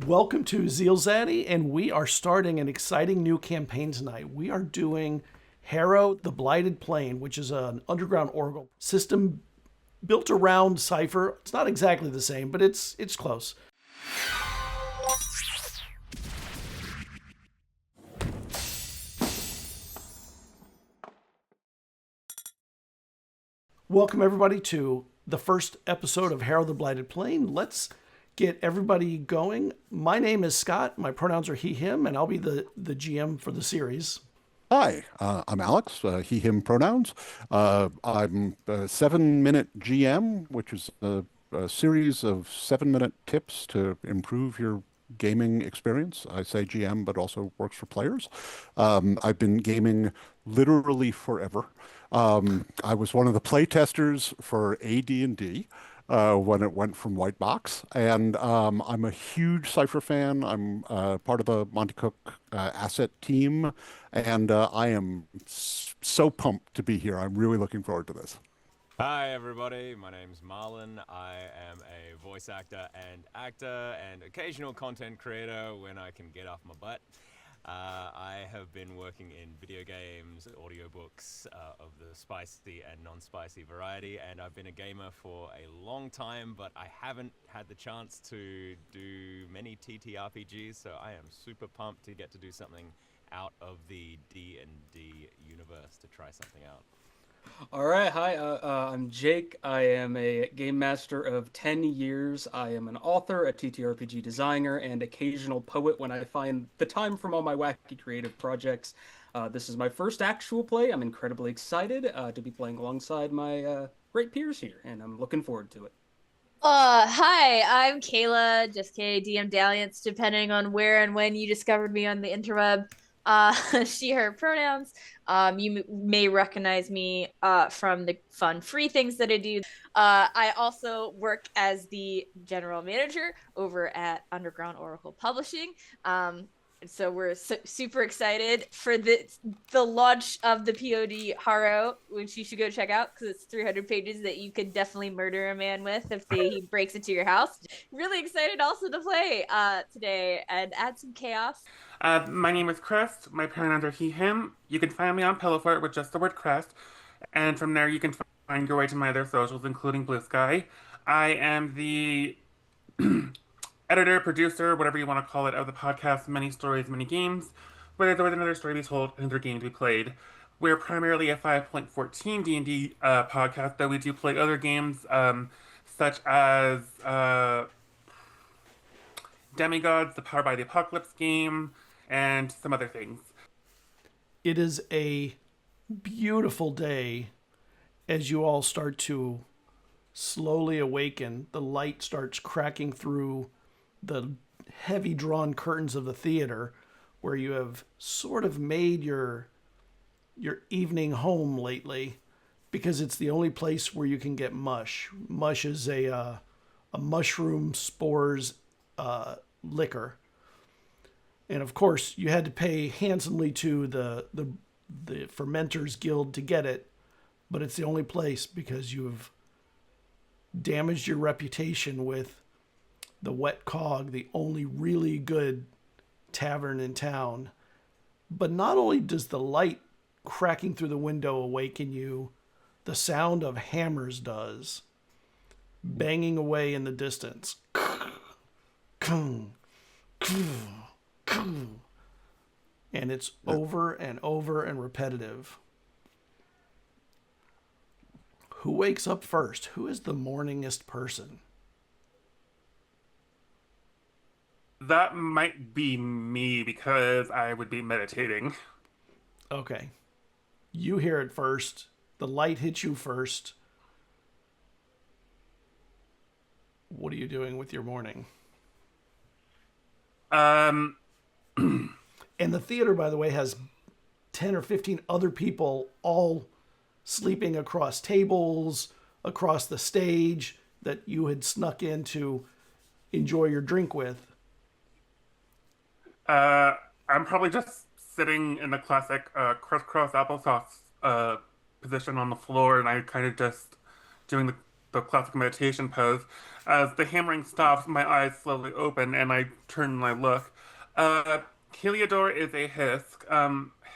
Welcome to ZealZaddy, and we are starting an exciting new campaign tonight. We are doing Harrow, the Blighted Plain, which is an underground oracle system built around Cypher. It's not exactly the same, but it's close. Welcome everybody to the first episode of Harrow, the Blighted Plain. Let's get everybody going. My name is Scott. My pronouns are he, him, and I'll be the GM for the series. Hi, I'm Alex, he, him pronouns. I'm a 7-minute GM, which is a series of 7-minute tips to improve your gaming experience. I say GM, but also works for players. I've been gaming literally forever. I was one of the play testers for AD&D. When it went from white box. And I'm a huge Cypher fan. I'm part of the Monte Cook asset team. And I am so pumped to be here. I'm really looking forward to this. Hi everybody, my name's Marlon. I am a voice actor and occasional content creator when I can get off my butt. I have been working in video games, audiobooks of the spicy and non-spicy variety, and I've been a gamer for a long time, but I haven't had the chance to do many TTRPGs, so I am super pumped to get to do something out of the D&D universe, to try something out. All right, hi, I'm Jayke. I am a game master of 10 years. I am an author, a TTRPG designer, and occasional poet when I find the time from all my wacky creative projects. This is my first actual play. I'm incredibly excited to be playing alongside my great peers here, and I'm looking forward to it. Hi, I'm Kayla, justkay, DM Dalliance, depending on where and when you discovered me on the interweb. She, her pronouns. You may recognize me from the fun free things that I do. I also work as the general manager over at Underground Oracle Publishing. So we're super excited for the launch of the POD Harrow, which you should go check out because it's 300 pages that you could definitely murder a man with if he breaks into your house. Really excited also to play today and add some chaos. My name is Crest. My pronouns are he, him. You can find me on Pillowfort with just the word Crest. And from there, you can find your way to my other socials, including Bluesky. I am the editor, producer, whatever you want to call it, of the podcast Many Stories, Many Games, where there's always another story to be told and another game to be played. We're primarily a 5.14 D&D podcast, though we do play other games, such as Demigods, the Power by the Apocalypse game, and some other things. It is a beautiful day as you all start to slowly awaken. The light starts cracking through the heavy drawn curtains of the theater where you have sort of made your evening home lately because it's the only place where you can get mush. Mush is a mushroom spores liquor. And of course, you had to pay handsomely to the Fermenters Guild to get it, but it's the only place because you've damaged your reputation with the Wet Cog, the only really good tavern in town. But not only does the light cracking through the window awaken you, the sound of hammers does, banging away in the distance. And it's over and over and repetitive. Who wakes up first? Who is the morningest person? That might be me because I would be meditating. Okay. You hear it first. The light hits you first. What are you doing with your morning? And the theater, by the way, has 10 or 15 other people all sleeping across tables, across the stage that you had snuck in to enjoy your drink with. I'm probably just sitting in the classic crisscross applesauce position on the floor, and I kind of just doing the classic meditation pose. As the hammering stops, my eyes slowly open and I turn and I look. Heliodor is a Hisk.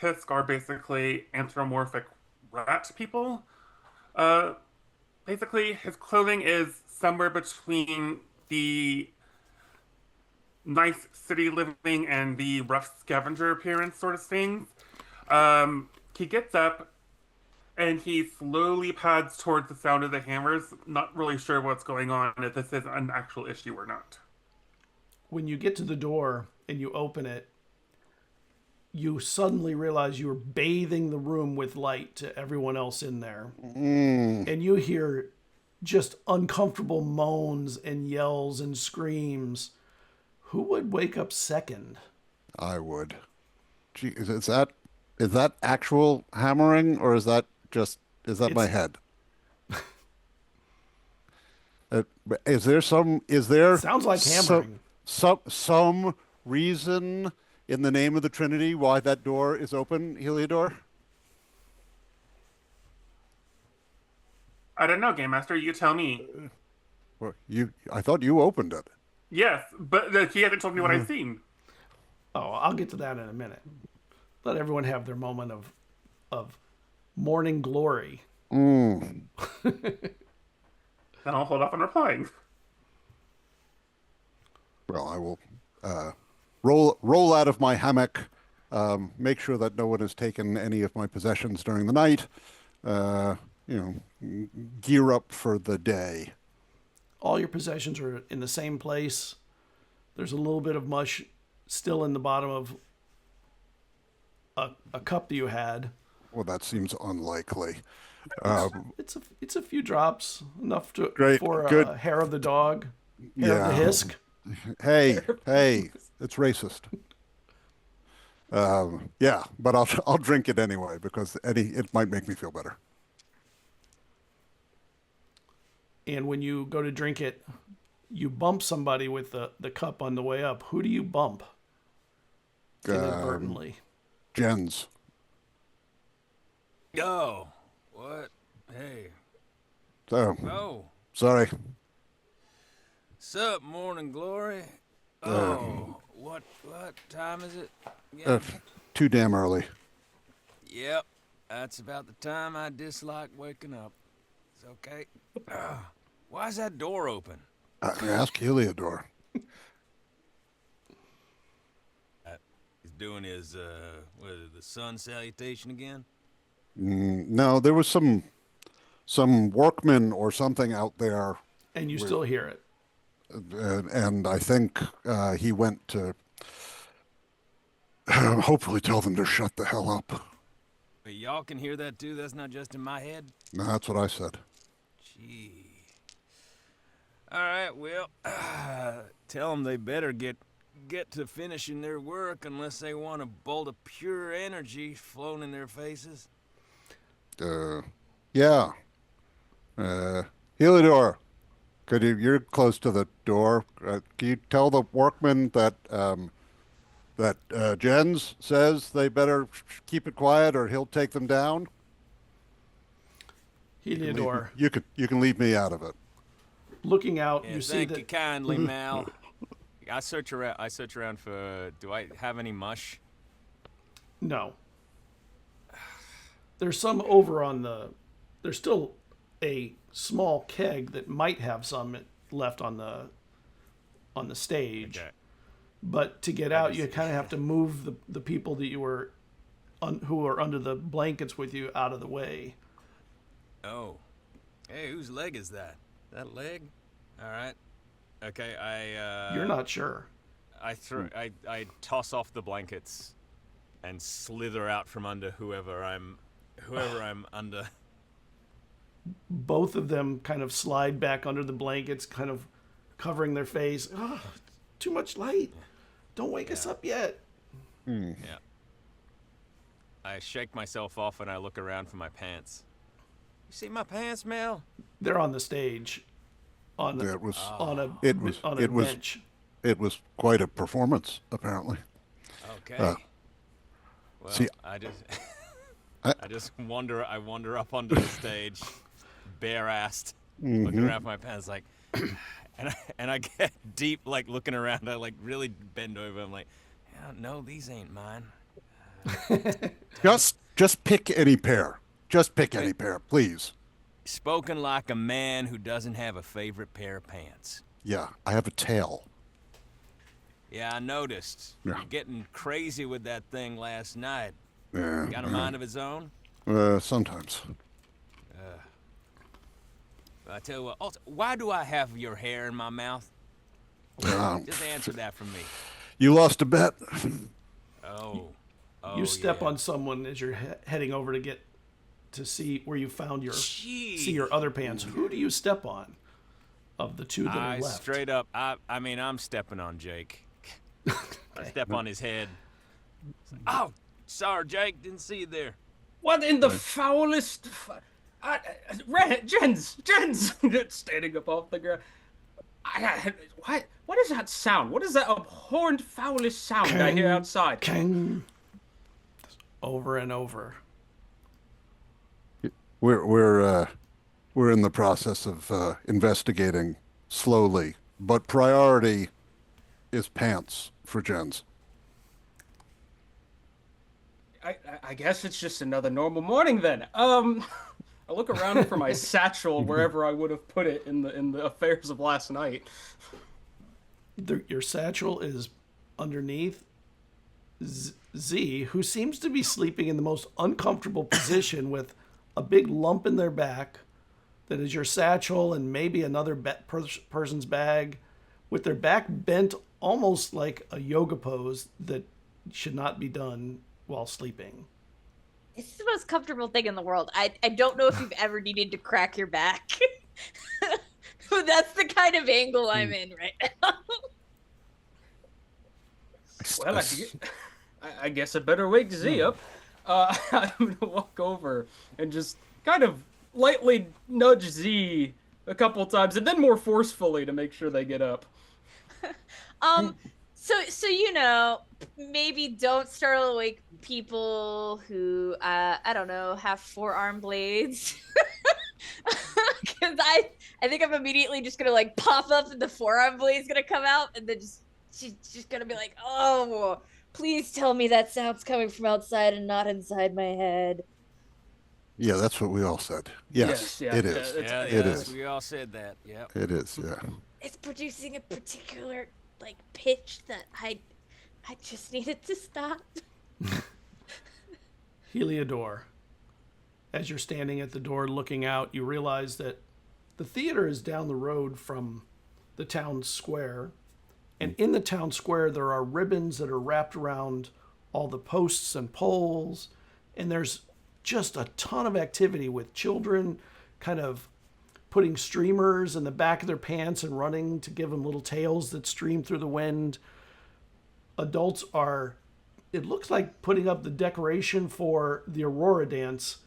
Hisk are basically anthropomorphic rat people. Uh, Basically, his clothing is somewhere between the nice city living and the rough scavenger appearance sort of thing. He gets up and he slowly pads towards the sound of the hammers, not really sure what's going on, if this is an actual issue or not. When you get to the door and you open it, you suddenly realize you're bathing the room with light to everyone else in there. And you hear just uncomfortable moans and yells and screams. Who would wake up second? I would. Gee, is that actual hammering, or is that my head? Is there Sounds like hammering. some reason in the name of the Trinity why that door is open, Heliodor? I don't know, Game Master. You tell me. Well, I thought you opened it. Yes, but he hasn't told me what I've seen. Oh, I'll get to that in a minute. Let everyone have their moment of morning glory. Then I'll hold off on replying. Well, I will roll out of my hammock, make sure that no one has taken any of my possessions during the night. Gear up for the day. All your possessions are in the same place. There's a little bit of mush still in the bottom of a cup that you had. Well, that seems unlikely. It's a few drops, enough for good. Hair of the dog, Hair of the Hisk. Hey, it's racist. Yeah, but I'll drink it anyway because it might make me feel better. And when you go to drink it, you bump somebody with the cup on the way up. Who do you bump? Inadvertently. Jens. Oh, what? Hey. Oh. Sorry. Sup, morning glory? Oh, what time is it? Yeah. Too damn early. Yep, that's about the time I dislike waking up. It's okay. Why is that door open? Ask Heliodor. He's doing his, the sun salutation again? No, there was some workman or something out there. And you still hear it. And I think he went to hopefully tell them to shut the hell up. But y'all can hear that too? That's not just in my head? No, that's what I said. Gee. All right, well, tell them they better get to finishing their work unless they want a bolt of pure energy flown in their faces. Yeah. Heliodor, you're close to the door. Can you tell the workmen that Jens says they better keep it quiet or he'll take them down? Heliodor. You can leave me out of it. Looking out, Yeah, you see thank that. you kindly, Mal. I search around for. Do I have any mush? No. There's some over on the. There's still a small keg that might have some left on the stage. Okay. But to get out, you kind of have to move the people that you were who are under the blankets with you out of the way. Oh. Hey, whose leg is that? That leg? All right. Okay, You're not sure. I toss off the blankets and slither out from under whoever I'm under. Both of them kind of slide back under the blankets, kind of covering their face. Oh, too much light. Don't wake us up yet. Yeah. I shake myself off and I look around for my pants. You see my pants, Mel? They're on the stage, on a bench. It was quite a performance, apparently. Okay. Well, see, I just wander up onto the stage, bare-assed. looking around for my pants, like, and I get deep, like, looking around. I, like, really bend over. I'm like, yeah, no, these ain't mine. Just pick any pair. Just pick any pair, please. Spoken like a man who doesn't have a favorite pair of pants. Yeah, I have a tail. Yeah, I noticed. Yeah. You're getting crazy with that thing last night. Yeah, Got a mind of its own? sometimes. I tell you what, also, why do I have your hair in my mouth? Just answer that for me. You lost a bet. Oh, You step yeah. on someone as you're heading over to see where you found see your other pants. Who do you step on of the two that are left? Straight up, I mean, I'm stepping on Jayke. I step on his head. Oh, sorry, Jayke, didn't see you there. What in the foulest... Jens! Standing up off the ground. What is that sound? What is that abhorrent, foulest sound I hear outside? Kang. Over and over. We're in the process of investigating slowly, but priority is pants for Jens. I guess it's just another normal morning then. I look around for my satchel wherever I would have put it in the affairs of last night. Your satchel is underneath Z, who seems to be sleeping in the most uncomfortable position with a big lump in their back that is your satchel and maybe another person's bag, with their back bent almost like a yoga pose that should not be done while sleeping. It's the most comfortable thing in the world. I don't know if you've ever needed to crack your back. But that's the kind of angle I'm in right now. Well, I guess I better wake Z up. I'm going to walk over and just kind of lightly nudge Z a couple times and then more forcefully to make sure they get up. So you know, maybe don't startle awake people who I don't know, have forearm blades. Because I think I'm immediately just gonna like pop up and the forearm blade's gonna come out, and then she's just gonna be like, oh, please tell me that sound's coming from outside and not inside my head. Yeah, that's what we all said. Yes, yeah, it is. Yeah, It is. We all said that. Yeah. It is. Yeah. It's producing a particular like pitch that I just needed to stop. Heliodor, as you're standing at the door looking out, you realize that the theater is down the road from the town square. And in the town square, there are ribbons that are wrapped around all the posts and poles. And there's just a ton of activity with children kind of putting streamers in the back of their pants and running to give them little tails that stream through the wind. Adults are, it looks like, putting up the decoration for the Aurora Dance,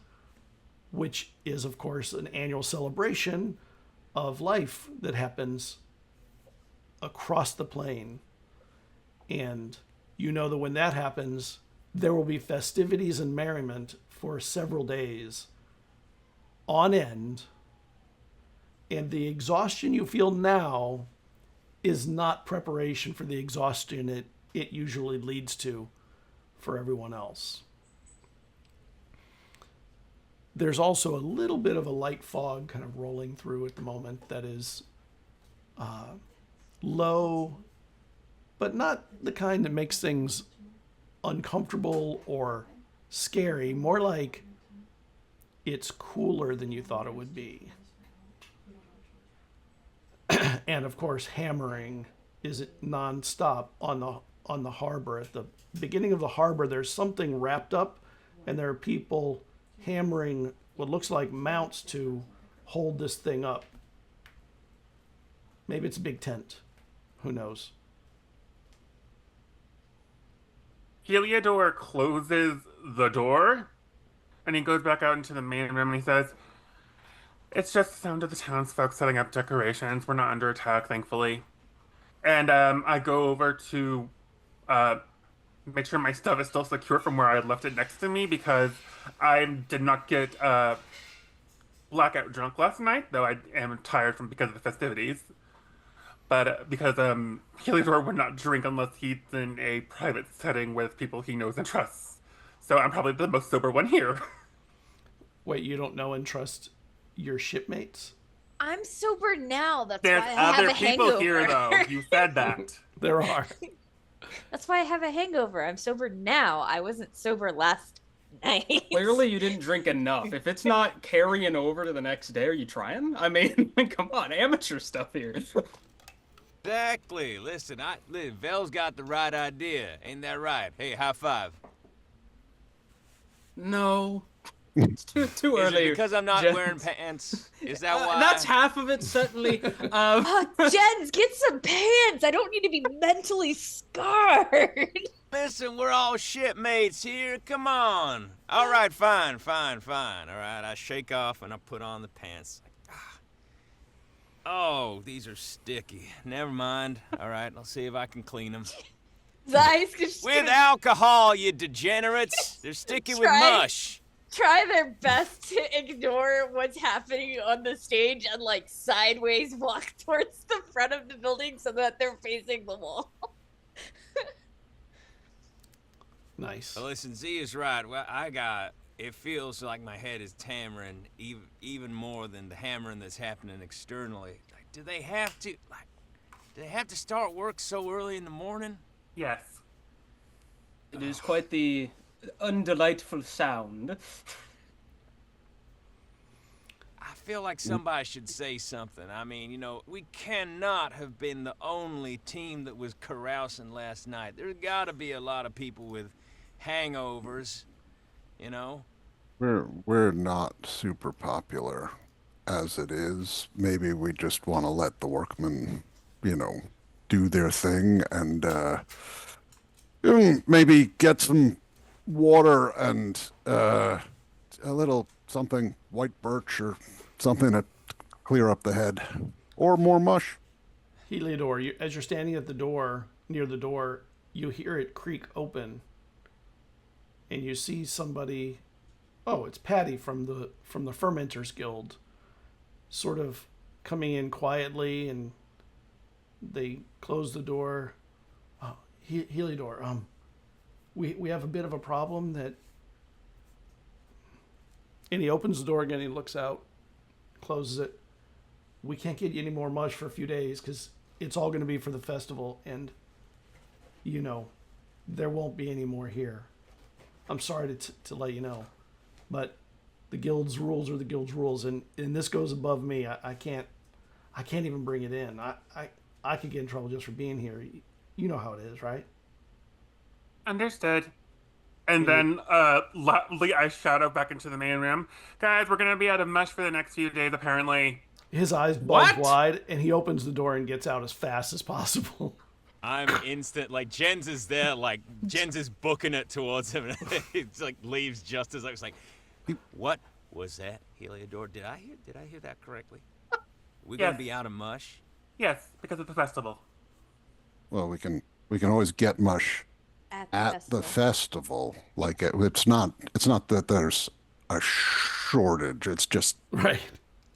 which is, of course, an annual celebration of life that happens across the plain. And you know that when that happens, there will be festivities and merriment for several days on end. And the exhaustion you feel now is not preparation for the exhaustion it usually leads to for everyone else. There's also a little bit of a light fog kind of rolling through at the moment that is low, but not the kind that makes things uncomfortable or scary. More like it's cooler than you thought it would be. And of course, hammering is nonstop on the harbor. At the beginning of the harbor, there's something wrapped up, and there are people hammering what looks like mounts to hold this thing up. Maybe it's a big tent. Who knows? Heliodor closes the door, and he goes back out into the main room, and he says, "It's just the sound of the townsfolk setting up decorations. We're not under attack, thankfully." And I go over to make sure my stuff is still secure from where I left it next to me, because I did not get blackout drunk last night, though I am tired because of the festivities. But because Heliodor would not drink unless he's in a private setting with people he knows and trusts. So I'm probably the most sober one here. Wait, you don't know and trust your shipmates? I'm sober now. That's There's why I have other a people hangover. here, though. You said that. There are. That's why I have a hangover. I'm sober now. I wasn't sober last night. Clearly, you didn't drink enough. If it's not carrying over to the next day, are you trying? I mean, come on, amateur stuff here. Exactly. Listen, Vel's got the right idea. Ain't that right? Hey, high five. No. It's too Is early. it because I'm not Jens. wearing pants? Is that why? That's half of it, certainly. Jens, get some pants. I don't need to be mentally scarred. Listen, we're all shipmates here. Come on. All right, fine. All right, I shake off and I put on the pants. Oh, these are sticky. Never mind. All right, I'll see if I can clean them. The ice is just With gonna alcohol, you degenerates. They're sticky with mush. try their best to ignore what's happening on the stage and like sideways walk towards the front of the building so that they're facing the wall. Nice. Well, listen, Z is right. Well, it feels like my head is hammering even more than the hammering that's happening externally. Like, do they have to start work so early in the morning? Yes. It is quite the undelightful sound. I feel like somebody should say something. I mean, we cannot have been the only team that was carousing last night. There's got to be a lot of people with hangovers, We're not super popular as it is. Maybe we just want to let the workmen, do their thing and maybe get some water and a little something, white birch or something to clear up the head. Or more mush. Heliodor, as you're standing at the door, near the door, you hear it creak open. And you see somebody, it's Patty from the Fermenters Guild, sort of coming in quietly, and they close the door. Oh, Heliodor, we have a bit of a problem that... And he opens the door again, he looks out, closes it. We can't get you any more mush for a few days because it's all going to be for the festival, and, there won't be any more here. I'm sorry to let you know, but the guild's rules are the guild's rules, and this goes above me. I can't even bring it in. I could get in trouble just for being here. You know how it is, right? Understood. And then, loudly, I shadow back into the main room. Guys, we're gonna be out of mush for the next few days, apparently. His eyes bulge wide, and he opens the door and gets out as fast as possible. I'm instant. Like, Jens is there. Like, Jens is booking it towards him. And it's like, leaves just as I was like, what was that, Heliodor? Did I hear that correctly? We're going to be out of mush? Yes, because of the festival. Well, we can always get mush at the festival. Like, it's not that there's a shortage. It's just... Right.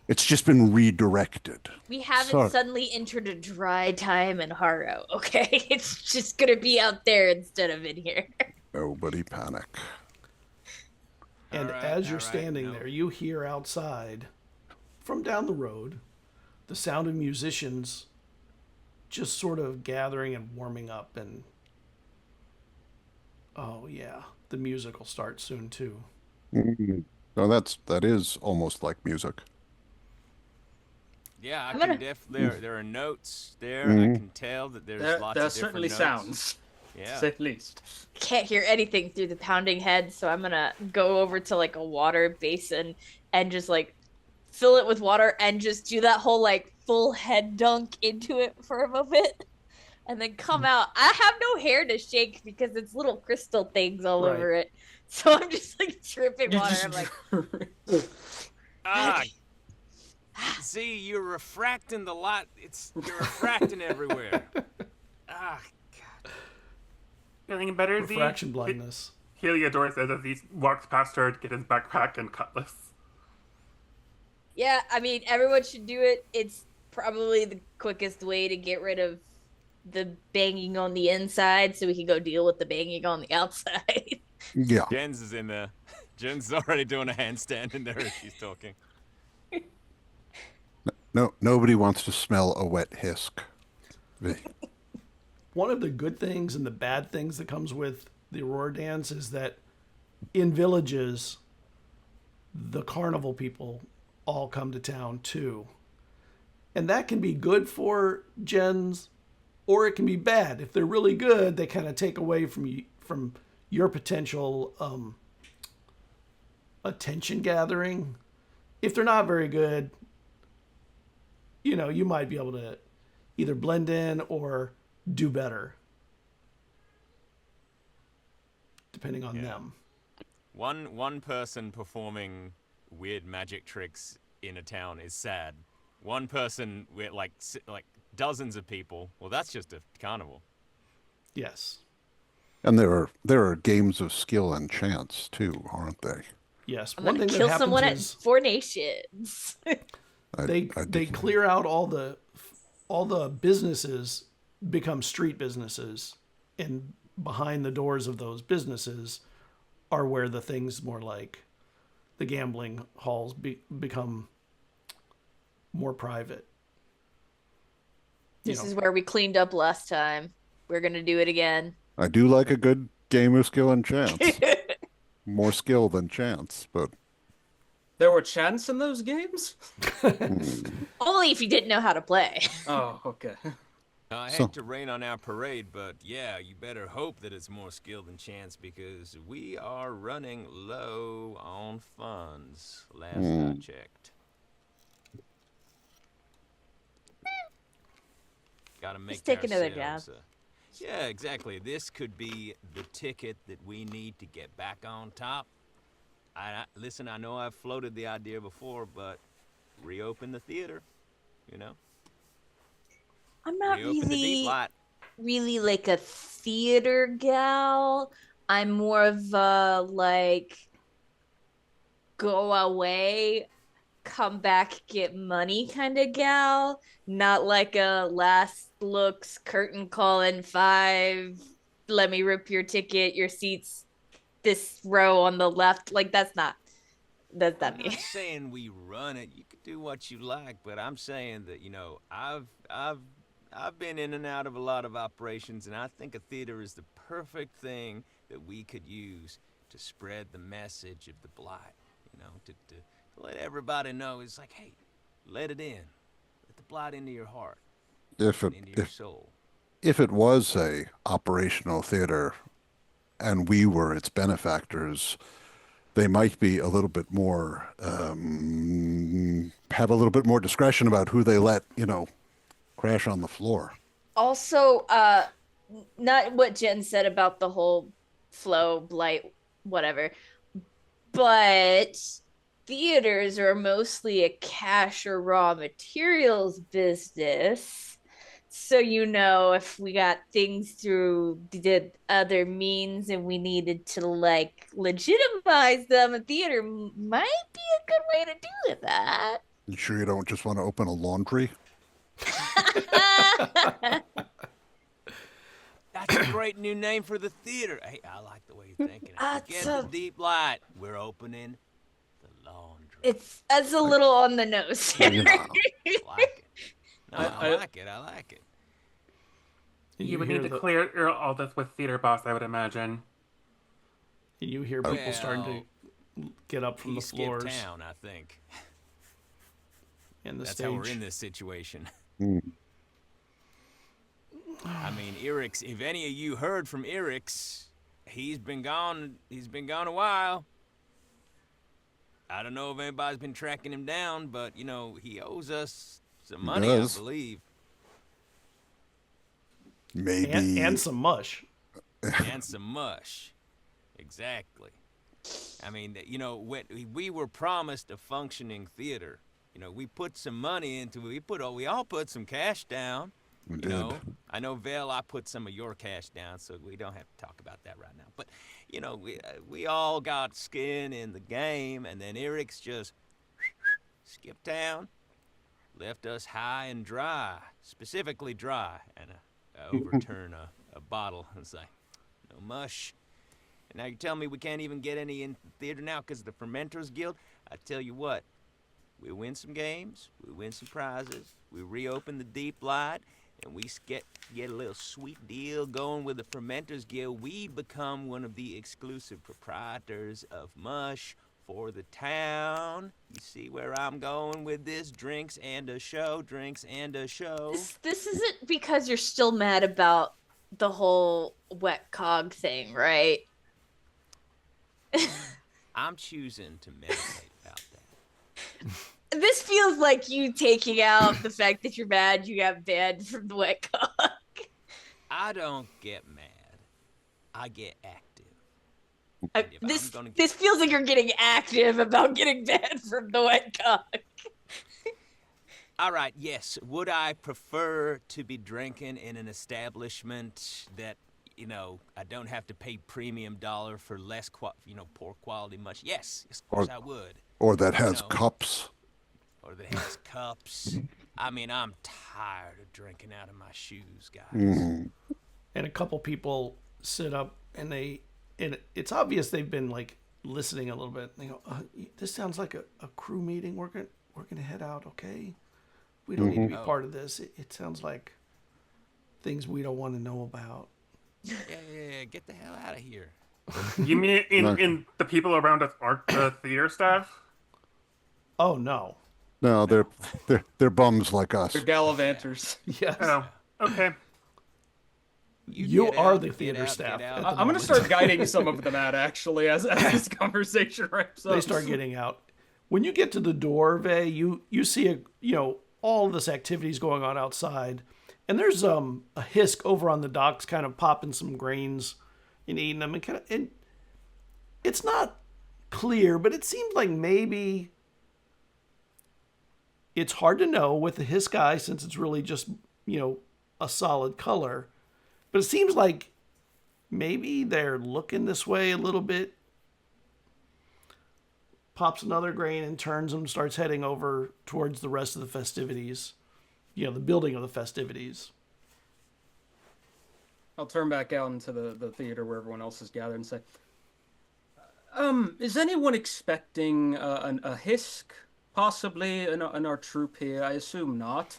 It's just been redirected. We haven't suddenly entered a dry time in Harrow, okay? It's just gonna be out there instead of in here. Nobody panic. And as you're standing there, you hear outside, from down the road, the sound of musicians just sort of gathering and warming up, and oh yeah, the music will start soon too. Mm-hmm. No, that is almost like music. Yeah, I can there are notes there. I can tell that there's lots of different notes. There certainly sounds, yeah, to say the least. Can't hear anything through the pounding head, so I'm gonna go over to like a water basin and just like fill it with water and just do that whole like full head dunk into it for a moment, and then come out. I have no hair to shake because it's little crystal things all over it, so I'm just like dripping water. I'm like, see, you're refracting the light. You're refracting everywhere. God. Feeling better, Z? Refraction blindness. Heliodor says as he walks past her to get his backpack and cutlass. Yeah, I mean, everyone should do it. It's probably the quickest way to get rid of the banging on the inside so we can go deal with the banging on the outside. Yeah. Jens is in there. Jens is already doing a handstand in there as she's talking. No, nobody wants to smell a wet hisk. One of the good things and the bad things that comes with the Aurora Dance is that in villages, the carnival people all come to town too. And that can be good for gens, or it can be bad. If they're really good, they kind of take away from your potential attention gathering. If they're not very good, you might be able to either blend in or do better, depending on them. One person performing weird magic tricks in a town is sad. One person with like dozens of people. Well, that's just a carnival. Yes. And there are games of skill and chance too, aren't they? Yes. I'm One gonna thing kill that happens someone at is 4 Nations. they clear out all the businesses become street businesses, and behind the doors of those businesses are where the things more like the gambling halls become more private. This is where we cleaned up last time. We're gonna do it again. I do like a good game of skill and chance. More skill than chance, but There were chants in those games? Only if you didn't know how to play. Oh, okay. I hate to rain on our parade, but yeah, you better hope that it's more skill than chance because we are running low on funds, last I checked. Gotta make Just take another jab. Yeah, exactly. This could be the ticket that we need to get back on top. Listen, I know I've floated the idea before, but reopen the theater, I'm not Reopen the deep light. really like a theater gal. I'm more of a go away, come back, get money kind of gal. Not like a last looks, curtain call in 5. Let me rip your ticket, your seats this row on the left. That's not me. I'm not saying we run it. You can do what you like, but I'm saying that I've been in and out of a lot of operations, and I think a theater is the perfect thing that we could use to spread the message of the Blight. To let everybody know it's like, hey, let it in, let the Blight into your heart, into your soul. If it was a operational theater, and we were its benefactors, they might be a little bit more, have a little bit more discretion about who they let, crash on the floor. Also, not what Jen said about the whole flow, blight, whatever, but theaters are mostly a cash or raw materials business. So, if we got things through the other means and we needed to legitimize them, a theater might be a good way to do that. You sure you don't just want to open a laundry? That's a great new name for the theater. Hey, I like the way you're thinking. Forget the deep light. We're opening the laundry. It's a little on the nose. I like it. No, I like it. I like it. You would need to clear all this with Theater Boss, I would imagine. And you hear people starting to get up from the floors. Town, I think. And That's stage. how we're in this situation. Mm. I mean, Eric's. If any of you heard from Eric's, he's been gone. He's been gone a while. I don't know if anybody's been tracking him down, but he owes us some money, I believe. Maybe. And some mush. And some mush. Exactly. I mean, we were promised a functioning theater. We put some money into it. We all put some cash down. We did. I know, Val, I put some of your cash down, so we don't have to talk about that right now. But, we all got skin in the game, and then Eric's just skipped town, left us high and dry, specifically dry, and I overturn a bottle and say, no mush. And now you tell me we can't even get any in the theater now because of the Fermenters Guild? I tell you what, we win some games, we win some prizes, we reopen the Deep Light, and we get a little sweet deal going with the Fermenters Guild. We become one of the exclusive proprietors of mush for the town. You see where I'm going with this? Drinks and a show, drinks and a show. This isn't because you're still mad about the whole wet cog thing, right? I'm choosing to meditate about that. This feels like you taking out the fact that you're mad you got banned from the wet cog. I don't get mad. I get active. This feels like you're getting active about getting banned from the wet cog. All right, yes. Would I prefer to be drinking in an establishment that, I don't have to pay premium dollar for less, poor quality much? Yes, of course I would. Or that has cups. Or that has cups. I mean, I'm tired of drinking out of my shoes, guys. Mm-hmm. And a couple people sit up and it's obvious they've been like listening a little bit. They go, this sounds like a crew meeting. We're gonna head out, okay? We don't need to be part of this. It sounds like things we don't want to know about. Yeah, get the hell out of here. You mean in the people around us aren't the theater staff? Oh no. No, they're bums like us. They're gallivanters. Yes. Oh, okay. You are the theater staff. I'm going to start guiding some of them out, actually, as this conversation wraps up. They start getting out. When you get to the door, Vay, you see all this activities going on outside, and there's a Hisk over on the docks, kind of popping some grains and eating them, and it's not clear, but it seems like maybe it's hard to know with the Hisk eye since it's really just a solid color, but it seems like maybe they're looking this way a little bit. Pops another grain and turns them, starts heading over towards the rest of the festivities. The building of the festivities. I'll turn back out into the theater where everyone else is gathered and say, is anyone expecting a Hisk, possibly, in our troop here? I assume not.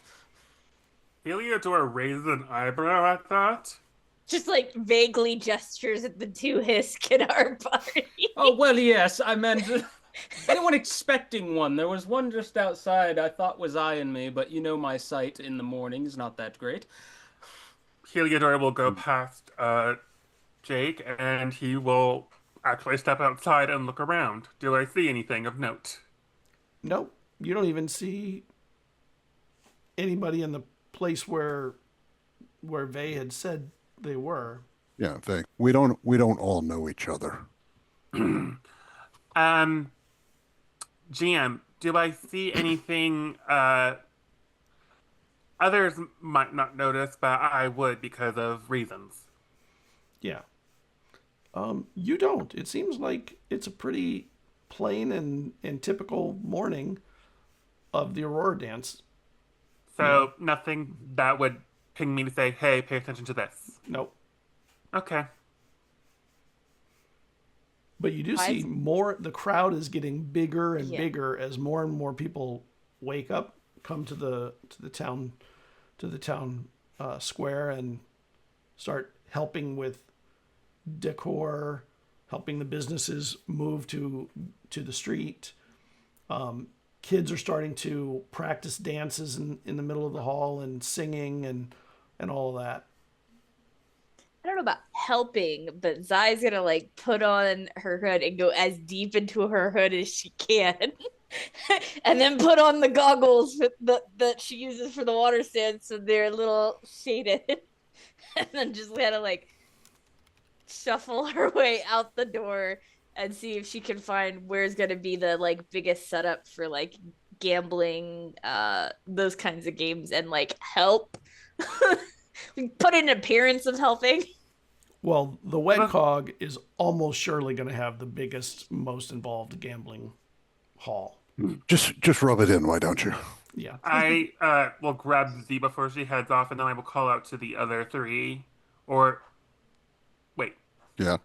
Heliodor raises an eyebrow at that. Just like vaguely gestures at the two Hisk in our party. Oh, well, yes, I meant... anyone expecting one? There was one just outside I thought was eyeing me, but my sight in the morning is not that great. Heliodor will go past Jayke, and he will actually step outside and look around. Do I see anything of note? Nope. You don't even see anybody in the place where Vay had said they were. Yeah, we don't all know each other. GM, do I see anything others might not notice, but I would because of reasons? Yeah. You don't. It seems like it's a pretty plain and typical morning of the Aurora Dance. So nothing that would ping me to say, hey, pay attention to this? Nope. Okay. But you do see more, the crowd is getting bigger and bigger as more and more people wake up, come to the town square and start helping with decor, helping the businesses move to the street. Kids are starting to practice dances in the middle of the hall and singing and all of that. I don't know about helping, but Zai's gonna put on her hood and go as deep into her hood as she can. And then put on the goggles that she uses for the water stand so they're a little shaded. And then just kind of shuffle her way out the door and see if she can find where's gonna be the biggest setup for gambling, those kinds of games, and help. Put in an appearance of helping. Well, the wet cog is almost surely going to have the biggest, most involved gambling hall. Just rub it in, why don't you? Yeah. I will grab Z before she heads off, and then I will call out to the other three. Or, wait, Yeah.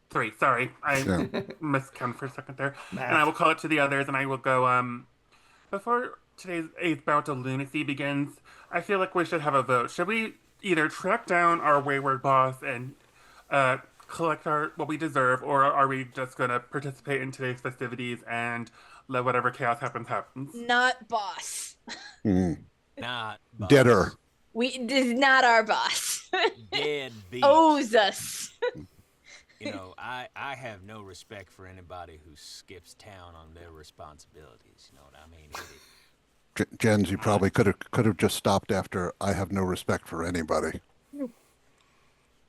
three. Sorry, I Yeah. miscounted for a second there. Math. And I will call it to the others, and I will go, before today's eighth bout of lunacy begins, I feel like we should have a vote. Should we either track down our wayward boss and collect what we deserve, or are we just gonna participate in today's festivities and let whatever chaos happens happens? Not boss. Mm. Not boss. Deader. This is not our boss. Dead beat. Owes us. You know, I have no respect for anybody who skips town on their responsibilities. You know what I mean? Jens, you probably could have just stopped after "I have no respect for anybody."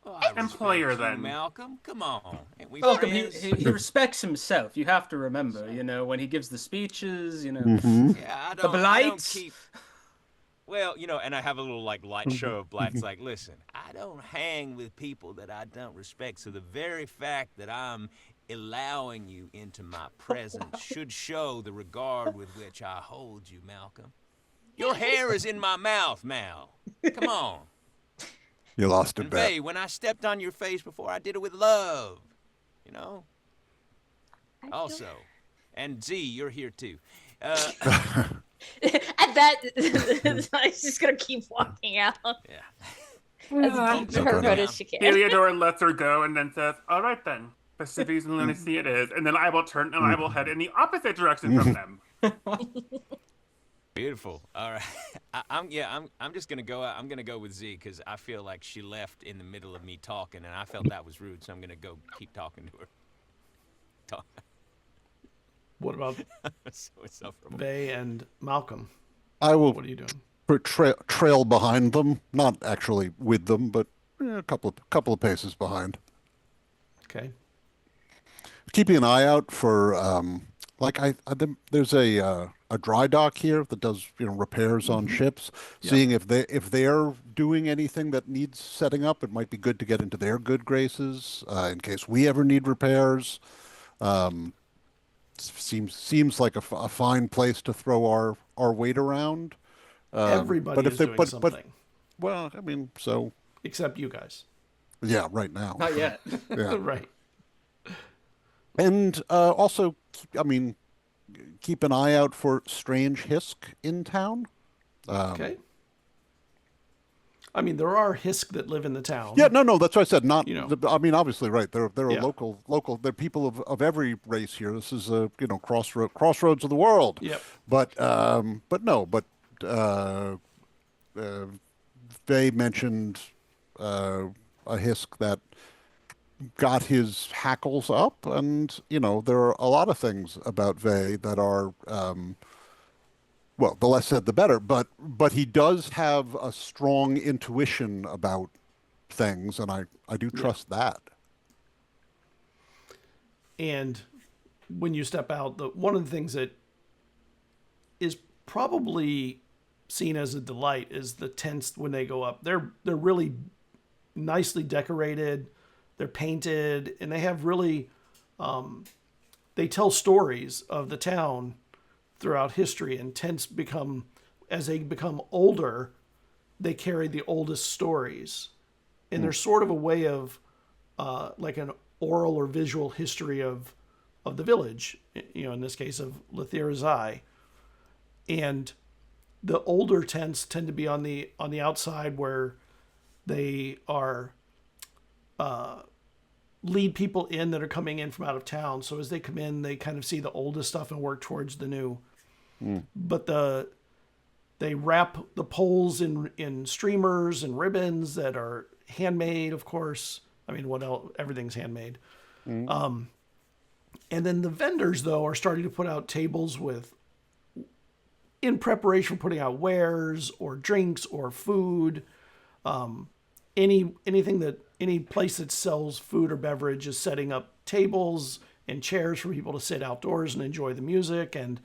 Oh, I Employer, respect you, then. Malcolm, come on. Ain't we Malcolm, friends? he respects himself. You have to remember, you know, when he gives the speeches, you know. Yeah, I The don't blights? keep. Well, you know, and I have a little like light show of blights. Like, listen, I don't hang with people that I don't respect. So the very fact that I'm allowing you into my presence should show the regard with which I hold you, Malcolm. Your hair is in my mouth, Mal. Come on. You lost a And bet. Vay, when I stepped on your face before, I did it with love. You know? Also. And Z, you're here too. At that, I'm just gonna keep walking out Yeah. as determined as she can. Heliodor lets her go and then says, "All right then, festivities and lunacy it is." And then I will turn and I will head in the opposite direction from them. Beautiful. All right. I'm just gonna go. I'm gonna go with Z because I feel like she left in the middle of me talking, and I felt that was rude. So I'm gonna go keep talking to her. Talk. What about So insufferable. Vay and Malcolm? I will What are you doing? trail behind them, not actually with them, but a couple of paces behind. Okay. Keeping an eye out for there's a dry dock here that does repairs on ships. Yeah. Seeing if they're doing anything that needs setting up, it might be good to get into their good graces in case we ever need repairs. Seems like a fine place to throw our weight around. Everybody but is if they, doing but, something, well, I mean, so except you guys. yeah, right now. Not yet. Yeah. Right. And also, I mean, keep an eye out for strange Hisk in town. Okay. I mean, there are Hisk that live in the town. Yeah, no, that's what I said. Not, You know. I mean, obviously, right. They're Yeah. a local. They're people of every race here. This is a crossroads of the world. Yep. But they mentioned a Hisk that got his hackles up, and there are a lot of things about Vay that are well, the less said the better, but he does have a strong intuition about things, and I do trust that. And when you step out, one of the things that is probably seen as a delight is the tents when they go up. They're really nicely decorated. They're painted, and they have really they tell stories of the town throughout history, and tents as they become older, they carry the oldest stories. And there's sort of a way of like an oral or visual history of the village, in this case of Lethirazai. And the older tents tend to be on the outside where they are lead people in that are coming in from out of town. So as they come in, they kind of see the oldest stuff and work towards the new. But they wrap the poles in streamers and ribbons that are handmade, of course. I mean, what else? Everything's handmade. And then the vendors, though, are starting to put out tables in preparation for putting out wares or drinks or food. Any place that sells food or beverage is setting up tables and chairs for people to sit outdoors and enjoy the music and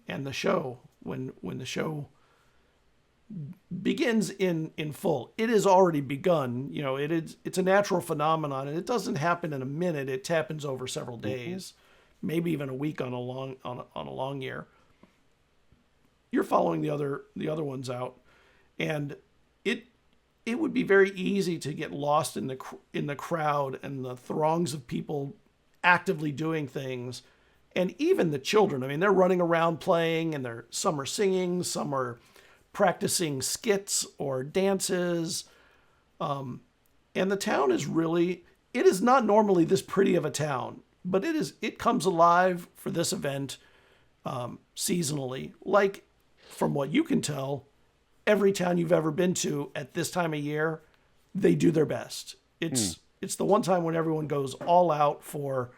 the show. When the show begins in full, it has already begun. It's a natural phenomenon, and it doesn't happen in a minute. It happens over several days, maybe even a week on a long year. you're following the other ones out, and it would be very easy to get lost in the crowd and the throngs of people actively doing things, and even the children. I mean, they're running around playing, and some are singing, some are practicing skits or dances, and the town is really. It is not normally this pretty of a town, but it comes alive for this event seasonally. Like, from what you can tell, every town you've ever been to at this time of year, they do their best. It's the one time when everyone goes all out for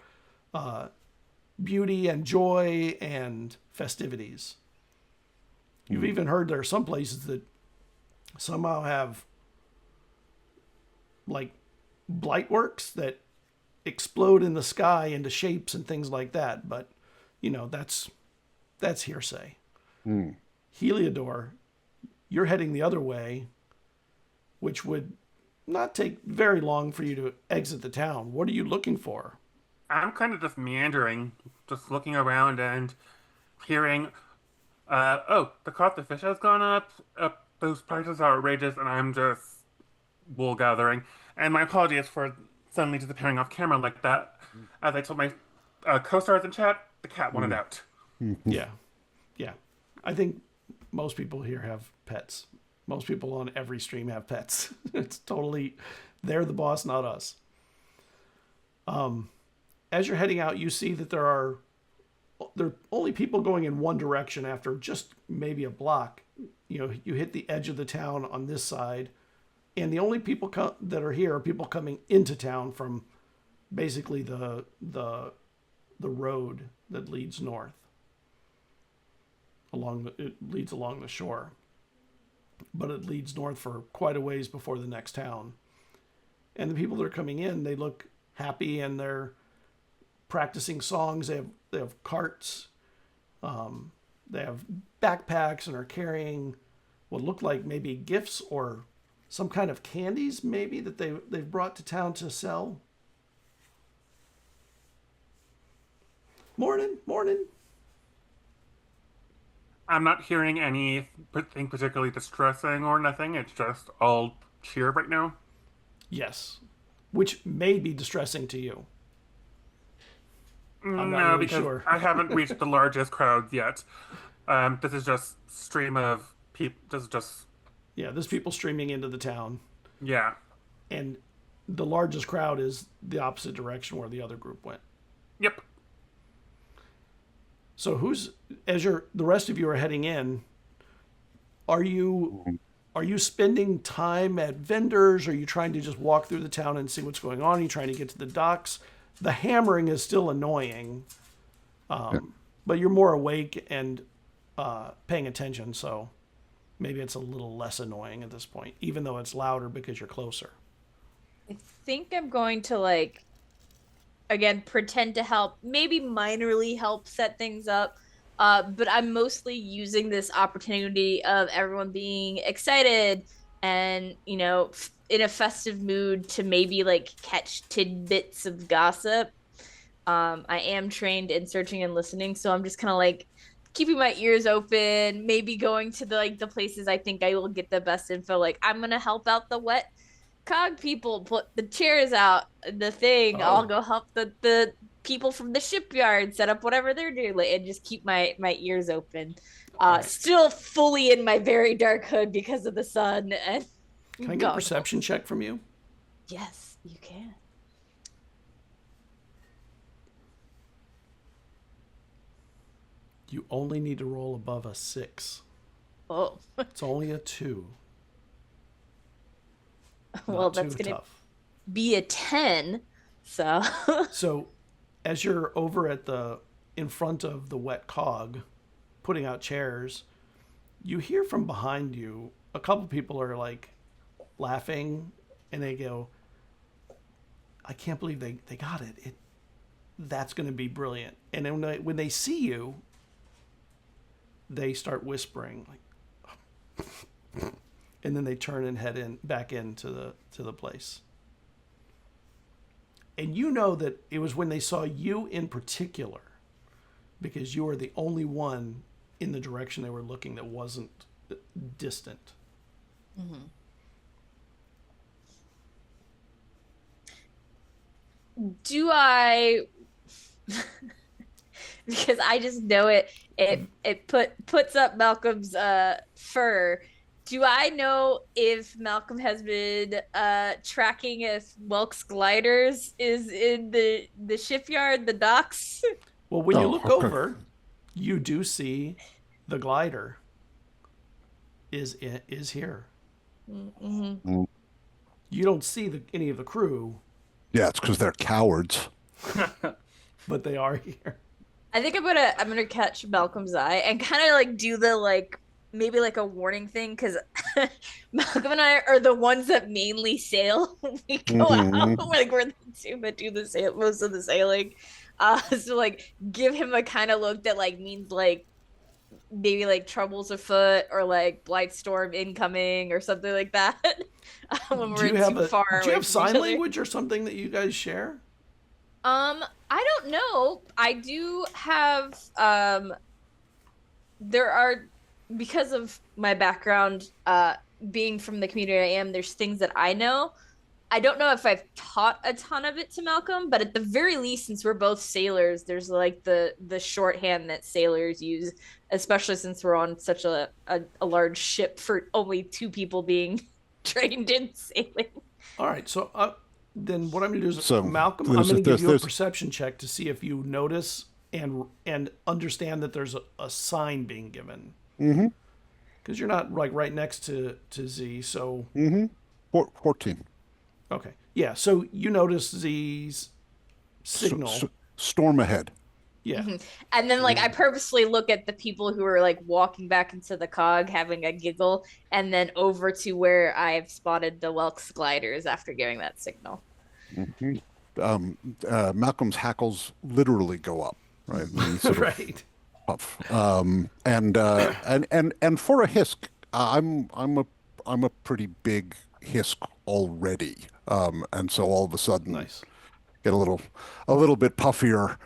beauty and joy and festivities. You've even heard there are some places that somehow have like blightworks that explode in the sky into shapes and things like that. But, that's hearsay. Heliodor, you're heading the other way, which would not take very long for you to exit the town. What are you looking for? I'm kind of just meandering, just looking around and hearing, the cost of fish has gone up. Those prices are outrageous, and I'm just wool gathering. And my apologies for suddenly disappearing off camera like that. As I told my co-stars in chat, the cat wanted out. Yeah. I think most people here have pets. Most people on every stream have pets. It's totally, they're the boss, not us. As you're heading out, you see that there are only people going in one direction after just maybe a block. You hit the edge of the town on this side, and the only people that are here are people coming into town from basically the road that leads north. It leads along the shore, but it leads north for quite a ways before the next town. And the people that are coming in, they look happy, and they're practicing songs. They have carts. They have backpacks and are carrying what look like maybe gifts or some kind of candies, maybe that they've brought to town to sell. Morning. I'm not hearing anything particularly distressing or nothing. It's just all cheer right now. Yes, which may be distressing to you. I'm not No, really because sure. I haven't reached the largest crowds yet. This is just stream of people. This is just there's people streaming into the town, yeah. and the largest crowd is the opposite direction where the other group went. Yep. So the rest of you are heading in, are you spending time at vendors? Are you trying to just walk through the town and see what's going on? Are you trying to get to the docks? The hammering is still annoying, but you're more awake and paying attention, so maybe it's a little less annoying at this point, even though it's louder because you're closer. I think I'm going to again, pretend to help, maybe minorly help set things up. But I'm mostly using this opportunity of everyone being excited and, in a festive mood to maybe catch tidbits of gossip. I am trained in searching and listening, so I'm just kind of keeping my ears open, maybe going to the places I think I will get the best info. I'm going to help out the wet cog people, put the chairs out, the thing. I'll go help the people from the shipyard set up whatever they're doing, and just keep my ears open. Right. Still fully in my very dark hood because of the sun. And can I get a perception check from you? Yes, you can. You only need to roll above a 6. Oh. It's only a 2. Well, that's going to be a 10. So as you're over in front of the wet cog, putting out chairs, you hear from behind you, a couple people are laughing, and they go, I can't believe they got it. That's going to be brilliant. And then when they see you, they start whispering, and then they turn and head back into the place. And you know that it was when they saw you in particular, because you are the only one in the direction they were looking that wasn't distant. Do I because I just know it puts up Malcolm's fur. Do I know if Malcolm has been tracking if Welk's gliders is in the shipyard, the docks? Well, when you look okay. over, you do see the glider is here. Mm-hmm. You don't see any of the crew, Yeah, it's because they're cowards. but they are here. I think I'm gonna catch Malcolm's eye and kind of like do the like maybe like a warning thing because Malcolm and I are the ones that mainly sail. We go out like we're the two that do the most of the sailing. So like give him a kind of look that like means like maybe like troubles afoot or like blight storm incoming or something like that. When we're too far do you away have from sign each other. language or something that you guys share? I don't know. I do have there are because of my background being from the community I am, there's things that I know. I don't know if I've taught a ton of it to Malcolm, but at the very least, since we're both sailors, there's like the shorthand that sailors use, especially since we're on such a large ship for only 2 people being trained in sailing. All right, so then what I'm going to do is, So, Malcolm, I'm there's- going to give you a there's- perception check to see if you notice and understand that there's a sign being given. Mm-hmm. Because you're not like right next to Z, so 14. okay, yeah. So you notice Z's signal. Storm ahead. Yeah. And then like I purposely look at the people who are like walking back into the cog having a giggle and then over to where I've spotted the Welks gliders after giving that signal. Malcolm's hackles literally go up, right? And he sort of Right. puff. And for a hisk, I'm a pretty big hisk already, and so all of a sudden Nice. get a little bit puffier.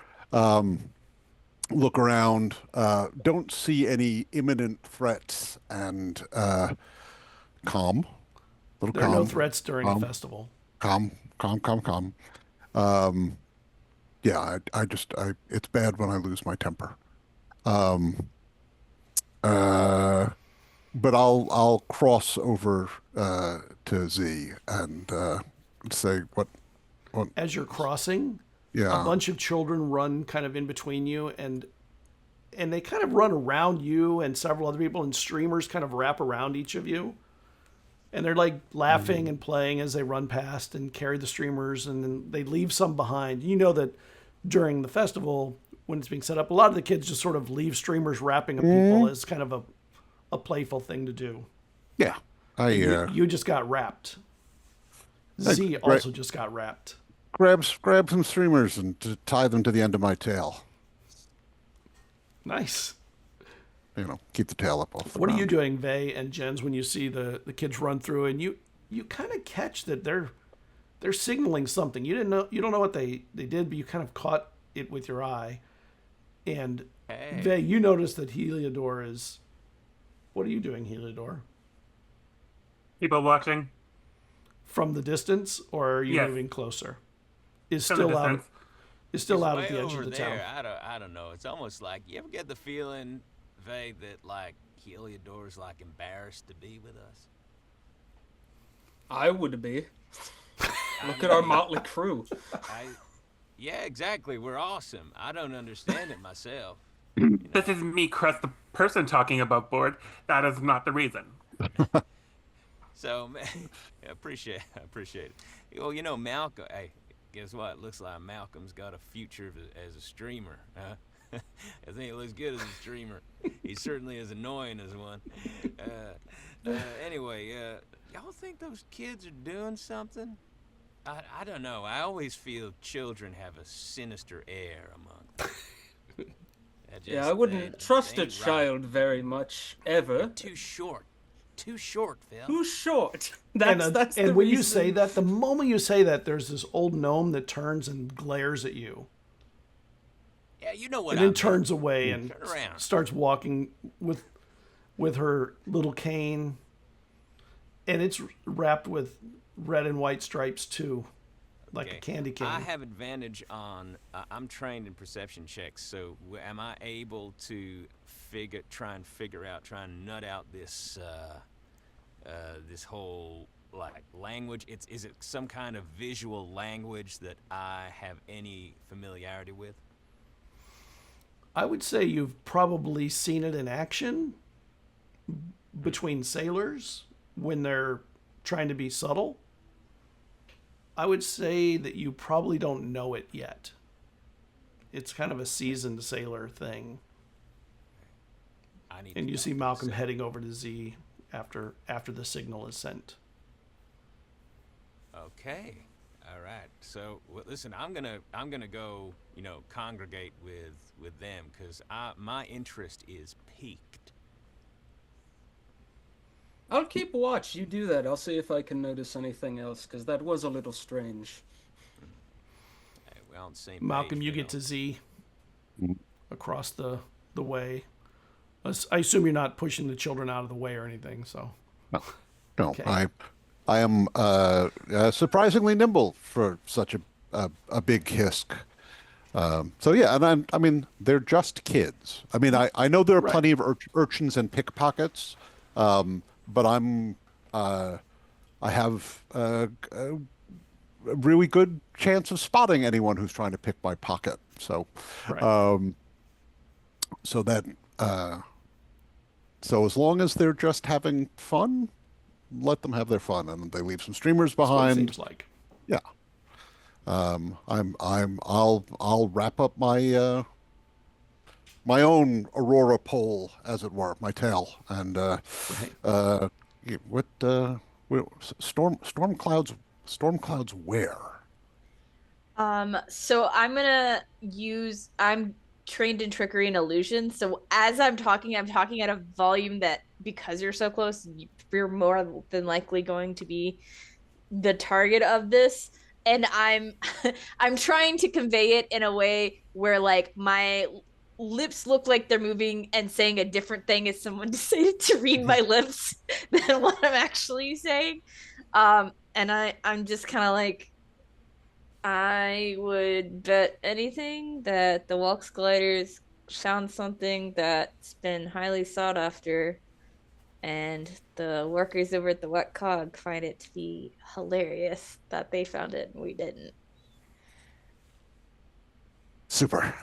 Look around, don't see any imminent threats, and calm. Little There are calm. no threats during the festival. Calm. Yeah, it's bad when I lose my temper. But I'll cross over to Z and say what. As you're crossing, Yeah. a bunch of children run kind of in between you, and they kind of run around you and several other people, and streamers kind of wrap around each of you. And they're like laughing and playing as they run past and carry the streamers, and then they leave some behind. You know that during the festival, when it's being set up, a lot of the kids just sort of leave streamers wrapping up people as kind of a playful thing to do. Yeah. You just got wrapped. Z also just got wrapped. grab some streamers and to tie them to the end of my tail. Nice. Keep the tail up off the What are ground. you doing, Vay and Jens, when you see the kids run through and you kind of catch that they're signaling something. You don't know what they did, but you kind of caught it with your eye. And Hey. Vay, you notice that Heliodor is. What are you doing, Heliodor? People watching. From the distance, or are you Yes. moving closer? Is From the still out. distance. Is still It's out way at the edge over of the there. town. I don't know. It's almost like you ever get the feeling, Vay, that like Heliodor's like embarrassed to be with us. I would be. Look at our motley crew. Yeah, exactly. We're awesome. I don't understand it myself. This is me, Crest, the person talking about board. That is not the reason. So, man, I appreciate it. Well, Malcolm. Hey, guess what? Looks like Malcolm's got a future as a streamer. Huh? I think he looks good as a streamer. He certainly is annoying as one. Anyway, y'all think those kids are doing something? I don't know. I always feel children have a sinister air among them. Yeah, I wouldn't trust a child very much, ever. Too short, Phil. Too short. And That's the when you reason. say that, the moment you say that, there's this old gnome that turns and glares at you. Yeah, you know what and I then mean. turns away and Turn around. starts walking with her little cane, and it's wrapped with red and white stripes too, like a Okay. candy cane. I have advantage on. I'm trained in perception checks, so am I able to try and nut out this this whole like language? Is it some kind of visual language that I have any familiarity with? I would say you've probably seen it in action between sailors when they're trying to be subtle. I would say that you probably don't know it yet. It's kind of a seasoned sailor thing. And you see Malcolm heading over to Z after the signal is sent. Okay. All right. So, listen, I'm gonna go, congregate with them because my interest is piqued. I'll keep watch. You do that. I'll see if I can notice anything else, because that was a little strange. Hey, we're on the same Malcolm, page, you you get know. to Z across the way. I assume you're not pushing the children out of the way or anything, so. No, Okay. I am surprisingly nimble for such a big hisk. So yeah, and I mean, they're just kids. I mean, I know there are Right. plenty of urchins and pickpockets, but I have a really good chance of spotting anyone who's trying to pick my pocket. So, Right. so that so as long as they're just having fun, let them have their fun, and they leave some streamers That's what it behind. seems like. Yeah. I'll wrap up my my own Aurora pole, as it were, my tail, and what storm clouds where? So I'm trained in trickery and illusion. So as I'm talking at a volume that, because you're so close, you're more than likely going to be the target of this. And I'm I'm trying to convey it in a way where like my lips look like they're moving and saying a different thing as someone decided to read my lips than what I'm actually saying. And I'm just kind of like, I would bet anything that the Walks Gliders found something that's been highly sought after, and the workers over at the Wet Cog find it to be hilarious that they found it and we didn't. Super.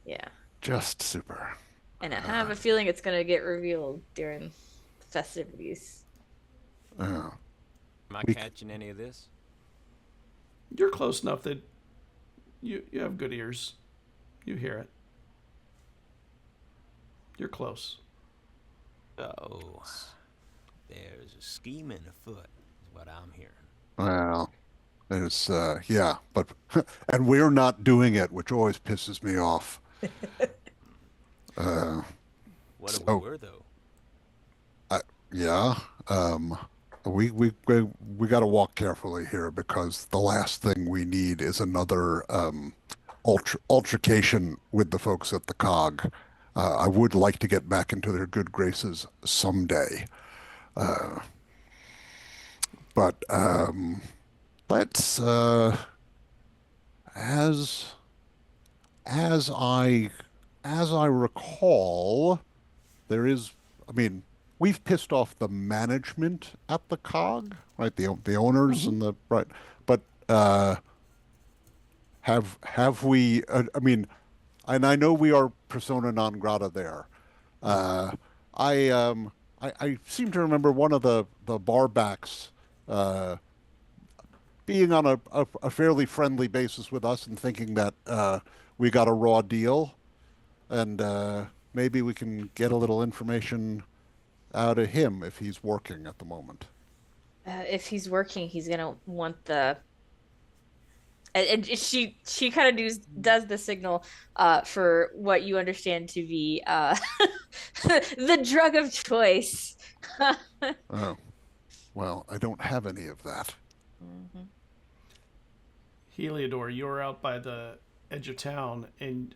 Yeah. Just super. And I have a feeling it's going to get revealed during the festivities. Am I catching any of this? You're close enough that you have good ears. You hear it. You're close. Oh, there's a scheme afoot, is what I'm hearing. Well, there's yeah, but and we're not doing it, which always pisses me off. What if we were, though? Yeah. We got to walk carefully here, because the last thing we need is another altercation with the folks at the Cog. I would like to get back into their good graces someday. But let's as I recall, there is, I mean, we've pissed off the management at the Cog, right? The owners and the right, but have we? I mean, and I know we are persona non grata there. I seem to remember one of the barbacks being on a fairly friendly basis with us and thinking that we got a raw deal, and maybe we can get a little information out of him if he's working at the moment. If he's working, he's going to want the... And she kind of does the signal for what you understand to be the drug of choice. Oh, well, I don't have any of that. Mm-hmm. Heliodor, you're out by the edge of town, and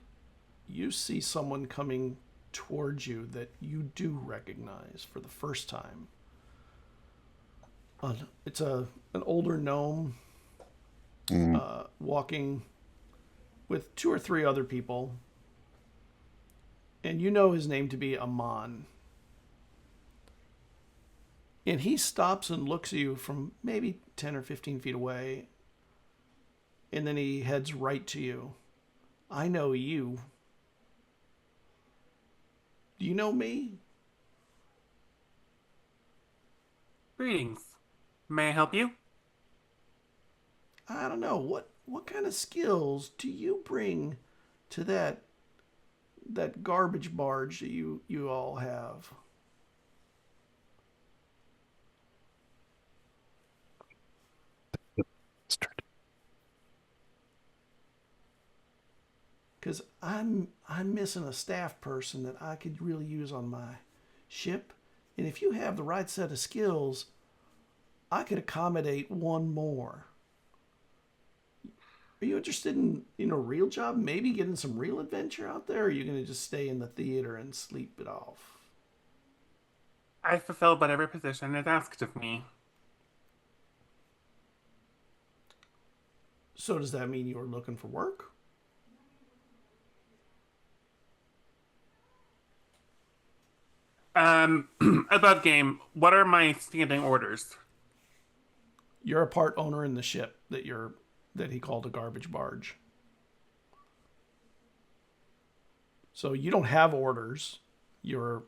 you see someone coming towards you that you do recognize for the first time. It's an older gnome walking with 2 or 3 other people, and you know his name to be Amon. And he stops and looks at you from maybe 10 or 15 feet away, and then he heads right to you. I know you. Do you know me? Greetings. May I help you? I don't know. What kind of skills do you bring to that garbage barge that you all have? Because I'm missing a staff person that I could really use on my ship. And if you have the right set of skills, I could accommodate one more. Are you interested in a real job? Maybe getting some real adventure out there? Or are you going to just stay in the theater and sleep it off? I fulfill whatever position is asked of me. So does that mean you're looking for work? Above game, what are my standing orders? You're a part owner in the ship that he called a garbage barge. So you don't have orders. You're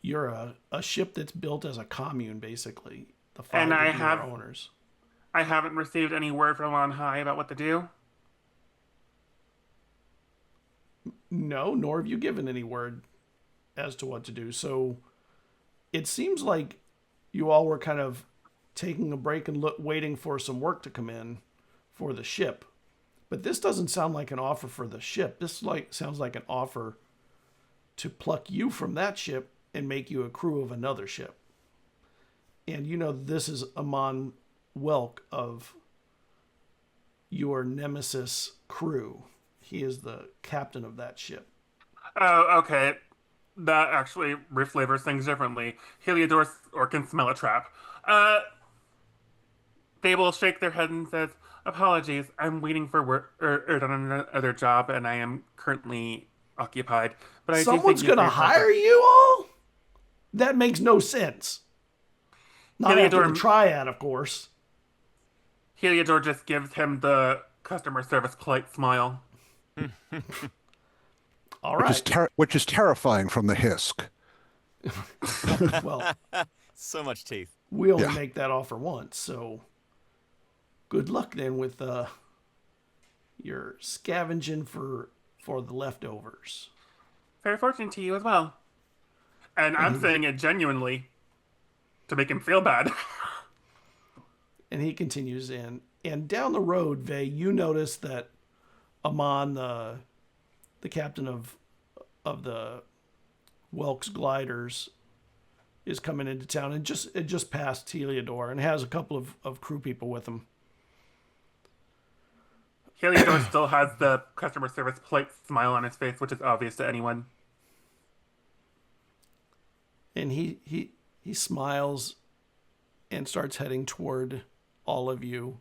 a ship that's built as a commune, basically. The 5 And of you are owners. I haven't received any word from on high about what to do. No, nor have you given any word as to what to do. So it seems like you all were kind of taking a break and waiting for some work to come in for the ship. But this doesn't sound like an offer for the ship. This sounds like an offer to pluck you from that ship and make you a crew of another ship. And you know this is Amon Welk of your nemesis crew. He is the captain of that ship. Oh, okay. That actually reflavors things differently. Heliodor or can smell a trap. They will shake their head and says, "Apologies, I'm waiting for work on another job, and I am currently occupied." But I Someone's gonna hire you all? That makes no sense. Not after the triad, of course. Heliodor just gives him the customer service polite smile. All right. Which is terrifying from the Hisk. Well, so much teeth. We only make that offer once, so good luck then with your scavenging for the leftovers. Fair fortune to you as well. And I'm saying it genuinely to make him feel bad. And he continues in. And down the road, Vey, you notice that Amon, the captain of the Welk's gliders, is coming into town and just passed Heliodor and has a couple of crew people with him. Heliodor still has the customer service polite smile on his face, which is obvious to anyone. And he smiles and starts heading toward all of you.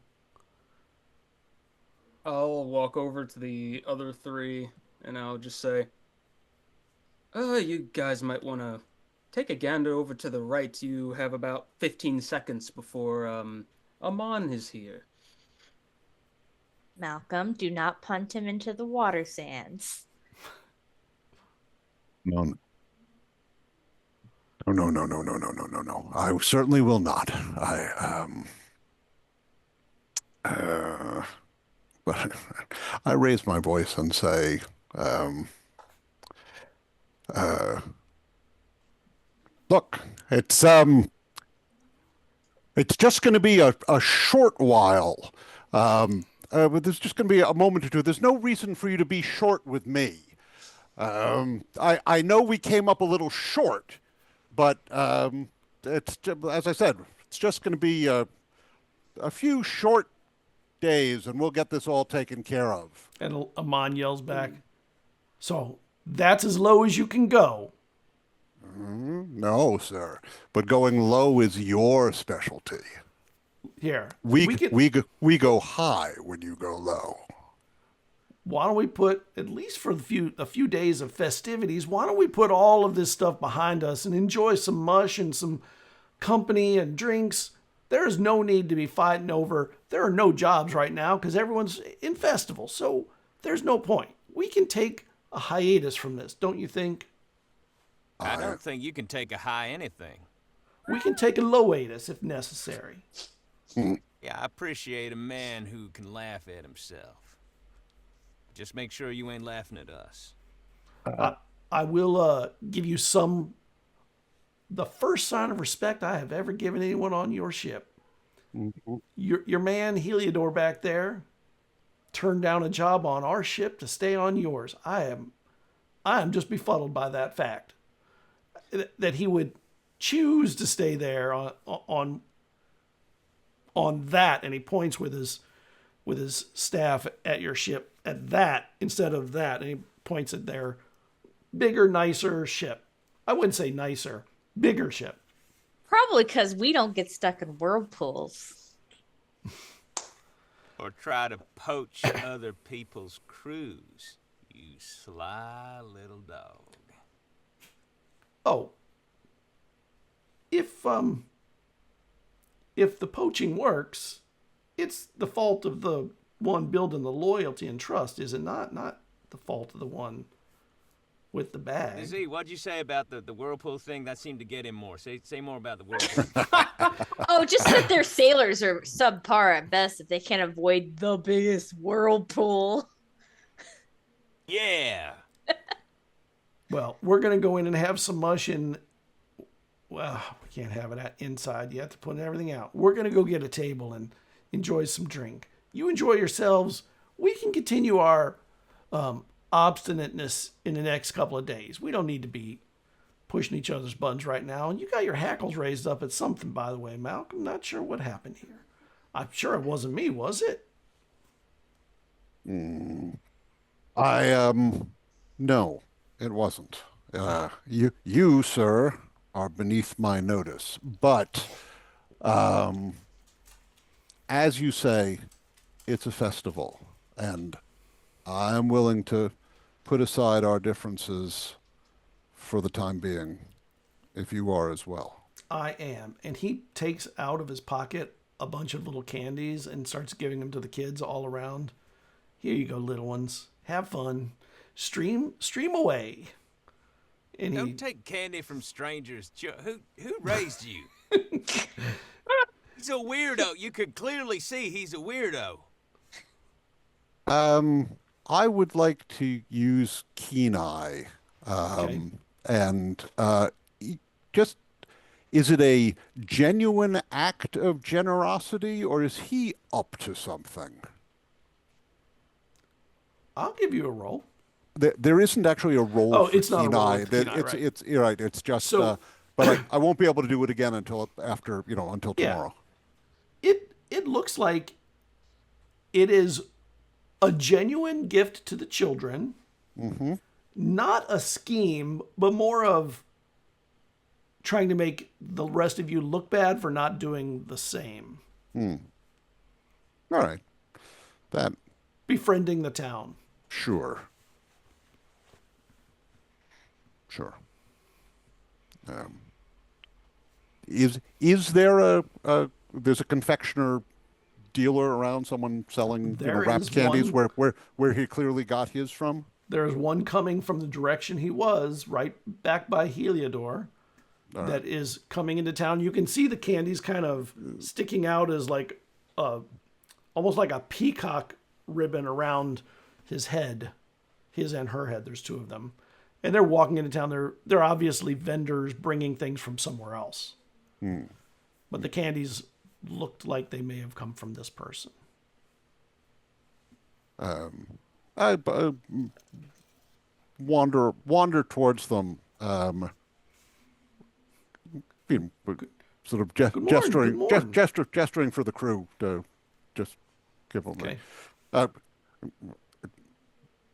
I'll walk over to the other 3 and I'll just say, you guys might want to take a gander over to the right. You have about 15 seconds before Amon is here. Malcolm, do not punt him into the water sands. No. No. I certainly will not. But I raise my voice and say, look, it's just going to be a short while. But there's just going to be a moment or two. There's no reason for you to be short with me. I know we came up a little short, but it's, as I said, it's just going to be a few short days, and we'll get this all taken care of. And Amon yells back, So that's as low as you can go. No, sir. But going low is your specialty. Here, We go high when you go low. why don't we put, at least for a few days of festivities, why don't we put all of this stuff behind us and enjoy some mush and some company and drinks? There is no need to be fighting over. There are no jobs right now because everyone's in festival. So there's no point. We can take a hiatus from this, don't you think? I don't think you can take a high anything. We can take a low hiatus if necessary. Yeah, I appreciate a man who can laugh at himself. Just make sure you ain't laughing at us. I will give you the first sign of respect I have ever given anyone on your ship. Your man Heliodor back there turned down a job on our ship to stay on yours. I am just befuddled by that fact that he would choose to stay there on that, and he points with his staff at your ship at that instead of that, and he points at their bigger, nicer ship. I wouldn't say nicer, bigger ship. Probably because we don't get stuck in whirlpools. Or try to poach other people's crews, you sly little dog. Oh, if the poaching works, it's the fault of the one building the loyalty and trust, is it not? Not the fault of the one with the bag. Z, what'd you say about the whirlpool thing? That seemed to get him more. Say more about the whirlpool. Oh, just that their sailors are subpar at best if they can't avoid the biggest whirlpool. Yeah. Well, we're going to go in and have some mush in. Well, we can't have it inside yet to put everything out. We're going to go get a table and enjoy some drink. You enjoy yourselves. We can continue our obstinateness in the next couple of days. We don't need to be pushing each other's buttons right now. And you got your hackles raised up at something, by the way, Malcolm. Not sure what happened here. I'm sure it wasn't me, was it? No, it wasn't. You, sir, are beneath my notice. But, as you say, it's a festival, and I'm willing to put aside our differences for the time being, if you are as well. I am. And he takes out of his pocket a bunch of little candies and starts giving them to the kids all around. Here you go, little ones. Have fun. Stream away. And Don't take candy from strangers. Who raised you? He's a weirdo. You could clearly see he's a weirdo. I would like to use keen eye. Okay. And just, is it a genuine act of generosity, or is he up to something? I'll give you a roll. There isn't actually a roll. Oh, for it's not a keen roll eye. for keen eye, right. It's you're right. It's just. So- but I won't be able to do it again until after until Yeah. tomorrow. It looks like it is a genuine gift to the children. Mm-hmm. Not a scheme, but more of trying to make the rest of you look bad for not doing the same. All right. That Befriending the town. sure. Is there there's a confectioner dealer around, someone selling There wrapped is candies one. where he clearly got his from? There's one coming from the direction he was, right back by Heliodor, that is coming into town. You can see the candies kind of sticking out as like almost like a peacock ribbon around his head, his and her head. There's two of them, and they're walking into town. They're obviously vendors bringing things from somewhere else, but the candies looked like they may have come from this person. I wander towards them, sort of gesturing, morning. gesturing for the crew to just give them. Okay.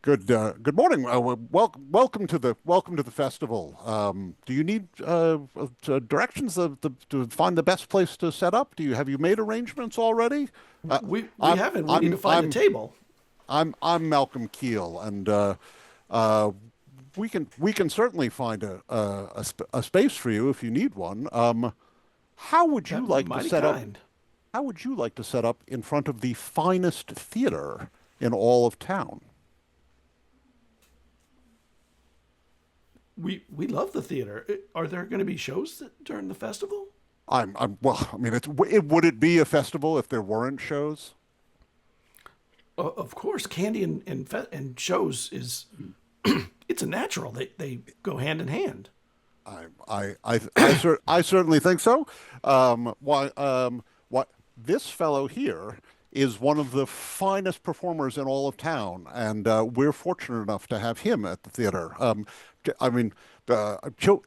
Good morning. Welcome to the festival. Do you need directions to find the best place to set up? Have you made arrangements already? We I'm haven't. We need I'm to find a I'm table. I'm Malcolm Keel, and we can certainly find a space for you if you need one. How would you That'd be like to mighty set up? kind. How would you like to set up in front of the finest theater in all of town? We love the theater. Are there going to be shows during the festival? Well, I mean, would it be a festival if there weren't shows? Of course, candy and shows is it's a natural. They go hand in hand. I certainly think so. What this fellow here is one of the finest performers in all of town, and we're fortunate enough to have him at the theater. I mean,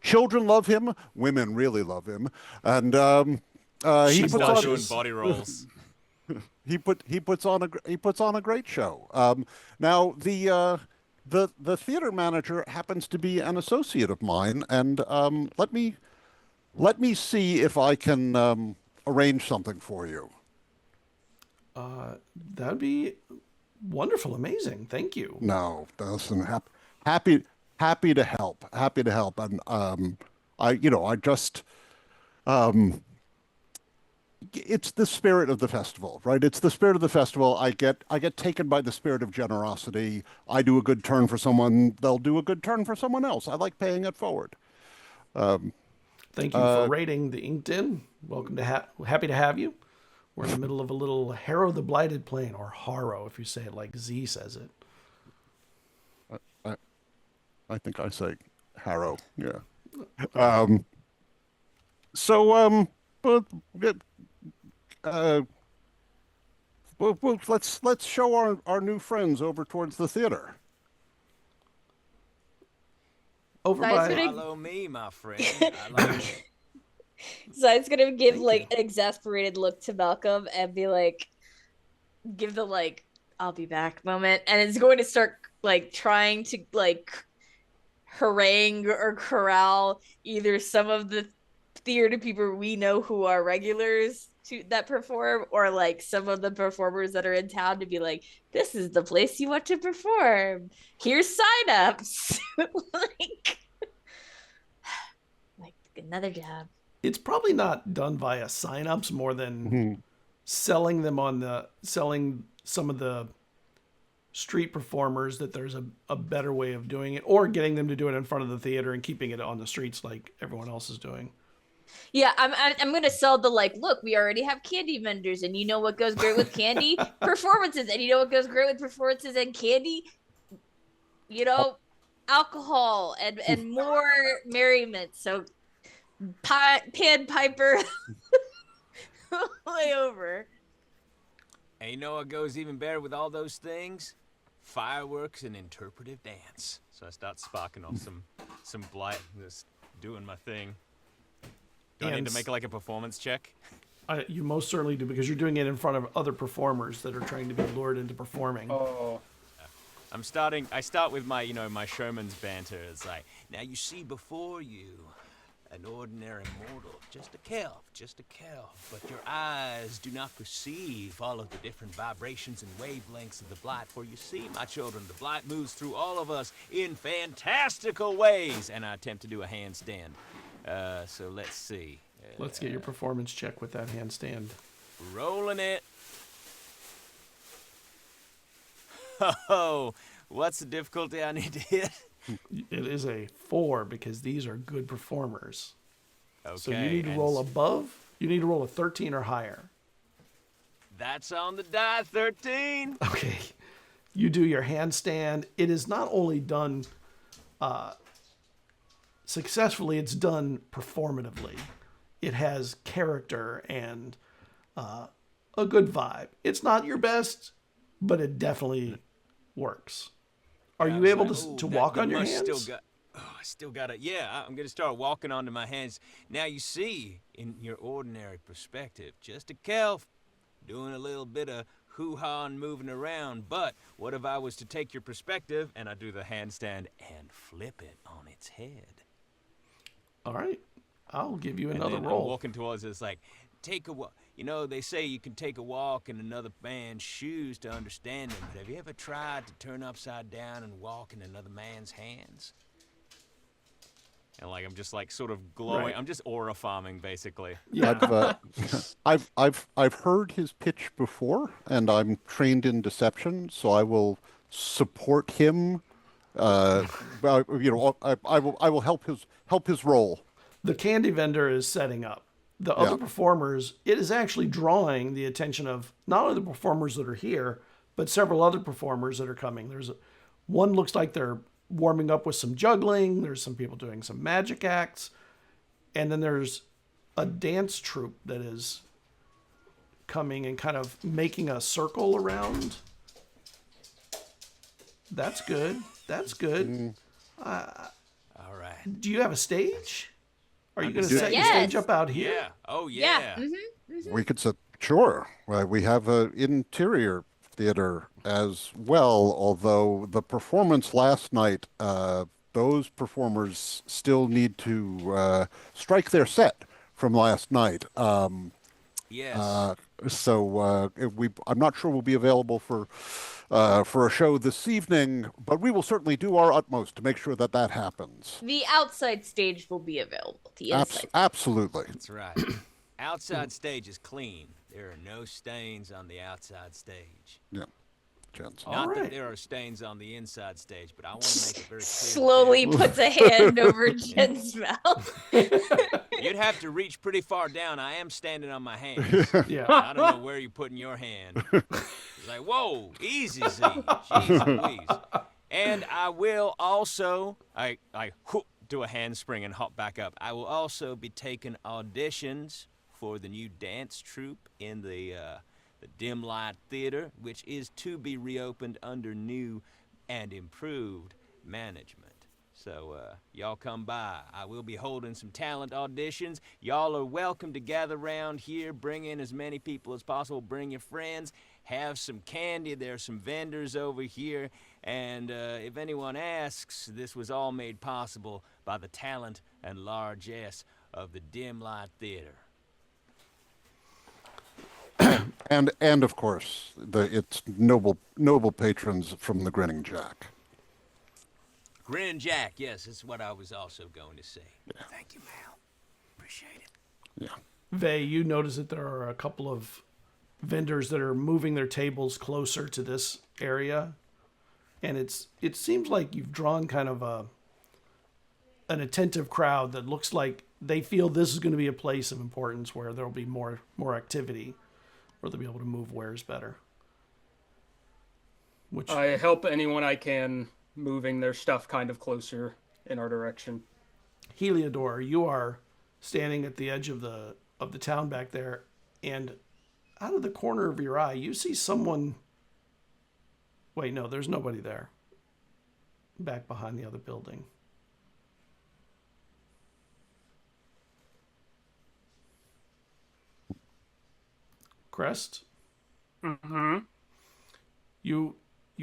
children love him, women really love him, and he puts Start on doing body rolls. he puts on a great show. Now the theater manager happens to be an associate of mine, and let me see if I can arrange something for you. That'd be wonderful, amazing. Thank you. No, listen, happy to help, and I just it's the spirit of the festival, right? It's the spirit of the festival. I get taken by the spirit of generosity. I do a good turn for someone, they'll do a good turn for someone else. I like paying it forward. Thank you for rating the Inked In. Welcome to happy to have you. We're in the middle of a little Harrow the Blighted Plain, or Harrow if you say it like Z says it. I think I say Harrow. Yeah. Let's show our new friends over towards the theater. Over Guys, by Follow me, my friend. I like Zai's gonna give Thank like you. an exasperated look to Malcolm and be like, give the like, I'll be back moment, and it's going to start like trying to like harangue or corral either some of the theater people we know who are regulars that perform, or like some of the performers that are in town to be like, this is the place you want to perform. Here's signups. like another job. it's probably not done via signups more than selling some of the street performers that there's a better way of doing it, or getting them to do it in front of the theater and keeping it on the streets like everyone else is doing. Yeah, I'm gonna sell the like. Look, we already have candy vendors, and you know what goes great with candy? Performances, and you know what goes great with performances and candy? You know, alcohol and more merriment. So, pan piper, way over. And you know what goes even better with all those things? Fireworks and interpretive dance. So I start sparking off some blight, just doing my thing. Do I need to make like a performance check? You most certainly do, because you're doing it in front of other performers that are trying to be lured into performing. Oh, I start with my, my showman's banter. It's like, now you see before you an ordinary mortal, just a kelp, but your eyes do not perceive all of the different vibrations and wavelengths of the blight. For you see, my children, the blight moves through all of us in fantastical ways. And I attempt to do a handstand. So let's see. Let's get your performance check with that handstand. Rolling it. Oh, what's the difficulty I need to hit? It is a 4 because these are good performers. Okay. So you need to roll above. You need to roll a 13 or higher. That's on the die, 13. Okay. You do your handstand. It is not only done successfully, it's done performatively. It has character and a good vibe. It's not your best, but it definitely works. Are you able to walk on your hands? I still got it. Yeah, I'm going to start walking onto my hands. Now you see, in your ordinary perspective, just a kelp doing a little bit of hoo-ha and moving around, but what if I was to take your perspective and I do the handstand and flip it on its head? All right. I'll give you another and then roll. I'm walking towards it. It's like, take a walk. You know, they say you can take a walk in another man's shoes to understand him, but have you ever tried to turn upside down and walk in another man's hands? And like, I'm just like sort of glowing. Right. I'm just aura farming, basically. Yeah. I've heard his pitch before, and I'm trained in deception, so I will support him. I will help his role. The candy vendor is setting up. The other performers, it is actually drawing the attention of not only the performers that are here, but several other performers that are coming. One looks like they're warming up with some juggling. There's some people doing some magic acts. And then there's a dance troupe that is coming and kind of making a circle around. That's good. That's good. All right. Do you have a stage? Are you going to set your Yes. stage up out here? Yeah. Oh, yeah. We could set, sure. We have an interior theater as well, although the performance last night, those performers still need to strike their set from last night. Yes. I'm not sure we'll be available for a show this evening, but we will certainly do our utmost to make sure that that happens. The outside stage will be available. The inside. Absolutely. That's right. Outside stage is clean. There are no stains on the outside stage. Yeah, gents. All Not right. that there are stains on the inside stage, but I want to make it very clear. Slowly puts a hand over Jen's mouth. You'd have to reach pretty far down. I am standing on my hands. Yeah. I don't know where you're putting your hand. It's like, whoa, easy, Z. Jeez Louise. And I will also, I do a handspring and hop back up. I will also be taking auditions for the new dance troupe in the Dim Light Theater, which is to be reopened under new and improved management. So, y'all come by. I will be holding some talent auditions. Y'all are welcome to gather around here. Bring in as many people as possible. Bring your friends. Have some candy. There are some vendors over here. And if anyone asks, this was all made possible by the talent and largesse of the Dim Light Theater. And of course, its noble patrons from the Grinning Jack. Grin Jack, yes, that's what I was also going to say. Yeah. Thank you, Mal. Appreciate it. Yeah. Vay, you notice that there are a couple of vendors that are moving their tables closer to this area. And it seems like you've drawn kind of an attentive crowd that looks like they feel this is going to be a place of importance where there'll be more activity, where they'll be able to move wares better. Which I help anyone I can moving their stuff kind of closer in our direction. Heliodor, you are standing at the edge of the town back there, and out of the corner of your eye, you see someone. Wait, no, there's nobody there. Back behind the other building. Crest? Mm-hmm. You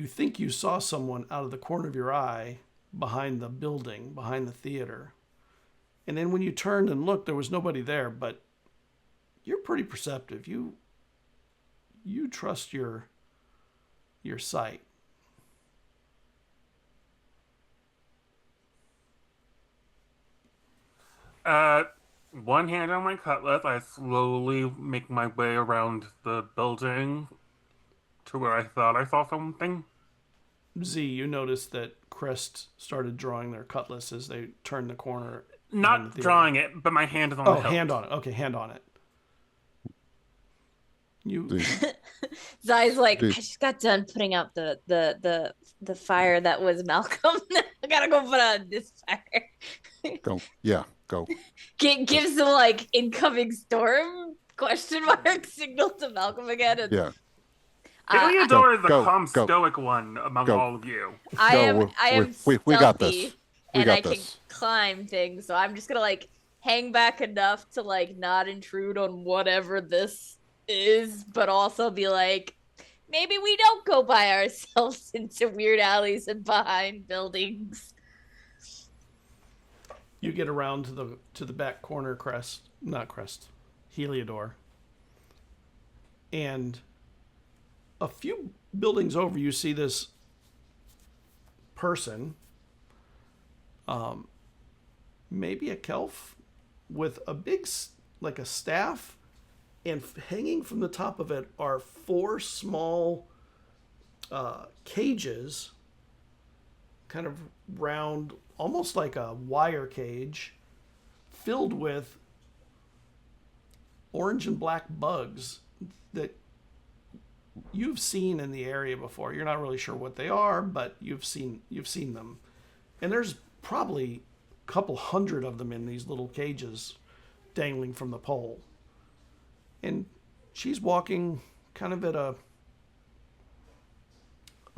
think you saw someone out of the corner of your eye behind the building, behind the theater. And then when you turned and looked, there was nobody there, but you're pretty perceptive. You trust your sight. One hand on my cutlass, I slowly make my way around the building to where I thought I saw something. Z, you noticed that Crest started drawing their cutlass as they turned the corner. Not drawing it, but my hand is on the hilt. Hand on it. Okay, hand on it. You. Zai's like, I just got done putting out the fire that was Malcolm. I gotta go put out this fire. Go. Yeah, go. Gives the like incoming storm question mark signal to Malcolm again. And, Yeah. Heliodor is the Go, calm, go. stoic one among all of you. I am we got stealthy, this. and I can climb things, so I'm just gonna like hang back enough to like not intrude on whatever this is, but also be like, maybe we don't go by ourselves into weird alleys and behind buildings. You get around to the back corner, Heliodor. And a few buildings over, you see this person, maybe a Kelf, with a big, like a staff, and hanging from the top of it are 4 small cages, kind of round, almost like a wire cage, filled with orange and black bugs that you've seen in the area before. You're not really sure what they are, but you've seen them. And there's probably a couple hundred of them in these little cages dangling from the pole. And she's walking kind of at a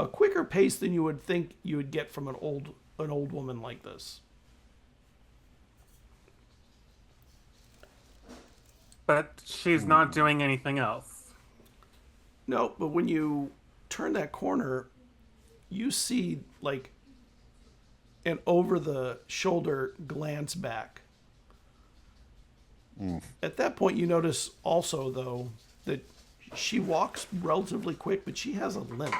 quicker pace than you would think you would get from an old woman like this. But she's not doing anything else. No, but when you turn that corner, you see like an over-the-shoulder glance back. At that point, you notice also, though, that she walks relatively quick, but she has a limp.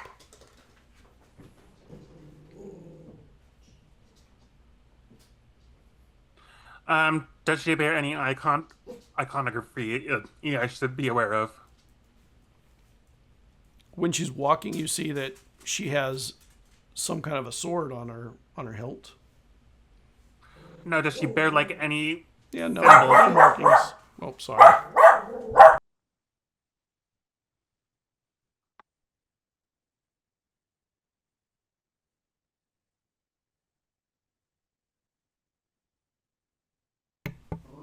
Does she bear any iconography I should be aware of? When she's walking, you see that she has some kind of a sword on her hilt. No, does she bear like any? Yeah, no markings. Oh, sorry.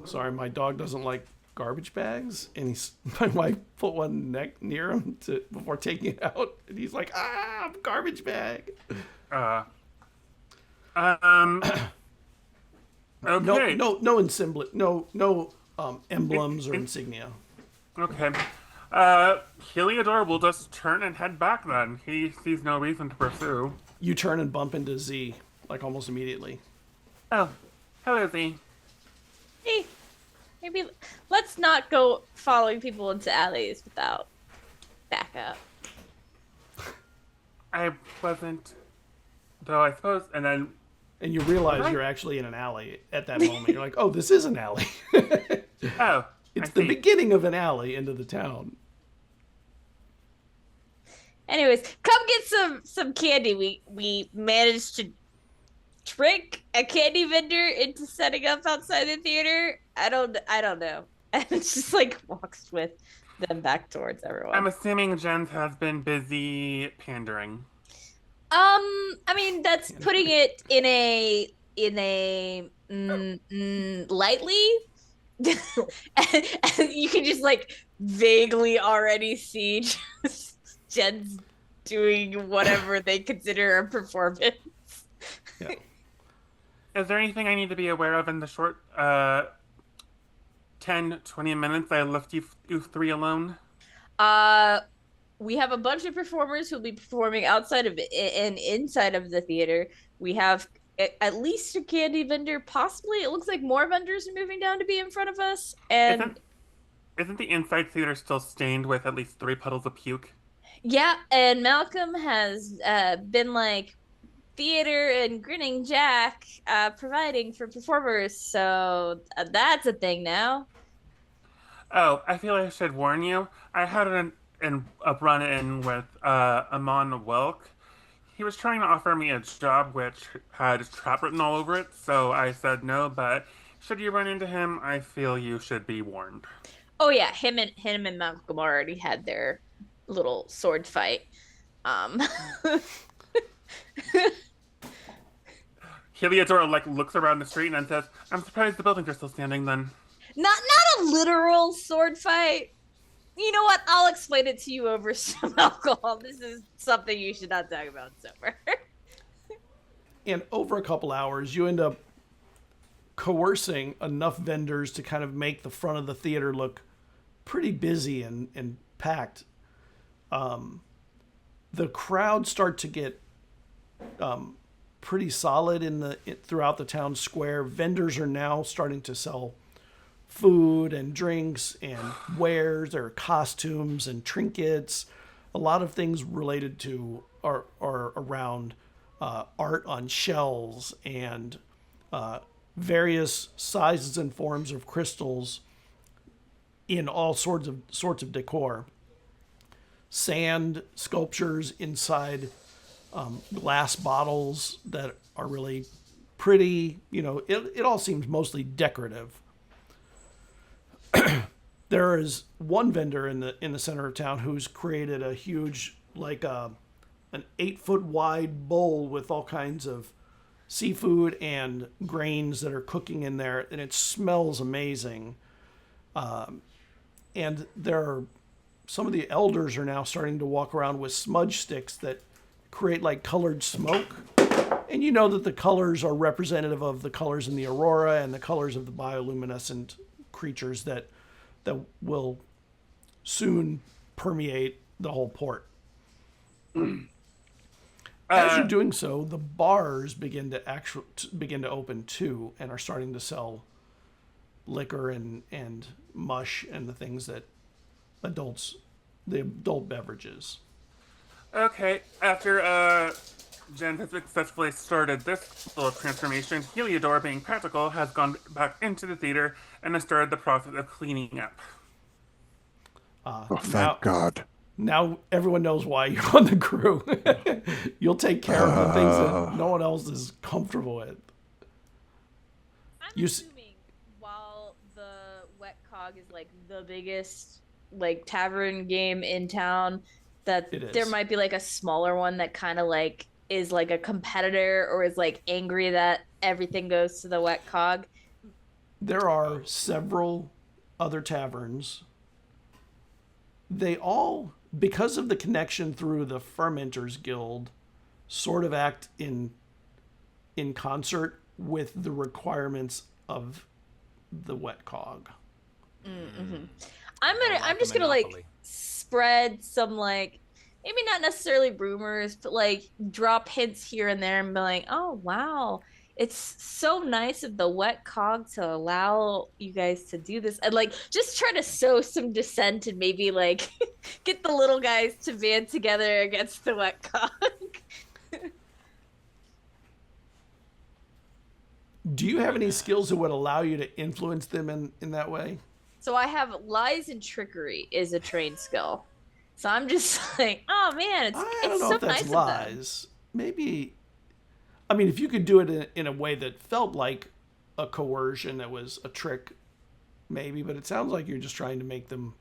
Sorry, my dog doesn't like garbage bags, and my wife put one near him before taking it out, and he's like, garbage bag. Okay. No emblems or insignia. Okay. Heliodor will just turn and head back then. He sees no reason to pursue. You turn and bump into Z, like almost immediately. Oh, hello Z. Hey, maybe let's not go following people into alleys without backup. I wasn't, though I suppose, and then... And you realize you're actually in an alley at that moment. You're like, oh, this is an alley. Oh, it's the beginning of an alley into the town. Anyways, come get some candy. We managed to trick a candy vendor into setting up outside the theater. I don't know. And it's just like walks with them back towards everyone. I'm assuming Jens has been busy pandering. I mean, that's putting it in a lightly. and you can just like vaguely already see Jen's doing whatever they consider a performance. Yeah. Is there anything I need to be aware of in the short 10, 20 minutes I left you 3 alone? We have a bunch of performers who'll be performing outside of and inside of the theater. We have at least a candy vendor, possibly. It looks like more vendors are moving down to be in front of us. And isn't the inside theater still stained with at least 3 puddles of puke? Yeah, and Malcolm has been like theater and Grinning Jack providing for performers, so that's a thing now. Oh, I feel I should warn you. I had a run-in with Amon Welk. He was trying to offer me a job which had trap written all over it, so I said no, but should you run into him, I feel you should be warned. Oh yeah, him and Malcolm already had their little sword fight. Heliodor looks around the street and then says, "I'm surprised the buildings are still standing then." Not a literal sword fight. You know what? I'll explain it to you over some alcohol. This is something you should not talk about sober. And over a couple hours, you end up coercing enough vendors to kind of make the front of the theater look pretty busy and packed. the crowds start to get pretty solid throughout the town square. Vendors are now starting to sell food and drinks and wares. There are costumes and trinkets. A lot of things related to are around art on shells and various sizes and forms of crystals in all sorts of decor. Sand sculptures inside glass bottles that are really pretty. It all seems mostly decorative. There is one vendor in the center of town who's created a huge, like an 8-foot wide bowl with all kinds of seafood and grains that are cooking in there, and it smells amazing. And some of the elders are now starting to walk around with smudge sticks that create like colored smoke. And you know that the colors are representative of the colors in the aurora and the colors of the bioluminescent creatures that will soon permeate the whole port. As you're doing so, the bars begin to open too, and are starting to sell liquor and mush and the things that the adult beverages. Okay, after Jen has successfully started this little transformation, Heliodor, being practical, has gone back into the theater and has started the process of cleaning up. Thank God. Now everyone knows why you're on the crew. You'll take care of the things that no one else is comfortable with. I'm assuming while the Wet Cog is like the biggest like tavern game in town, that there might be like a smaller one that kind of like is like a competitor or is like angry that everything goes to the Wet Cog. There are several other taverns. They all, because of the connection through the Fermenters Guild, sort of act in concert with the requirements of the Wet Cog. Mm-hmm. I'm just gonna like spread some like maybe not necessarily rumors, but like drop hints here and there and be like, oh wow, it's so nice of the Wet Cog to allow you guys to do this, and like just try to sow some dissent and maybe like get the little guys to band together against the Wet Cog. Do you have any skills that would allow you to influence them in that way? So I have lies and trickery is a trained skill. So I'm just like, oh man, I don't know so if that's nice lies. Maybe, I mean, if you could do it in a way that felt like a coercion, that was a trick, maybe. But it sounds like you're just trying to make them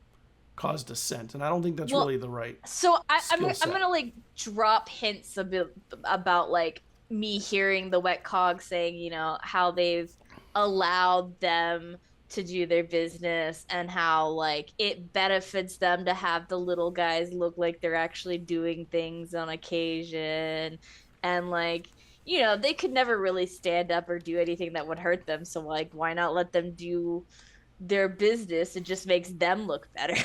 cause dissent, and I don't think that's really the right. So I'm gonna like drop hints a bit about like me hearing the Wet Cog saying, how they've allowed them to do their business and how like it benefits them to have the little guys look like they're actually doing things on occasion, and like they could never really stand up or do anything that would hurt them, so like why not let them do their business? It just makes them look better.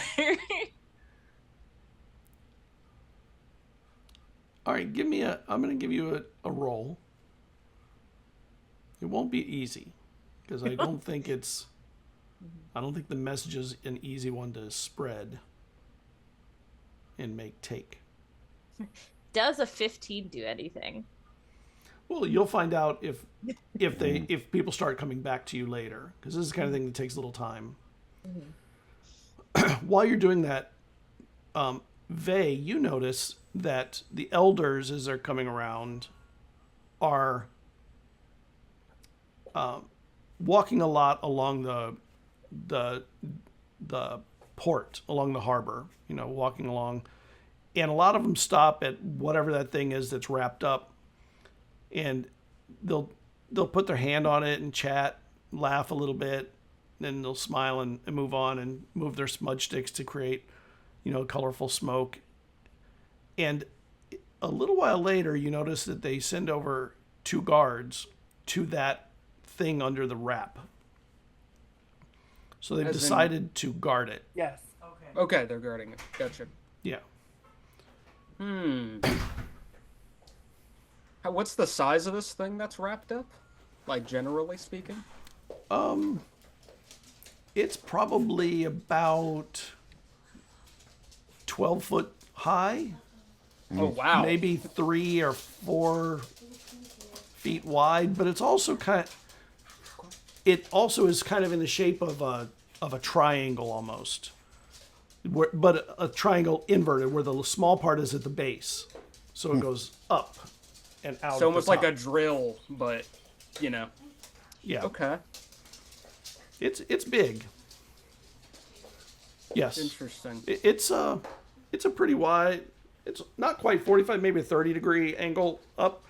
All right, I'm going to give you a roll. It won't be easy because I don't think the message is an easy one to spread and take. Does a 15 do anything? Well, you'll find out if people start coming back to you later, because this is the kind of thing that takes a little time. Mm-hmm. While you're doing that, Vey, you notice that the elders, as they're coming around, are walking a lot along the port, along the harbor, walking along, and a lot of them stop at whatever that thing is that's wrapped up, and they'll put their hand on it and chat, laugh a little bit, then they'll smile and move on and move their smudge sticks to create, colorful smoke. And a little while later, you notice that they send over 2 guards to that thing under the wrap. So they've decided to guard it. Yes. Okay, they're guarding it. Gotcha. Yeah. What's the size of this thing that's wrapped up? Like, generally speaking? It's probably about 12 foot high, Oh, wow. maybe 3 or 4 feet wide, but it's also it also is kind of in the shape of a triangle almost. But a triangle inverted where the small part is at the base. So it goes up and out. So almost like a top. drill, but, you know. Yeah. Okay. It's big. Yes. Interesting. It's a pretty wide. It's not quite 45, maybe a 30-degree angle up.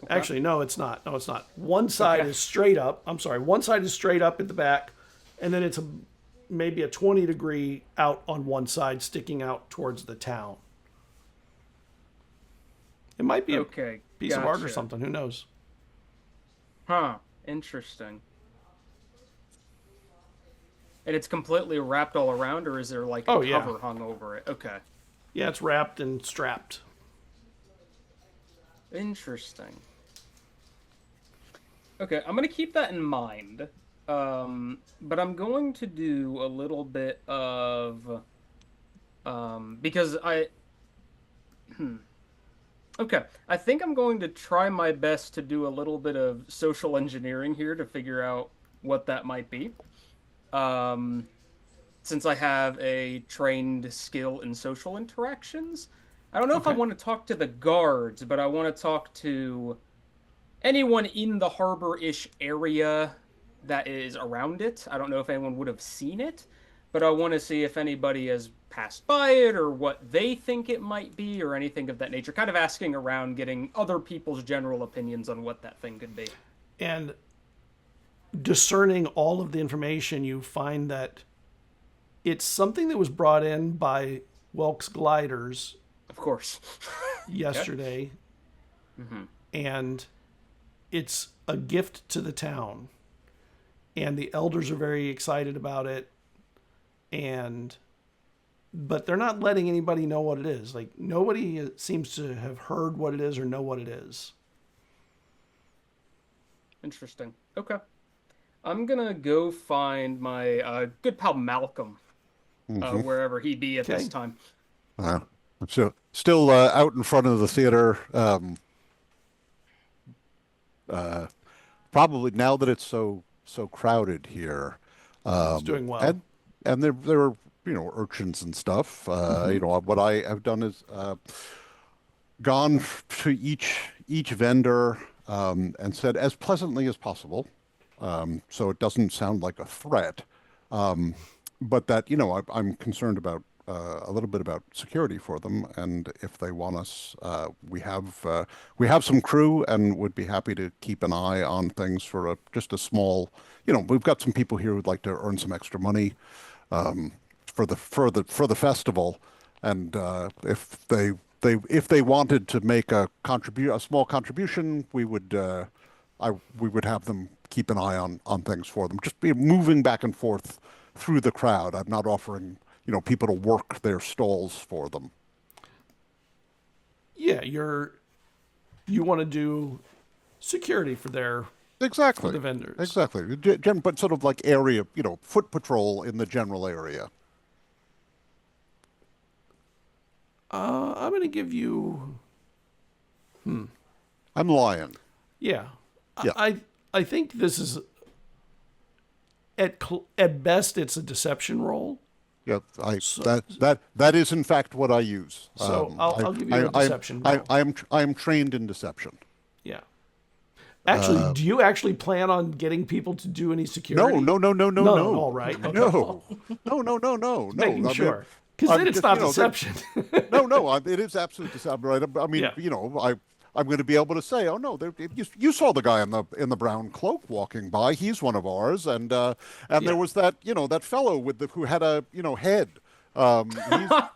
Okay. Actually, no, it's not. No, it's not. One side is straight up. I'm sorry. One side is straight up at the back, and then it's maybe a 20-degree out on one side, sticking out towards the town. It might be a piece of art or something. Who knows? Huh. Interesting. And it's completely wrapped all around, or is there like a cover hung over it? Okay. Yeah, it's wrapped and strapped. Interesting. Okay, I'm going to keep that in mind. But I'm going to do a little bit of... because Okay, I think I'm going to try my best to do a little bit of social engineering here to figure out what that might be. Since I have a trained skill in social interactions. I don't know if I want to talk to the guards, but I want to talk to anyone in the harbor-ish area that is around it. I don't know if anyone would have seen it, but I want to see if anybody has passed by it or what they think it might be or anything of that nature. Kind of asking around, getting other people's general opinions on what that thing could be. And discerning all of the information, you find that it's something that was brought in by Welk's Gliders. Of course. yesterday. Mm-hmm. And it's a gift to the town. And the elders are very excited about it. But they're not letting anybody know what it is. Like, nobody seems to have heard what it is or know what it is. Interesting. Okay. I'm gonna go find my good pal Malcolm, wherever he be at this time. So still out in front of the theater. Probably now that it's so crowded here. It's doing well. And there are urchins and stuff. What I have done is gone to each vendor and said as pleasantly as possible, so it doesn't sound like a threat, but that I'm concerned about a little bit about security for them, and if they want us, we have some crew and would be happy to keep an eye on things for just a small. We've got some people here who'd like to earn some extra money for the festival, and if they wanted to make a small contribution, we would have them keep an eye on things for them. Just be moving back and forth through the crowd. I'm not offering people to work their stalls for them. Yeah, you want to do security for for the vendors. Exactly. But sort of like area, foot patrol in the general area. I'm going to give you... I'm lying. Yeah. Yeah. I think this is... At best, it's a deception roll. Yeah, that is in fact what I use. So I'll give you a deception roll. I am trained in deception. Yeah. Actually, do you actually plan on getting people to do any security? No. All right. Okay. No. Making sure. Because then it's not deception. No. It is absolute deception. Right? I mean, I'm going to be able to say, oh no, you saw the guy in the brown cloak walking by. He's one of ours, and there was that that fellow who had a head.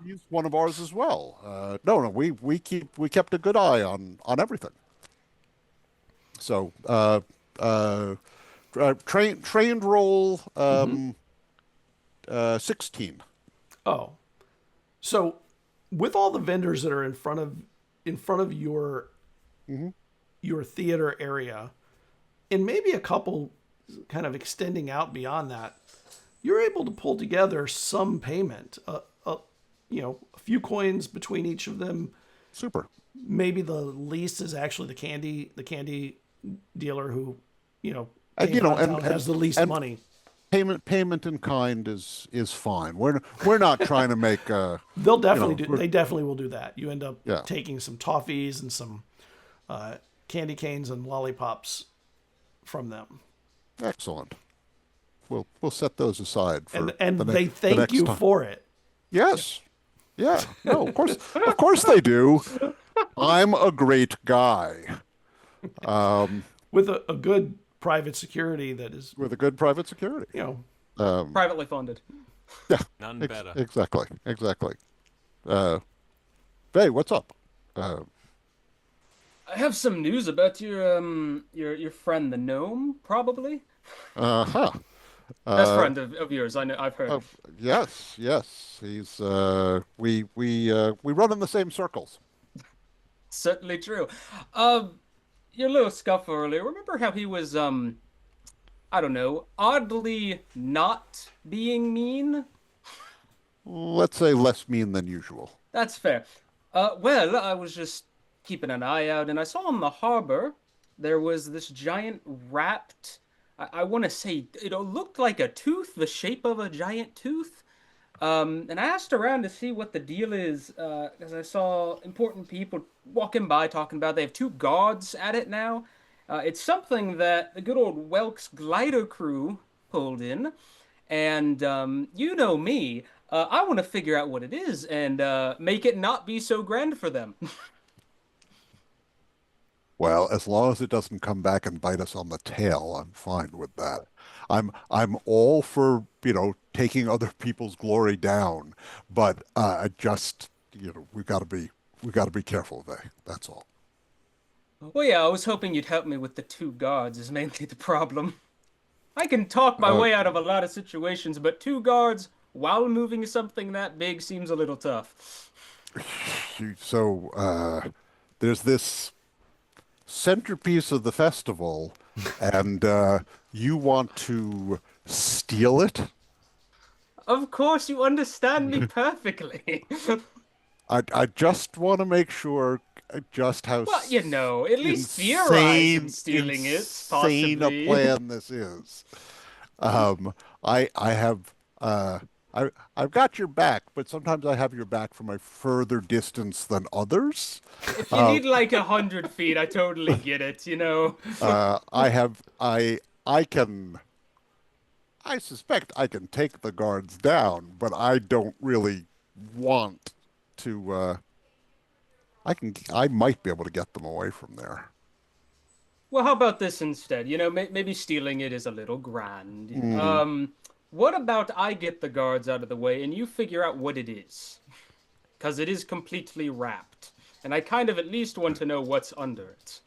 He's one of ours as well. No, we kept a good eye on everything. So trained roll 16. Oh, so with all the vendors that are in front of your your theater area, and maybe a couple kind of extending out beyond that, you're able to pull together some payment, a few coins between each of them. Super. Maybe the least is actually the candy dealer who, And, has the least money. Payment in kind is fine. We're not trying to make. They'll definitely do. They definitely will do that. You end up Yeah. taking some toffees and some candy canes and lollipops from them, Excellent. We'll set those aside for and the they next thank you time. for it. Yes. Yeah. No, of course they do. I'm a great guy. With a good private security that is, With a good private security. Privately funded. Yeah. None better. Exactly. Bay, what's up? I have some news about your friend the gnome, probably. Uh-huh. Best friend of yours. I know. I've heard. Yes. He's we run in the same circles. Certainly true. Your little scuffle earlier. Remember how he was I don't know, oddly not being mean? Let's say less mean than usual. That's fair. Well, I was just keeping an eye out, and I saw in the harbor there was this giant wrapped. I want to say it looked like a tooth, the shape of a giant tooth. And I asked around to see what the deal is, because I saw important people walking by talking about they have 2 gods at it now. It's something that the good old Welk's glider crew pulled in, and you know me, I want to figure out what it is and make it not be so grand for them. Well, as long as it doesn't come back and bite us on the tail, I'm fine with that. I'm all for, taking other people's glory down, but just, we got to be careful of that. That's all. Well, yeah, I was hoping you'd help me with the 2 guards is mainly the problem. I can talk my way out of a lot of situations, but 2 guards while moving something that big seems a little tough. So, there's this centerpiece of the festival, and you want to steal it? Of course, you understand me perfectly. I just want to make sure just how Well, at least theorize in stealing it, possibly. insane a plan this is. I've got your back, but sometimes I have your back from a further distance than others. If you need like 100 feet, I totally get it, I suspect I can take the guards down, but I don't really want to, I might be able to get them away from there. Well, how about this instead? Maybe stealing it is a little grand. What about I get the guards out of the way and you figure out what it is? Because it is completely wrapped. And I kind of at least want to know what's under it.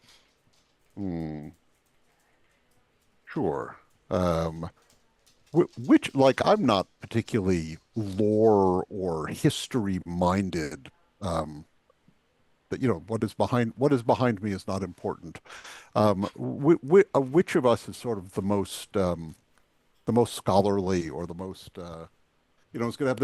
Sure. I'm not particularly lore or history minded. That what is behind me is not important. Which of us is sort of the most scholarly or the most is going to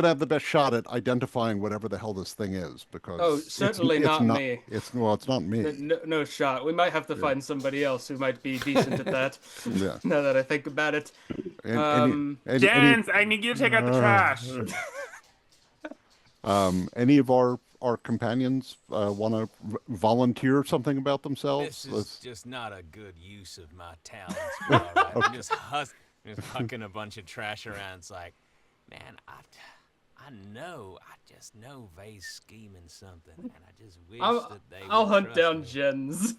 have the best shot at identifying whatever the hell this thing is, because certainly it's not not me. It's not me. No shot. We might have to find somebody else who might be decent at that. Yeah. Now that I think about it. Jens, I need you to take out the trash. Any of our companions want to volunteer something about themselves? This is just not a good use of my talents. But all right. I'm just hucking a bunch of trash around. It's like, man, I just know Vay's scheming something, and I just wish that they would I'll hunt trust down me. Jens.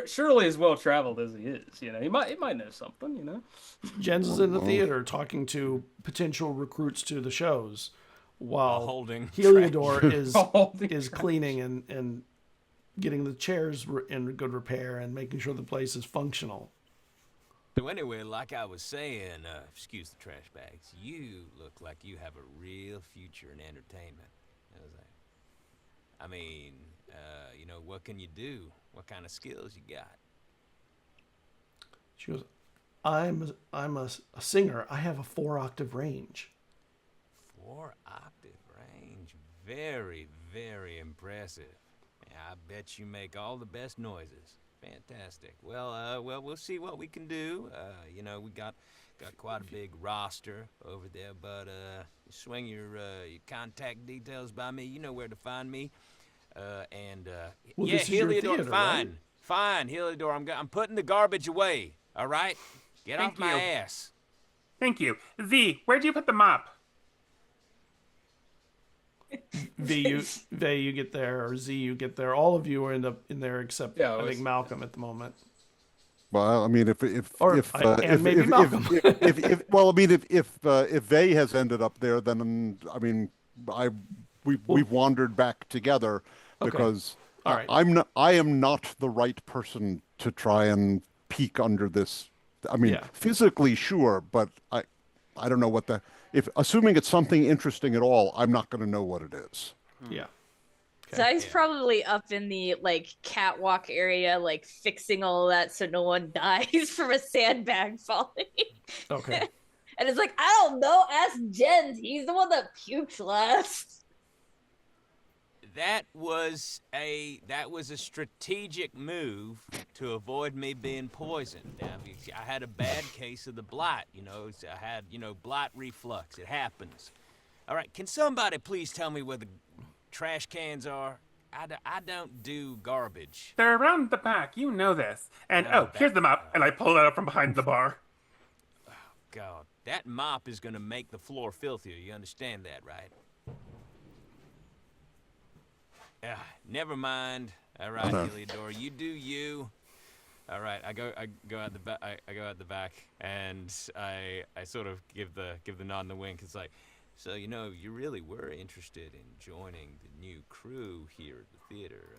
Surely as well traveled as he is, he might know something, Jens is in the theater talking to potential recruits to the shows, while holding Heliodor Holding is cleaning and getting the chairs in good repair and making sure the place is functional. So anyway, like I was saying, excuse the trash bags, you look like you have a real future in entertainment. I mean, what can you do? What kind of skills you got? She goes, I'm a singer. I have a 4-octave range. 4-octave range. Very, very impressive. I bet you make all the best noises. Fantastic. Well, we'll see what we can do. We got quite a big roster over there, but swing your contact details by me. You know where to find me. Well, yeah, this is your Heliodor, theater, fine. right? Fine, Heliodor, I'm putting the garbage away, all right? Get Thank off my you. ass. Thank you. Z, where'd you put the mop? You get there, or Z, you get there. All of you end up in there except Yeah, I think Malcolm at the moment. Well, I mean, if Vay has ended up there, then I mean, we've wandered back together because All right. I am not the right person to try and peek under this. I mean, Yeah. physically sure, but I don't know what assuming it's something interesting at all, I'm not going to know what it is. Yeah. So he's probably up in the catwalk area, fixing all of that so no one dies from a sandbag falling. Okay. And it's like, I don't know, ask Jens. He's the one that puked last. That was a strategic move to avoid me being poisoned. Now, I had a bad case of the blight, I had, blight reflux. It happens. All right, can somebody please tell me where the trash cans are? I don't do garbage. They're around the back. You know this. And Around the here's back. the mop. And I pull it out from behind the bar. God, that mop is gonna make the floor filthier. You understand that, right? Never mind. All right, Heliodor, you do you. All right, I go out the back. I go out the back, and I sort of give the nod and the wink. It's like, so you really were interested in joining the new crew here at the theater.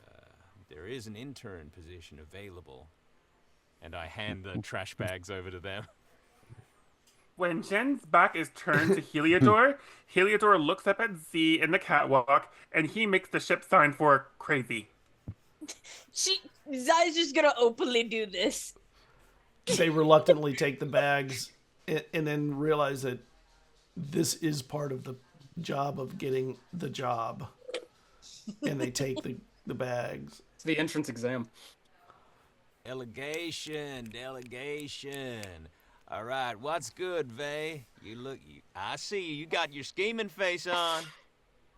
There is an intern position available, and I hand the trash bags over to them. When Jen's back is turned to Heliodor, Heliodor looks up at Z in the catwalk, and he makes the ship sign for crazy. Zai's just gonna openly do this. They reluctantly take the bags and then realize that this is part of the job of getting the job. And they take the bags. It's the entrance exam. Delegation. All right, what's good, Vay? I see you. You got your scheming face on.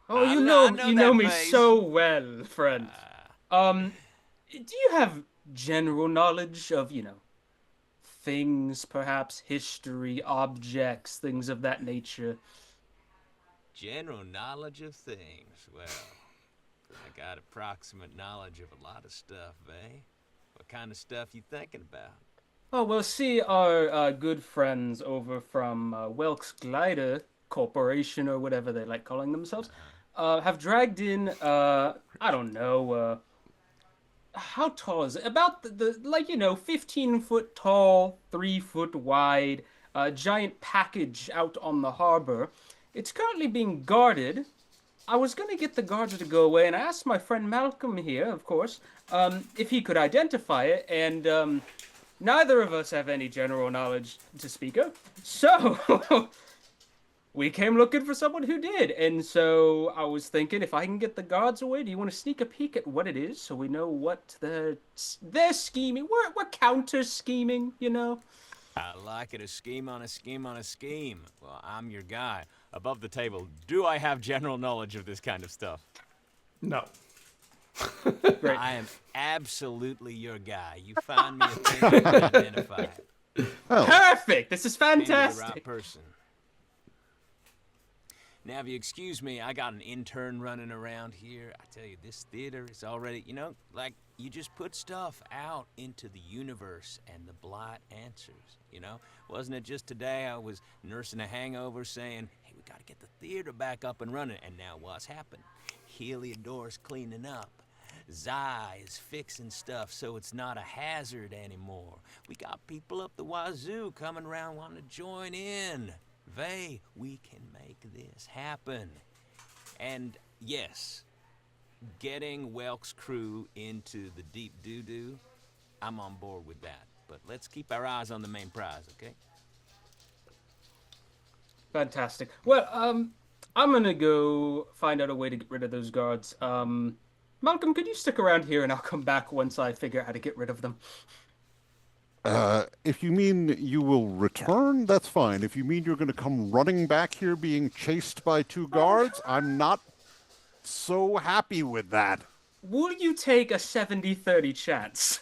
Oh, I you know know that me face. so well, friend. Do you have general knowledge of, things, perhaps history, objects, things of that nature? General knowledge of things. Well, I got approximate knowledge of a lot of stuff, Vay. What kind of stuff you thinking about? Oh, well, see, our good friends over from Welks Glider Corporation, or whatever they like calling themselves, have dragged in, I don't know, how tall is it? About the 15-foot tall, 3-foot wide, giant package out on the harbor. It's currently being guarded. I was going to get the guards to go away, and I asked my friend Malcolm here, of course, if he could identify it, and neither of us have any general knowledge to speak of. So we came looking for someone who did. And so I was thinking, if I can get the guards away, do you want to sneak a peek at what it is so we know what they're scheming? We're counter scheming, I like it. A scheme on a scheme on a scheme. Well, I'm your guy. Above the table, do I have general knowledge of this kind of stuff? No. Great. I am absolutely your guy. You find me a thing you can identify. Perfect. This is Maybe the fantastic. right person. Now, if you excuse me, I got an intern running around here. I tell you, this theater is already, you just put stuff out into the universe and the blight answers, Wasn't it just today I was nursing a hangover saying, hey, we got to get the theater back up and running. And now what's happened? Heliodor's cleaning up. Zai is fixing stuff so it's not a hazard anymore. We got people up the wazoo coming around wanting to join in. Vay, we can make this happen. And yes, getting Welk's crew into the deep doo-doo, I'm on board with that. But let's keep our eyes on the main prize, okay? Fantastic. Well, I'm gonna go find out a way to get rid of those guards. Malcolm, could you stick around here and I'll come back once I figure out how to get rid of them? If you mean you will return, that's fine. If you mean you're going to come running back here being chased by 2 guards, I'm not so happy with that. Will you take a 70-30 chance?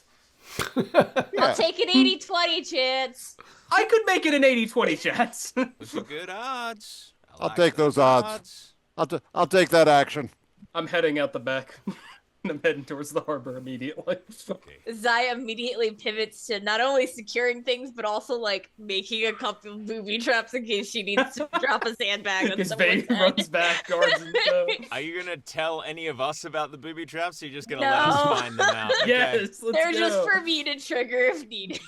I'll take an 80-20 chance. I could make it an 80-20 chance. Those are good odds. I'll take those odds. I'll take that action. I'm heading out the back. I'm heading towards the harbor immediately. Okay. Zai immediately pivots to not only securing things, but also like making a couple of booby traps in case she needs to drop a sandbag on His someone's Vane head. runs back, guards and stuff. Are you gonna tell any of us about the booby traps, or are you just gonna No. let us find them out? Okay. Yes, let's They're go. just for me to trigger if needed.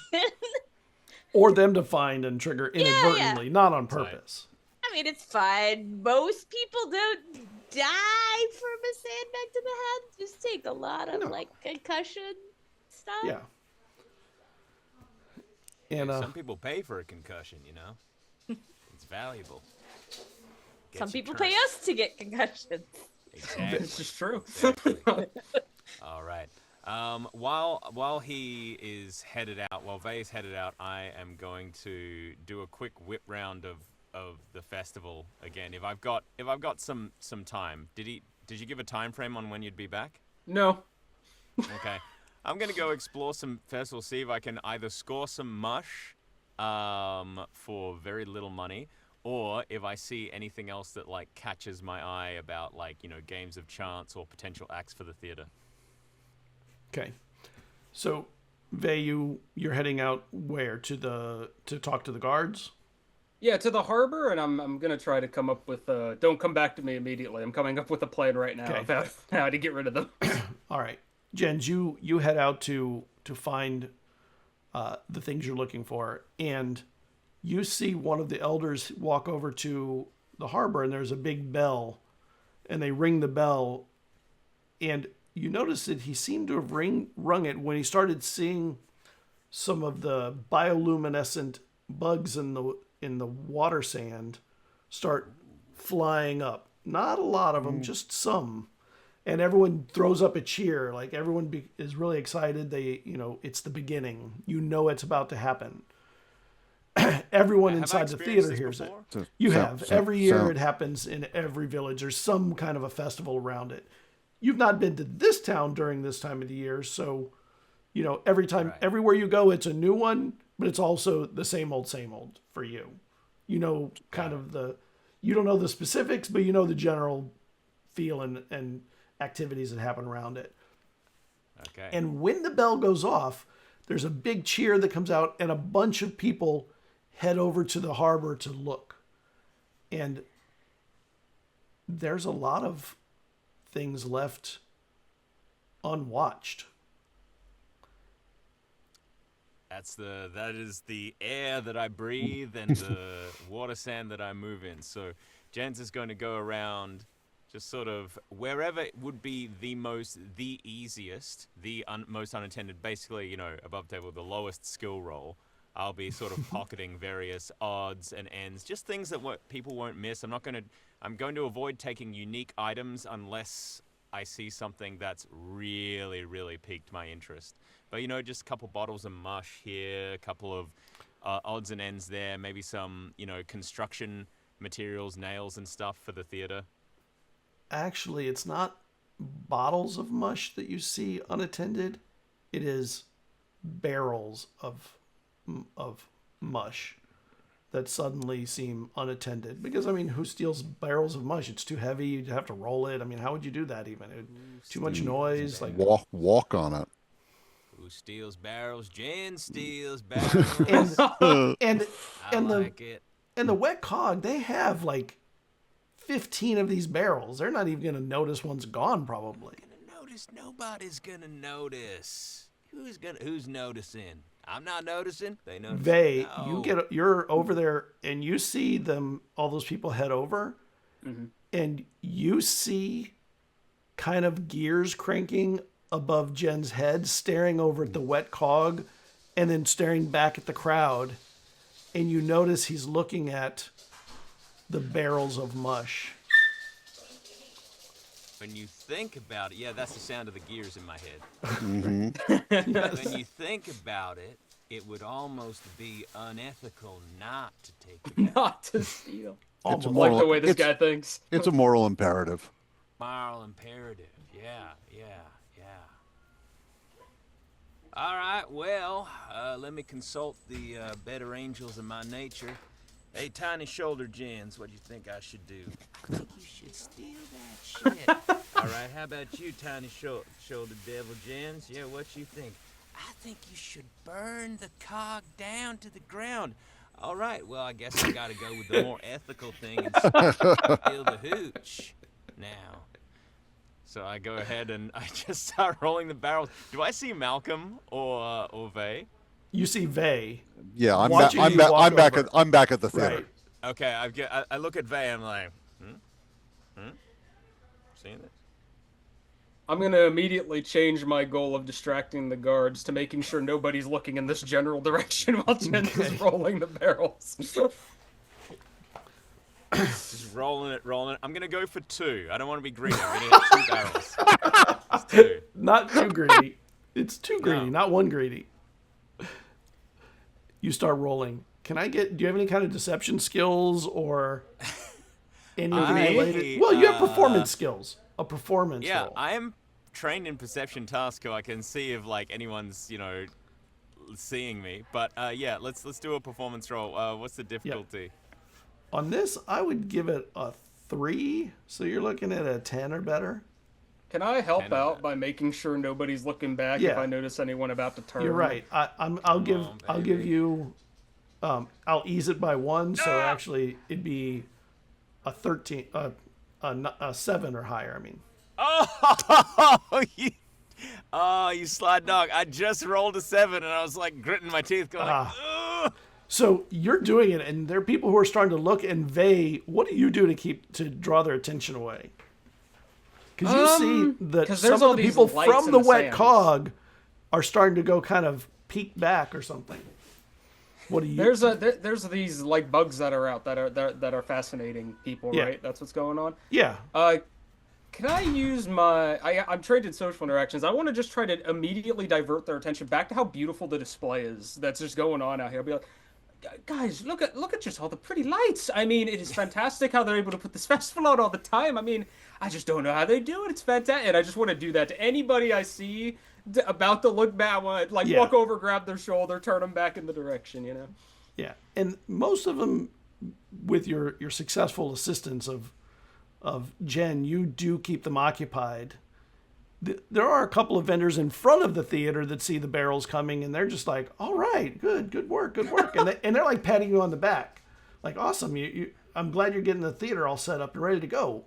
Or them to find and trigger inadvertently, not on purpose. I mean, it's fine. Most people don't die from a sandbag to the head. Just take a lot of like concussion stuff. Yeah. And Some people pay for a concussion, you know? It's valuable. Gets some you people turned. pay us to get concussions. Exactly. This is true. Exactly. All right. While he is headed out, while Vay's headed out, I am going to do a quick whip round of the festival again. If I've got some time. Did you give a time frame on when you'd be back? No. Okay. I'm gonna go explore some festivals, see if I can either score some mush for very little money, or if I see anything else that like catches my eye about like, you know, games of chance or potential acts for the theater. Okay. So, Vay, you're heading out where? To talk to the guards? Yeah, to the harbor, and I'm gonna try to come up with don't come back to me immediately. I'm coming up with a plan right now Okay. about how to get rid of them. All right. Jens, you head out to find the things you're looking for, and you see one of the elders walk over to the harbor, and there's a big bell, and they ring the bell, and you notice that he seemed to have rung it when he started seeing some of the bioluminescent bugs in the water sand start flying up. Not a lot of them, just some. And everyone throws up a cheer. Like everyone is really excited. It's the beginning. You know it's about to happen. Everyone Have I inside the experienced theater this hears it. before? You have. Every year it happens in every village. There's some kind of a festival around it. You've not been to this town during this time of the year, so every time, everywhere you go, it's a new one, but it's also the same old for you. You don't know the specifics, but you know the general feel and activities that happen around it. Okay. And when the bell goes off, there's a big cheer that comes out, and a bunch of people head over to the harbor to look. And there's a lot of things left unwatched. That is the air that I breathe and the water sand that I move in. So Jens is going to go around just sort of wherever it would be the easiest, most unattended, basically, above table, the lowest skill roll. I'll be sort of pocketing various odds and ends, just things that people won't miss. I'm going to avoid taking unique items unless I see something that's really, really piqued my interest. But, just a couple bottles of mush here, a couple of odds and ends there, maybe some, construction materials, nails and stuff for the theater. Actually, it's not bottles of mush that you see unattended. It is barrels of mush that suddenly seem unattended. Because, who steals barrels of mush? It's too heavy. You'd have to roll it. How would you do that even? Too much noise. Like Walk on it. Who steals barrels? Jen steals barrels. and like it. And the wet cog, they have like 15 of these barrels. They're not even going to notice one's gone, probably. Nobody's gonna notice. Who's noticing? I'm not noticing. They notice. Vay, No. you're over there and you see all those people head over, and you see kind of gears cranking above Jen's head, staring over at the wet cog, and then staring back at the crowd, and you notice he's looking at the barrels of mush. When you think about it, yeah, that's the sound of the gears in my head. Yes. When you think about it, it would almost be unethical not to take it back. Not to steal. It's a Like moral, the way this it's, guy thinks. it's a moral imperative. Moral imperative. Yeah. All right, well, let me consult the better angels in my nature. Hey, tiny shoulder gens, what do you think I should do? I think you should steal that shit. All right, how about you, tiny shoulder devil gens? Yeah, what you think? I think you should burn the cog down to the ground. All right, well, I guess I gotta go with the more ethical thing and steal the hooch now. So I go ahead and I just start rolling the barrels. Do I see Malcolm or Vay? You see Vay. Yeah, I'm Watching you walk back over. I'm back at the theater. Right. Okay, I look at Vay and I'm like, seeing this? I'm gonna immediately change my goal of distracting the guards to making sure nobody's looking in this general direction while Jen is rolling the barrels. Just rolling it. I'm gonna go for 2. I don't want to be greedy. I'm gonna hit 2 barrels. It's 2. Not too greedy. It's too greedy, not one greedy. You start rolling. Do you have any kind of deception skills or anything related? Well, you have performance skills. A performance Yeah, roll. I am trained in perception task, so I can see if like anyone's seeing me. But yeah, let's do a performance roll. What's the difficulty? On this, I would give it a 3. So you're looking at a 10 or better. Can I help out by making sure nobody's looking back if Yeah. I notice anyone about to turn? You're right. I'll give you. I'll ease it by 1. So actually, it'd be a 13, a 7 or higher. I mean. Oh, you sly dog! I just rolled a 7, and I was like gritting my teeth, going like, ugh. So you're doing it, and there are people who are starting to look. And what do you do to draw their attention away? Because you see that 'cause some there's of all the these people lights from in the the wet sands. cog are starting to go kind of peek back or something. What do you? There's these like bugs that are out that are fascinating people, Yeah. right? That's what's going on. Yeah. Can I use I'm trained in social interactions. I want to just try to immediately divert their attention back to how beautiful the display is that's just going on out here. I'll be like, guys, look at just all the pretty lights. I mean, it is fantastic how they're able to put this festival out all the time. I mean, I just don't know how they do it. It's fantastic. And I just want to do that to anybody I see about to look back, Yeah. walk over, grab their shoulder, turn them back in the direction, Yeah, and most of them, with your successful assistance of Jen, you do keep them occupied. There are a couple of vendors in front of the theater that see the barrels coming, and they're just like, "All right, good work," and they're like patting you on the back, like, "Awesome, I'm glad you're getting the theater all set up and ready to go.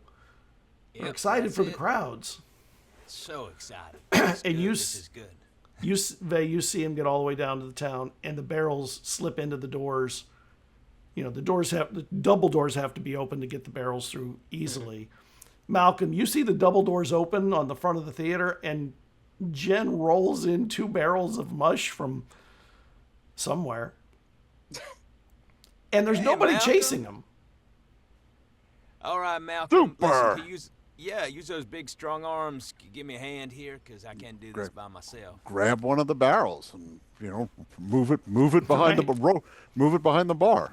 We're Yep, excited that's for the it. crowds." So excited. This And this is good. You see him get all the way down to the town, and the barrels slip into the doors. The double doors have to be open to get the barrels through easily. Malcolm, you see the double doors open on the front of the theater, and Jen rolls in 2 barrels of mush from somewhere, and there's Hey, nobody Malcolm. chasing them. All right, Malcolm. Super. Listen, use those big strong arms. Give me a hand here, cause I can't do this Great. by myself. Grab one of the barrels and move it behind move it behind the bar.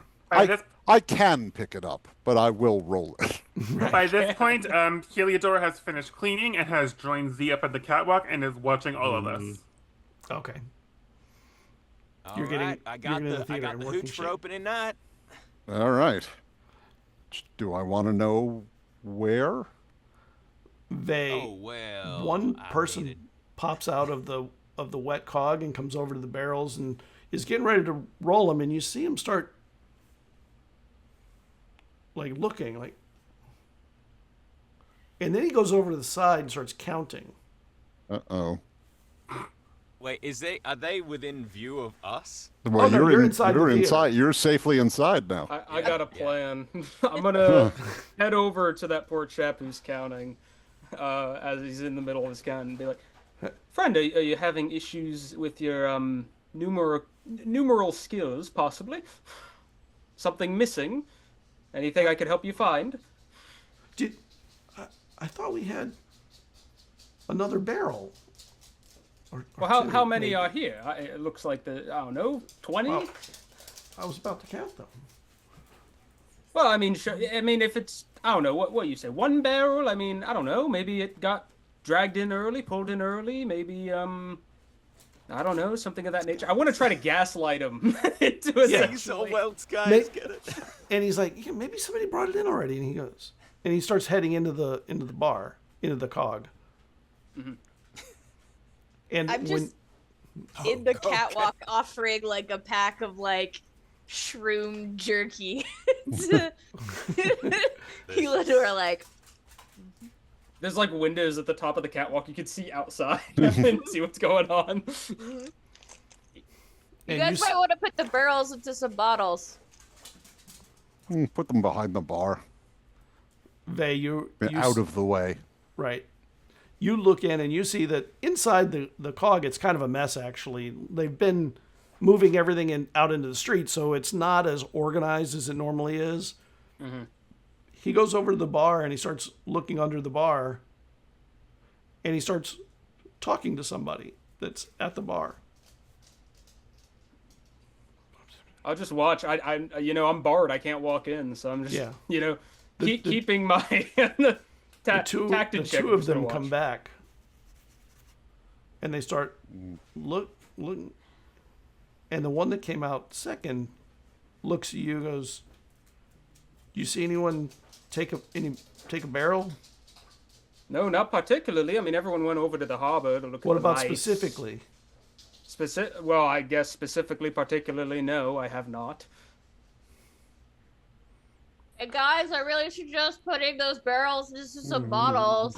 I can pick it up, but I will roll it. By this point, Heliodora has finished cleaning and has joined Z up at the catwalk and is watching all of us. Okay. All You're right, getting- I you're got getting the the theater in working hooch for shape. opening night. All right. Do I want to know where? Oh well. One I person mean it. pops out of the wet cog and comes over to the barrels and is getting ready to roll them, and you see him start looking, and then he goes over to the side and starts counting. Uh-oh. Wait, are they within view of us? Well, Oh, no, you're inside the You're theater. inside. You're safely inside now. I got a plan. I'm gonna head over to that poor chap who's counting, as he's in the middle of his count, and be like, "Friend, are you having issues with your numeral skills? Possibly. Something missing? Anything I could help you find?" I thought we had another barrel. Or Well, two, how many maybe. are here? It looks like I don't know, 20? Well, I was about to count them. Well, I mean, sure. I mean, if it's, I don't know, what you say, one barrel? I mean, I don't know. Maybe it got dragged in early, pulled in early. Maybe, I don't know, something of that nature. I want to try to gaslight him into essentially. Guys, get it. And he's like, yeah, maybe somebody brought it in already. And he goes, and he starts heading into the bar, into the cog. Mm-hmm. And I'm just in the catwalk offering like a pack of like shroom jerky to Helador, like, There's like windows at the top of the catwalk. You can see outside and see what's going on. you And guys you might want to put the barrels into some bottles. Put them behind the bar. Vey, you Out of the way. right. You look in and you see that inside the cog, it's kind of a mess, actually. They've been moving everything out into the street, so it's not as organized as it normally is. Mm-hmm. He goes over to the bar and he starts looking under the bar, and he starts talking to somebody that's at the bar. I'll just watch. I'm barred. I can't walk in, so I'm just, keeping my The two of them come back, and they start looking, and the one that came out second looks at you, goes, "You see anyone take a barrel?" No, not particularly. I mean, everyone went over to the harbor to look What at the about lights. specifically? Well, I guess specifically, particularly, no, I have not. Hey guys, I really suggest putting those barrels into some bottles.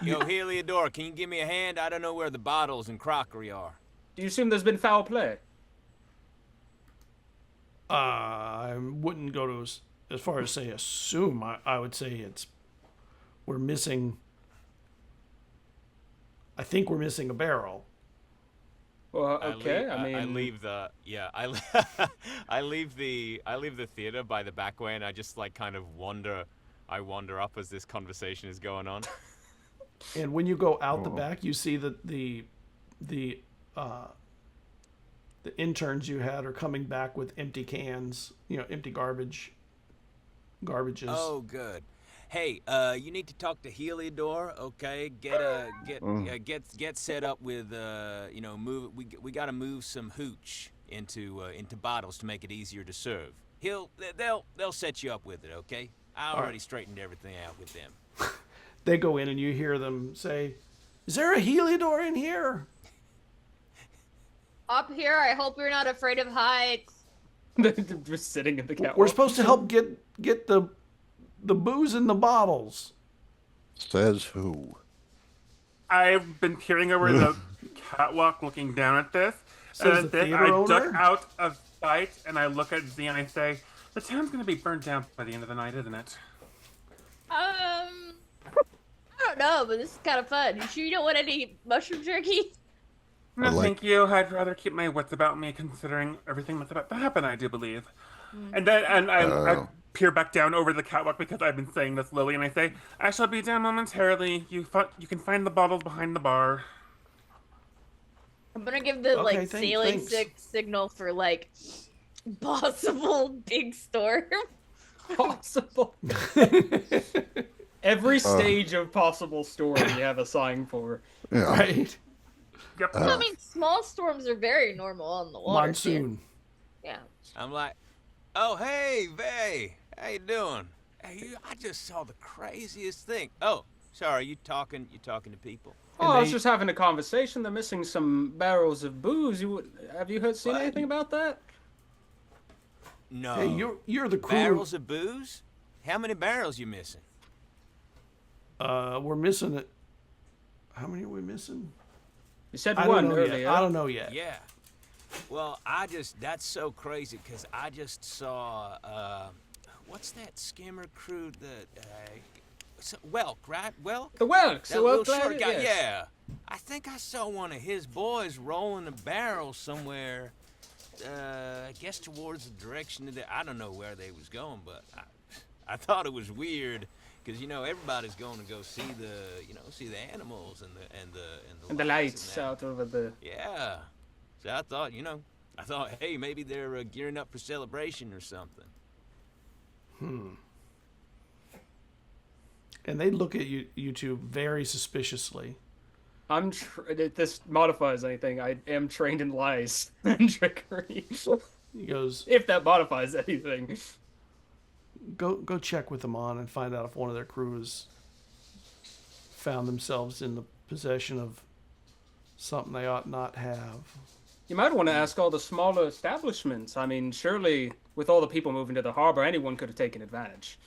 Yo, Heliodor, can you give me a hand? I don't know where the bottles and crockery are. Do you assume there's been foul play? I wouldn't go to as far as say assume. I would say we're missing. I think we're missing a barrel. Well, okay. I leave the I leave the theater by the back way, and I just like kind of wander up as this conversation is going on. And when you go out the back, you see that the interns you had are coming back with empty cans, empty garbages. Oh, good. Hey, you need to talk to Heliodor, okay? Get set up with move. We got to move some hooch into bottles to make it easier to serve. They'll set you up with it, okay? I already straightened everything out with them. They go in and you hear them say, "Is there a Heliodor in here?" Up here, I hope you're not afraid of heights. They're just sitting in the catwalk. We're supposed to help get the booze in the bottles. Says who? I've been peering over the catwalk looking down at this. And Says at the this, theater I owner? duck out of sight and I look at Z and I say, the town's going to be burned down by the end of the night, isn't it? I don't know, but this is kind of fun. You sure you don't want any mushroom jerky? No, thank you. I'd rather keep my wits about me considering everything that's about to happen, I do believe. And then I peer back down over the catwalk because I've been saying this slowly, and I say, I shall be down momentarily. You can find the bottles behind the bar. I'm gonna give the Okay, sailing thanks. signal for possible big storm. Possible. Every stage of possible storm you have a sign for. Yeah. Right? Yep. I mean, small storms are very normal on the water. Monsoon. Yeah. I'm like, oh, hey, Vey, how you doing? Hey, I just saw the craziest thing. Oh, sorry, you talking to people? Oh, I was just having a conversation. They're missing some barrels of booze. Have you seen What? anything about that? No. Hey, you're the crew. Barrels of booze? How many barrels you missing? We're missing it. How many are we missing? You said I one don't know earlier. yet. I don't know yet. Yeah. Well, that's so crazy because I just saw, what's that skimmer crew that, Welk, right? Welk? The Welks. That little short guy, yeah. I think I saw one of his boys rolling a barrel somewhere, I guess towards the direction of I don't know where they was going, but I thought it was weird because, everybody's going to go see the animals and the lights out over the... Yeah. So I thought, hey, maybe they're gearing up for celebration or something. And they look at you two very suspiciously. If this modifies anything, I am trained in lies and trickery. He goes, If that modifies anything. go check with them on and find out if one of their crews found themselves in the possession of something they ought not have. You might want to ask all the smaller establishments. I mean, surely with all the people moving to the harbor, anyone could have taken advantage.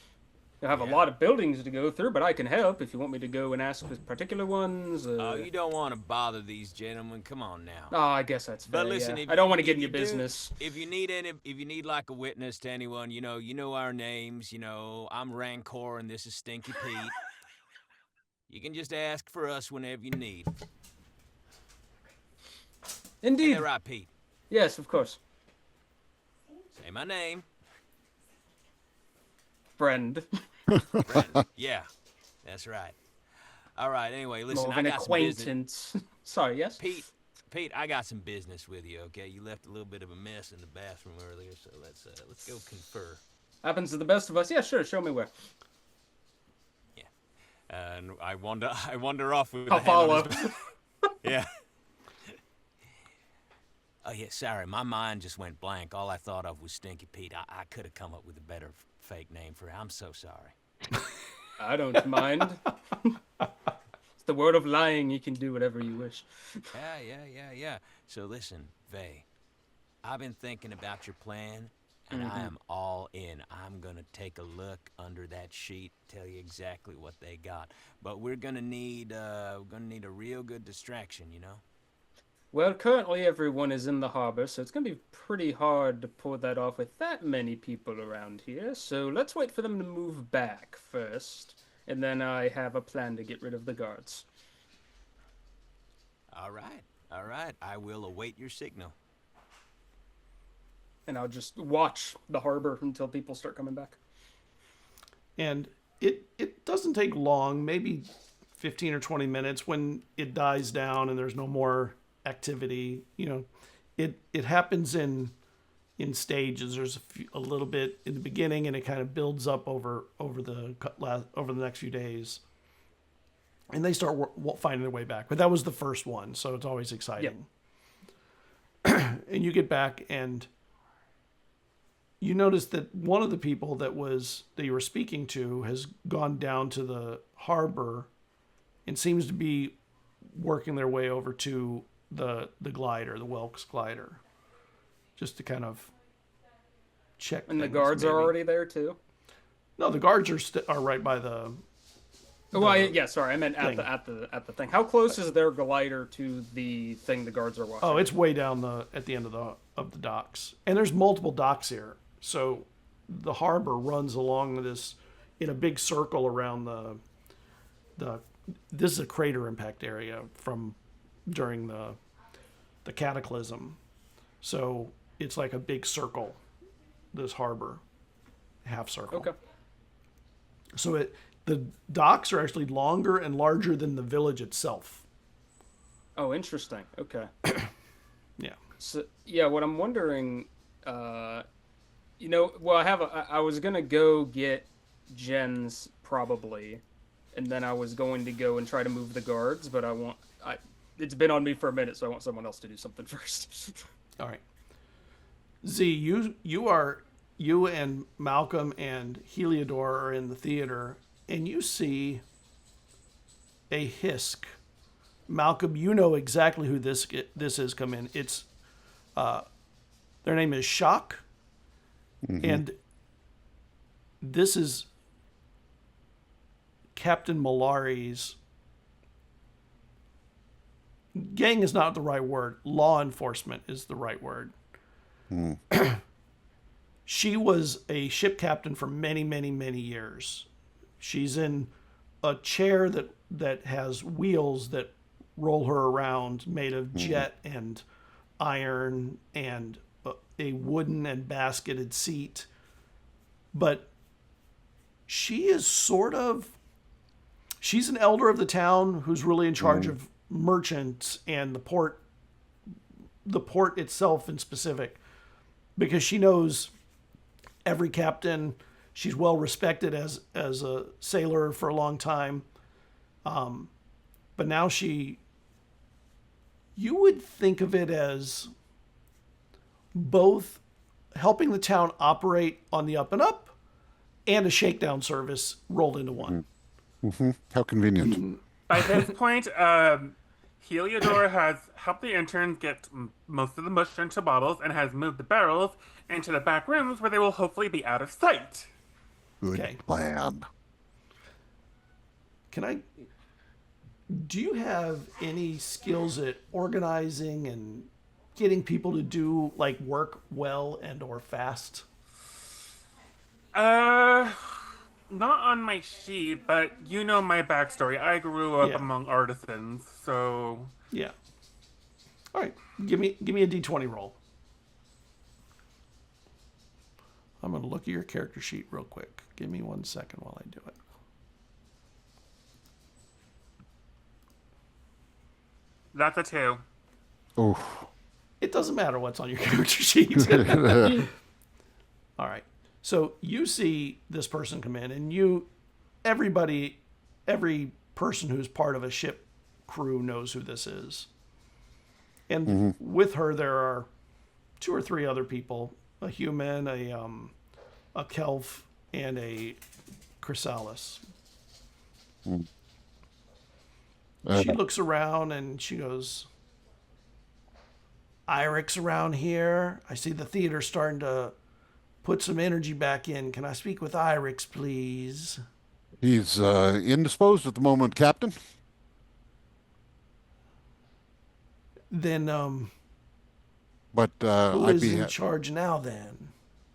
You have a lot of buildings to go through, but I can help if you want me to go and ask for particular ones. Oh, you don't want to bother these gentlemen. Come on now. Oh, I guess that's fair. But listen, I don't want to get in your business. If you need like a witness to anyone, you know our names. I'm Rancor and this is Stinky Pete. You can just ask for us whenever you need. Indeed. Ain't that right, Pete? Yes, of course. Say my name. Friend. Friend. Yeah, that's right. All right. Anyway, listen. More of I an got some business. acquaintance. Sorry. Yes. Pete, I got some business with you. Okay, you left a little bit of a mess in the bathroom earlier, so let's go confer. Happens to the best of us. Yeah, sure. Show me where. Yeah. And I wander off with. I'll the hand on follow. his back. Yeah. Oh yeah, sorry, my mind just went blank. All I thought of was Stinky Pete. I could have come up with a better fake name for him. I'm so sorry. I don't mind. It's the word of lying. You can do whatever you wish. Yeah. So listen, Vay, I've been thinking about your plan, and I am all in. I'm gonna take a look under that sheet, tell you exactly what they got. But we're gonna need a real good distraction, Well, currently everyone is in the harbor, so it's going to be pretty hard to pull that off with that many people around here. So let's wait for them to move back first, and then I have a plan to get rid of the guards. All right. I will await your signal. And I'll just watch the harbor until people start coming back. And it doesn't take long, maybe 15 or 20 minutes when it dies down and there's no more activity. It happens in stages. There's a little bit in the beginning, and it kind of builds up over the next few days, and they start finding their way back. But that was the first one, so it's always exciting. Yep. And you get back, and you notice that one of the people that you were speaking to has gone down to the harbor, and seems to be working their way over to the glider, the Welks glider, just to kind of check. And the guards are already there too? No, the guards are right by the. Well, yeah, sorry, I meant at the thing. How close is their glider to the thing the guards are watching? Oh, it's way down at the end of the docks, and there's multiple docks here, so the harbor runs along this in a big circle around the. This is a crater impact area from during the cataclysm, so it's like a big circle, this harbor, half circle. Okay. So the docks are actually longer and larger than the village itself. Oh, interesting. Okay. Yeah. So yeah, what I'm wondering, I was gonna go get Jen's probably, and then I was going to go and try to move the guards, but it's been on me for a minute, so I want someone else to do something first. All right. Z, you and Malcolm and Heliodor are in the theater, and you see a Hisk. Malcolm, you know exactly who this is come in. It's their name is Shock, and this is Captain Malari's gang is not the right word. Law enforcement is the right word. She was a ship captain for many, many, many years. She's in a chair that has wheels that roll her around, made of jet and iron, and a wooden and basketed seat. But she is she's an elder of the town who's really in charge of merchants and the port itself in specific, because she knows every captain. She's well respected as a sailor for a long time. But now you would think of it as both helping the town operate on the up and up and a shakedown service rolled into one. How convenient. By this point, Heliodor has helped the interns get most of the mush into bottles and has moved the barrels into the back rooms where they will hopefully be out of sight. Good Okay. plan. Do you have any skills at organizing and getting people to do like work well and or fast? Not on my sheet, but you know my backstory. I grew up Yeah. among artisans, so Yeah. All right. Give me a D20 roll. I'm going to look at your character sheet real quick. Give me 1 second while I do it. that's a 2. Oh, It doesn't matter what's on your character sheet. All right. So you see this person come in, and every person who's part of a ship crew knows who this is. And with her, there are 2 or 3 other people: a human, a Kelf, and a Chrysalis. She looks around and she goes, "Irix around here? I see the theater starting to put some energy back in. Can I speak with Irix, please?" he's indisposed at the moment, Captain. Then, But who I'd is be in charge now then?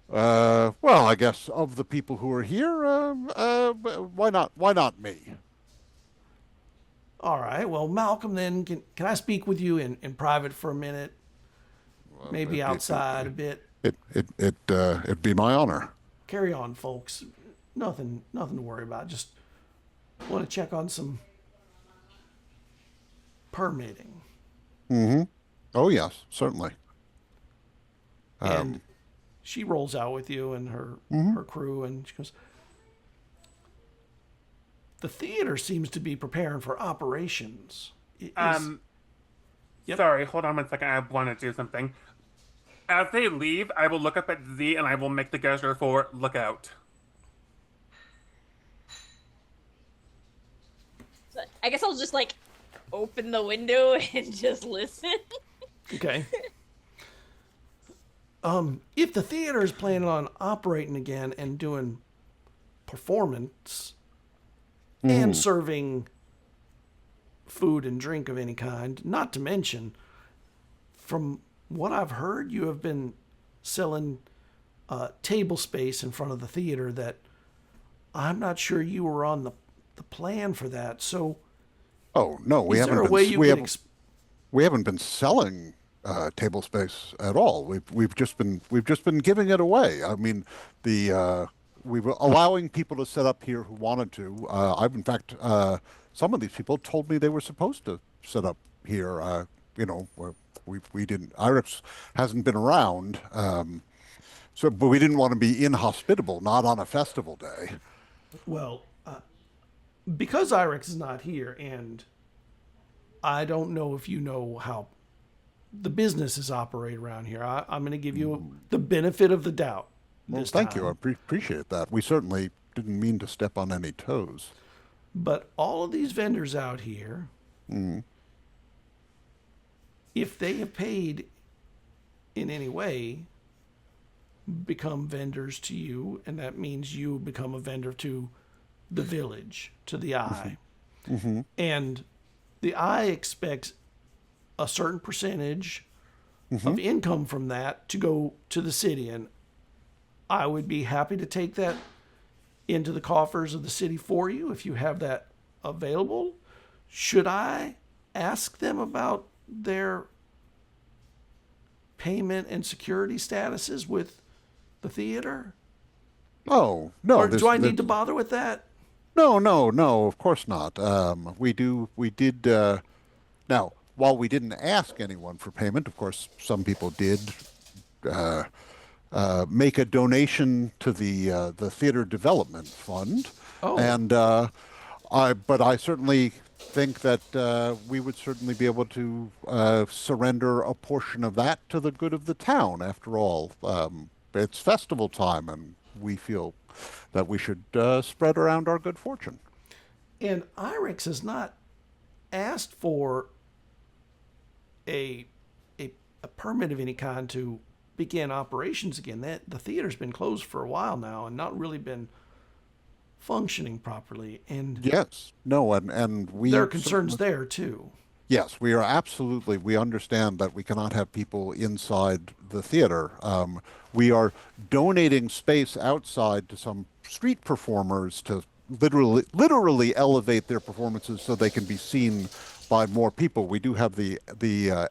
well, I guess of the people who are here, why not me? All right. Well, Malcolm, then, can I speak with you in private for a minute? Maybe outside a bit. It'd be my honor. Carry on, folks. Nothing to worry about. Just want to check on some permitting. Oh yes, certainly. And she rolls out with you and her crew, and she goes, "The theater seems to be preparing for operations." Yep. Sorry, hold on 1 second. I want to do something. As they leave, I will look up at Z and I will make the gesture for look out. So I guess I'll just like open the window and just listen. Okay. If the theater is planning on operating again and doing performance and serving food and drink of any kind, not to mention, from what I've heard, you have been selling table space in front of the theater that I'm not sure you were on the plan for that. So, Oh no, we is haven't there a been way you we could haven't we haven't been selling table space at all. We've just been giving it away. I mean, we were allowing people to set up here who wanted to. I've in fact, some of these people told me they were supposed to set up here. We didn't. Irix hasn't been around, but we didn't want to be inhospitable, not on a festival day. Well, because Irix is not here, and I don't know if you know how the businesses operate around here, I'm going to give you the benefit of the doubt. Well, This thank time. you. I appreciate that. We certainly didn't mean to step on any toes. But all of these vendors out here, if they have paid in any way, become vendors to you, and that means you become a vendor to the village, to the Eye. And the Eye expects a certain percentage of income from that to go to the city. And I would be happy to take that into the coffers of the city for you if you have that available. Should I ask them about their payment and security statuses with the theater? Oh, no. Or do I need to bother with that? No, no, no, of course not. We did, now, while we didn't ask anyone for payment, of course, some people did uh, make a donation to the Theater Development Fund. Oh. And but I certainly think that we would certainly be able to surrender a portion of that to the good of the town. After all, it's festival time, and we feel that we should spread around our good fortune. And IREX has not asked for a permit of any kind to begin operations again. The theater's been closed for a while now and not really been functioning properly. And Yes, no, and we there are concerns there too. Yes, we are absolutely. We understand that we cannot have people inside the theater. We are donating space outside to some street performers to literally elevate their performances so they can be seen by more people. We do have the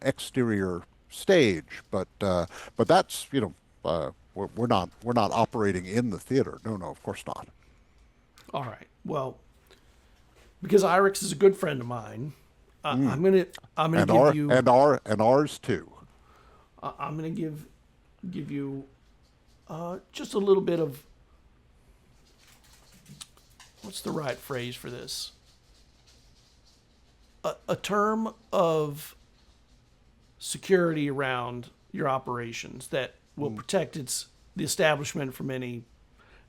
exterior stage, but that's we're not operating in the theater. No, of course not. All right. Well, because IREX is a good friend of mine, I'm gonna give you and ours too. I'm gonna give you just a little bit of, what's the right phrase for this? A term of security around your operations that will protect the establishment from any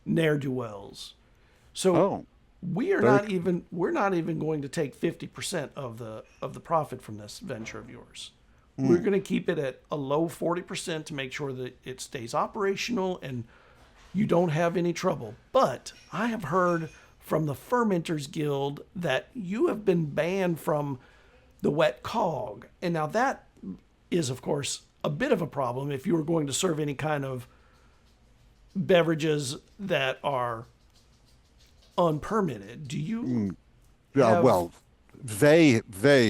ne'er-do-wells. So we're not even going to take 50% of the profit from this venture of yours. We're going to keep it at a low 40% to make sure that it stays operational and you don't have any trouble. But I have heard from the Fermenters Guild that you have been banned from the Wet Cog. And now that is, of course, a bit of a problem if you were going to serve any kind of beverages that are unpermitted. Do you? Yeah, well, Vey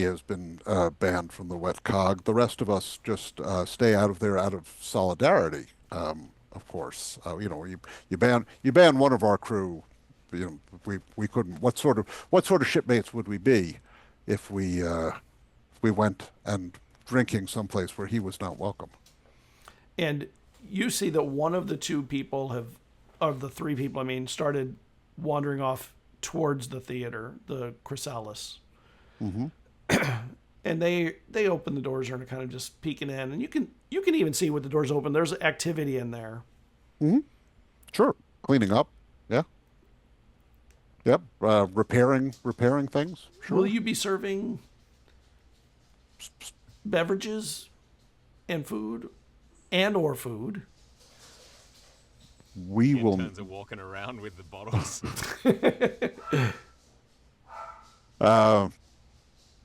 has been banned from the Wet Cog. The rest of us just stay out of there out of solidarity. Of course, you ban one of our crew. We couldn't. What sort of shipmates would we be if we went and drinking someplace where he was not welcome? And you see that one of the two people of the three people, started wandering off towards the theater, the Chrysalis. Mm-hmm. And they open the doors and are kind of just peeking in, and you can even see with the doors open, there's activity in there. Mm-hmm. Sure, cleaning up. Yeah. Yep. Repairing things. Sure. Will you be serving beverages and food, or food? We will. Interns are walking around with the bottles.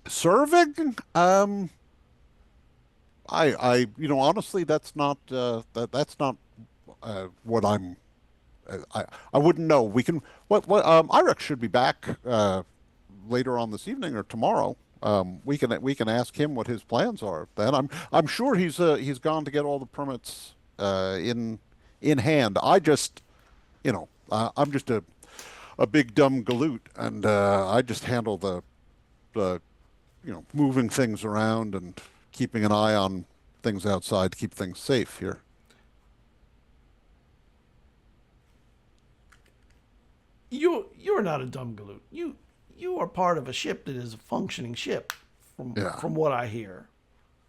Serving? I honestly, that's not what I'm. I wouldn't know. We can. What IREX should be back later on this evening or tomorrow. We can ask him what his plans are. Then I'm sure he's gone to get all the permits in hand. I just, I'm just a big dumb galoot, and I just handle the moving things around and keeping an eye on things outside to keep things safe here. You're not a dumb galoot. You are part of a ship that is a functioning ship, from what I hear.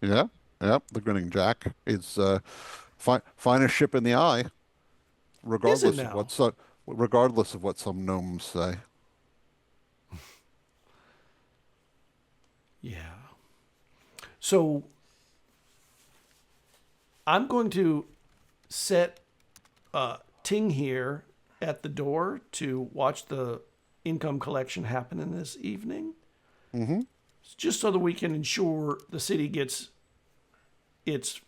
Yeah, the Grinning Jack is finest ship in the eye, regardless of what some gnomes say. Yeah. So I'm going to set Ting here at the door to watch the income collection happen in this evening. Mm-hmm. just so that we can ensure the city gets its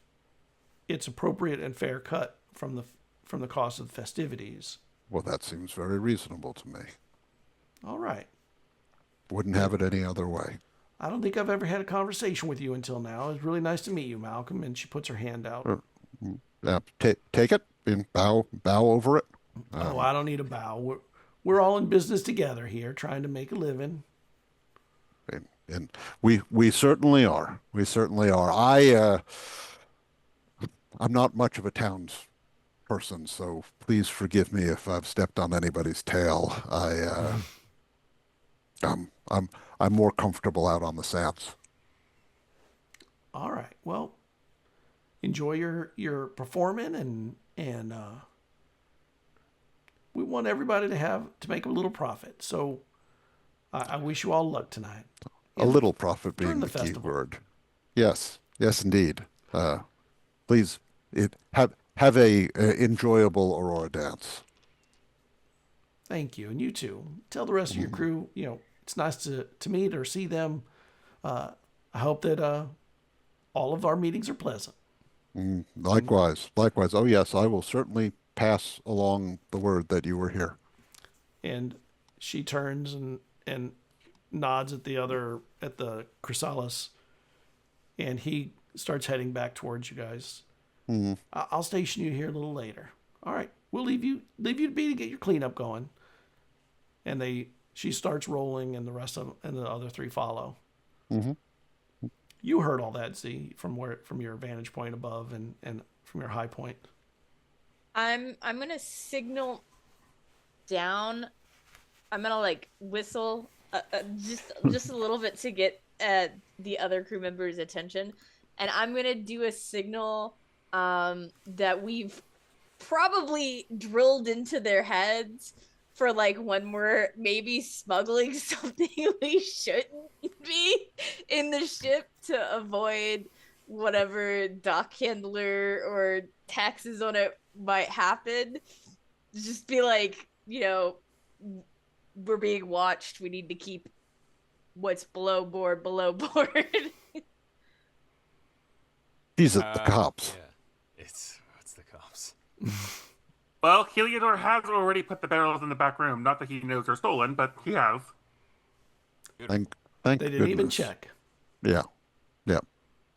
appropriate and fair cut from the cost of the festivities. Well, that seems very reasonable to me. All right. Wouldn't have it any other way. I don't think I've ever had a conversation with you until now. It's really nice to meet you, Malcolm. And she puts her hand out. Take it and bow over it. Oh, I don't need a bow. We're all in business together here, trying to make a living. And we certainly are. We certainly are. I'm not much of a towns person, so please forgive me if I've stepped on anybody's tail. I'm more comfortable out on the sands. All right. Well, enjoy your performing, and we want everybody to make a little profit. So I wish you all luck tonight. A little profit being the the key festival. word. Yes, indeed. Please have a enjoyable Aurora dance. Thank you, and you too. Tell the rest of your crew, it's nice to meet or see them. I hope that all of our meetings are pleasant. Likewise. Oh yes, I will certainly pass along the word that you were here. And she turns and nods at the Chrysalis, and he starts heading back towards you guys. I'll station you here a little later. All right, we'll leave you to be to get your cleanup going. And she starts rolling, and the other three follow. Mm-hmm. You heard all that, Z, from your vantage point above and from your high point. I'm gonna signal down. I'm gonna whistle just a little bit to get the other crew members' attention, and I'm gonna do a signal that we've probably drilled into their heads for when we're maybe smuggling something we shouldn't be in the ship to avoid whatever dock handler or taxes on it might happen. Just be we're being watched. We need to keep what's below board. These are the cops. Yeah, it's the cops. Well, Heliodor has already put the barrels in the back room. Not that he knows they're stolen, but he has. Thank They didn't even goodness. check. Yeah.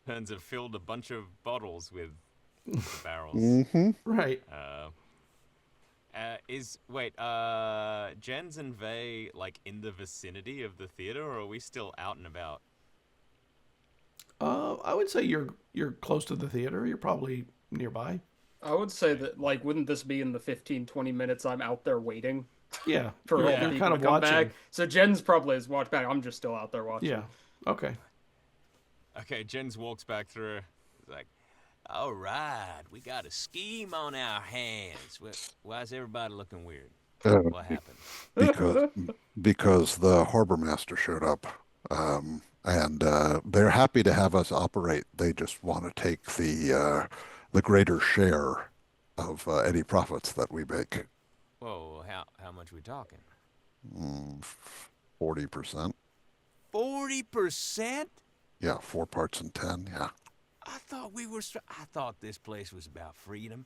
Turns have filled a bunch of bottles with barrels. Mm-hmm. Right. Jens and Vey in the vicinity of the theater, or are we still out and about? I would say you're close to the theater. You're probably nearby. I would say that, wouldn't this be in the 15-20 minutes I'm out there waiting? Yeah. For all the you're people kind of to come watching. back? So Jen's probably has watched back. I'm just still out there watching. Yeah. Okay. Okay, Jens walks back through. He's like, all right, we got a scheme on our hands. Why is everybody looking weird? What happened? Because the harbor master showed up, and they're happy to have us operate. They just want to take the greater share of any profits that we make. Whoa, how much are we talking? 40%. 40%? Yeah, 4 parts in 10. Yeah. I thought this place was about freedom.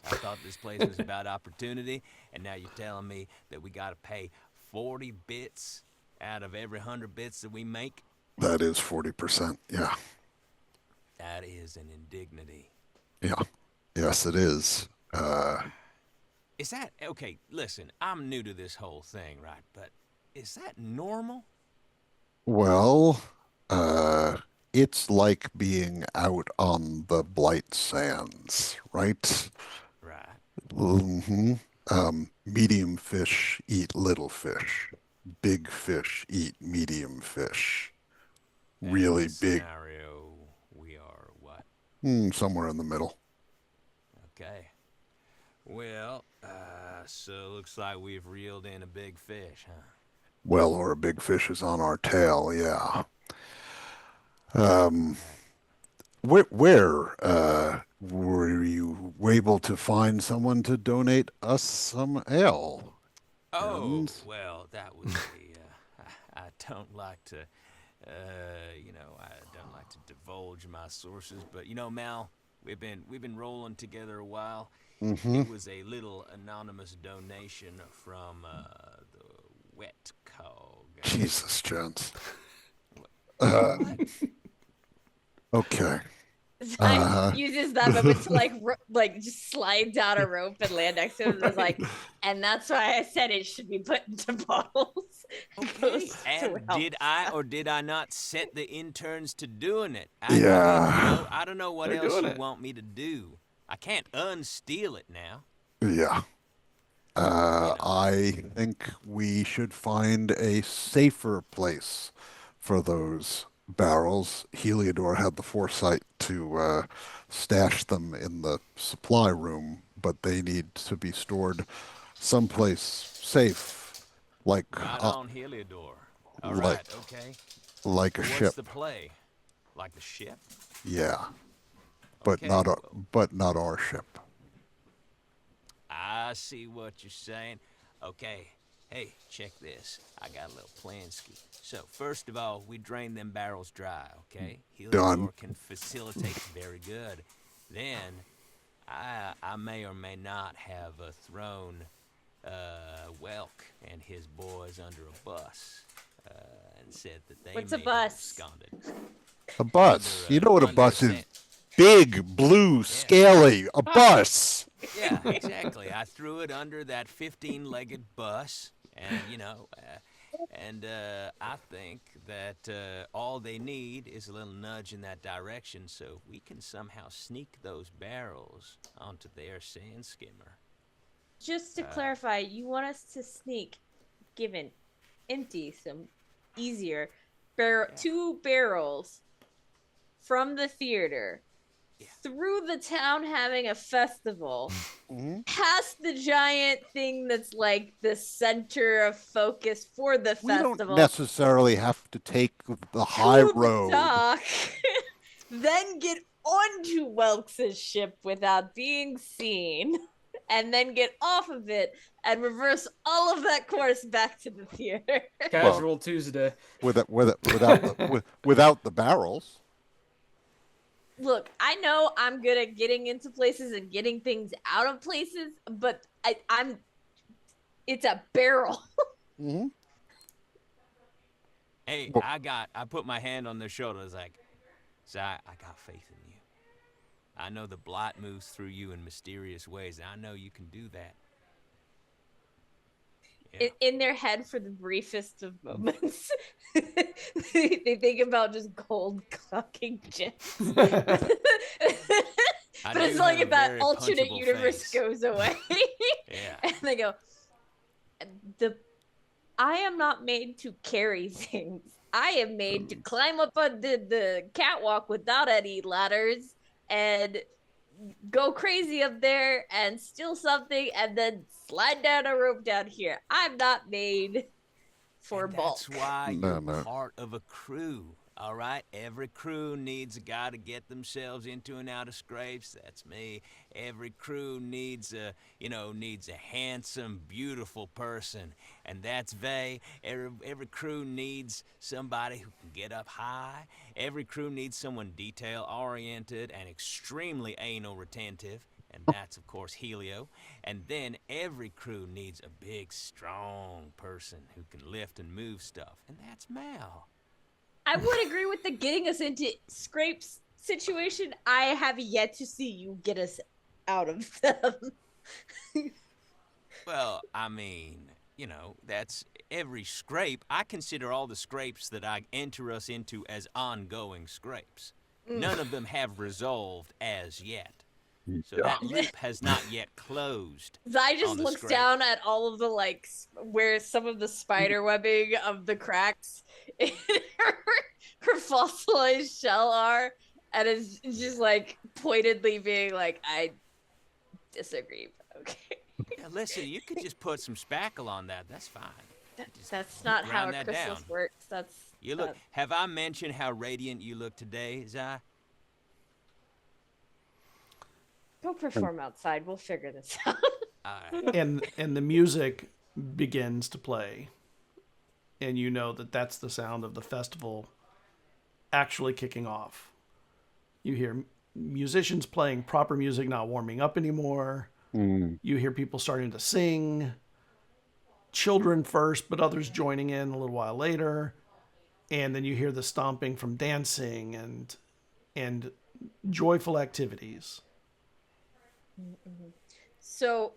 I thought this place was about opportunity, and now you're telling me that we got to pay 40 bits out of every 100 bits that we make? That is 40%. Yeah. That is an indignity. Yeah. Yes, it is. Is that okay? Listen, I'm new to this whole thing, right? But is that normal? Well, it's like being out on the Blight Sands, right? Right. Mm-hmm. Medium fish eat little fish. Big fish eat medium fish. And Really in this big. scenario, we are what? Somewhere in the middle. Okay. Well, so looks like we've reeled in a big fish, huh? Well, or a big fish is on our tail, yeah. Where were you able to find someone to donate us some ale? Oh, And- well, that was I don't like to I don't like to divulge my sources, but Mal, we've been rolling together a while. It was a little anonymous donation from the Wet Cog. Jesus, Jones. What? Okay. I uses that moment to like just slide down a rope and land next to him. And was like, and that's why I said it should be put into bottles. Okay. And did I or did I not set the interns to doing it? I don't know what They're else doing you it. want me to do. I can't unsteal it now. Yeah. I think we should find a safer place for those barrels. Heliodor had the foresight to stash them in the supply room, but they need to be stored someplace safe, like Right on, Heliodor. All like- right, okay. like a What's ship. the play? Like the ship? Yeah, but Okay, not our ship. I see what you're saying. Okay, hey, check this. I got a little plan ski. So, first of all, we drain them barrels dry, okay? Done. Heliodor can facilitate very good. Then, I may or may not have thrown Welk and his boys under a bus and said that they What's a may have bus? absconded. A bus. Under, You know what a under bus is? sand. Big, blue, scaly. A bus. Yeah, exactly. I threw it under that 15-legged bus, and I think that all they need is a little nudge in that direction, so we can somehow sneak those barrels onto their sand skimmer. Just to clarify, you want us to sneak, given empty some easier two barrels from the theater through the town having a festival, past the giant thing that's like the center of focus for the We festival. don't necessarily have to take the high to the road. dock, then get onto Welks' ship without being seen, and then get off of it and reverse all of that course back to the theater. Casual Tuesday. without the barrels. Look, I know I'm good at getting into places and getting things out of places, but it's a barrel. Mm-hmm. Hey, I put my hand on their shoulder. I was like, "Si, I got faith in you. I know the blight moves through you in mysterious ways, and I know you can do that." Yeah. In their head for the briefest of moments. They think about just gold clocking gems. But it's like if that alternate universe goes away. Yeah. And they go, I am not made to carry things. I am made to climb up on the catwalk without any ladders and go crazy up there and steal something and then slide down a rope down here. I'm not made for bulk. That's why No, you're no. part of a crew. All right, every crew needs a guy to get themselves into and out of scrapes. That's me. Every crew needs a handsome, beautiful person, and that's Vay. Every crew needs somebody who can get up high. Every crew needs someone detail-oriented and extremely anal retentive, and that's of course Helio. And then every crew needs a big, strong person who can lift and move stuff, and that's Mal. I would agree with the getting us into scrapes situation. I have yet to see you get us out of them. Well, I mean, that's every scrape. I consider all the scrapes that I enter us into as ongoing scrapes. None of them have resolved as yet. So that loop has not yet closed. Zai just on the looks scrape. down at all of the where some of the spider webbing of the cracks in her fossilized shell are, and is just pointedly being like, I disagree, but okay. Yeah, listen, you could just put some spackle on that. That's fine. That's not how a grind that chrysalis down. works. You look. Have I mentioned how radiant you look today, Zai? Go perform outside. We'll figure this out. All right. And the music begins to play, and you know that that's the sound of the festival actually kicking off. You hear musicians playing proper music, not warming up anymore. You hear people starting to sing. Children first, but others joining in a little while later. And then you hear the stomping from dancing and joyful activities. So,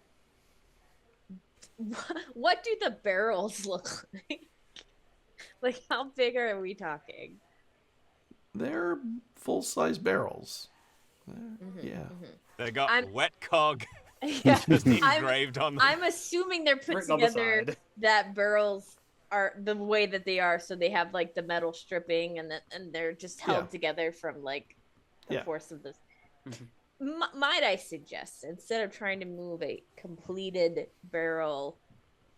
what do the barrels look like? Like, how big are we talking? They're full-size barrels. Yeah. They got I'm- wet cog Yeah, just engraved on them. I'm assuming they're put Written on the together side. that barrels are the way that they are, so they have like the metal stripping and they're just held Yeah. together from like the Yeah. force of this. Might I suggest, instead of trying to move a completed barrel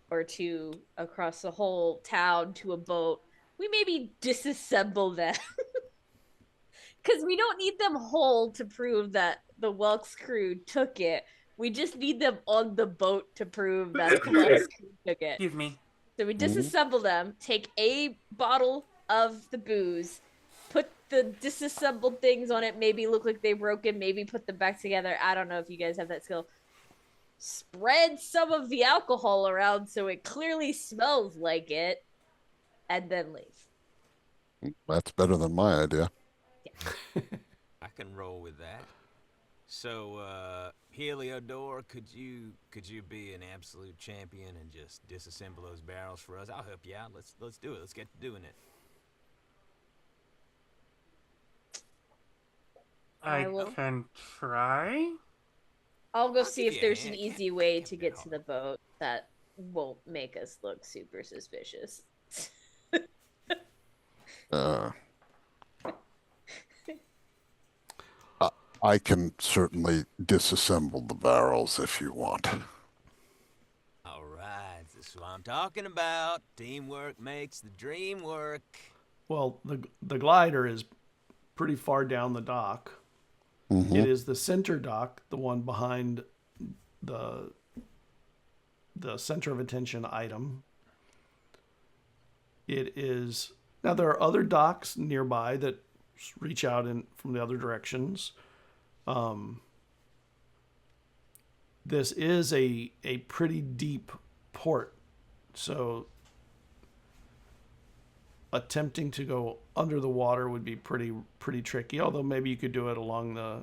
or two across the whole town to a boat, we maybe disassemble them. Because we don't need them whole to prove that the Welks crew took it. We just need them on the boat to prove that the Welks crew took it. Excuse me. So we disassemble them, take a bottle of the booze, put the disassembled things on it, maybe look like they broke it, maybe put them back together. I don't know if you guys have that skill. Spread some of the alcohol around so it clearly smells like it, and then leave. That's better than my idea. I can roll with that. So, Heliodor, could you be an absolute champion and just disassemble those barrels for us? I'll help you out. Let's do it. Let's get to doing it. I will- can try. I'll go I'll see give if you a there's an hand. easy way to get to the boat that won't make us look super suspicious. I can certainly disassemble the barrels if you want. All right, this is what I'm talking about. Teamwork makes the dream work. Well, the glider is pretty far down the dock. It is the center dock, the one behind the center of attention item. It is now there are other docks nearby that reach out in from the other directions. This is a pretty deep port, so attempting to go under the water would be pretty tricky. Although maybe you could do it along the,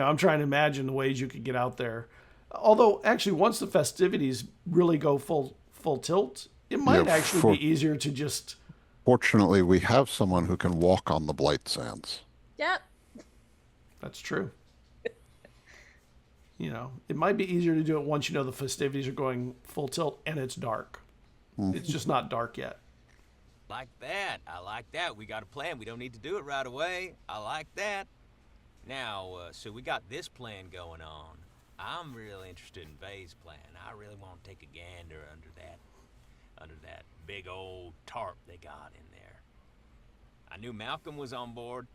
I'm trying to imagine the ways you could get out there. Although actually, once the festivities really go full tilt, it might Yeah, actually be easier to just. Fortunately, we have someone who can walk on the Blight Sands. Yep. That's true. It might be easier to do it once you know the festivities are going full tilt and it's dark. It's just not dark yet. Like that. I like that. We got a plan. We don't need to do it right away. I like that. Now, so we got this plan going on. I'm really interested in Bay's plan. I really want to take a gander under that big old tarp they got in there. I knew Malcolm was on board.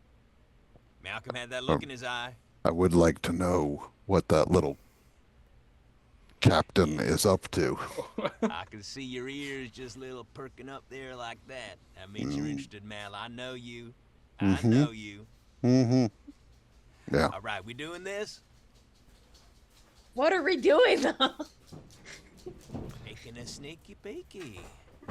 Malcolm had that look in his eye. I would like to know what that little captain is up to. I can see your ears just little perking up there like that. That means you're interested, Mal. I know you. I know you. Yeah. All right, we doing this? What are we doing though? Taking a sneaky peeky.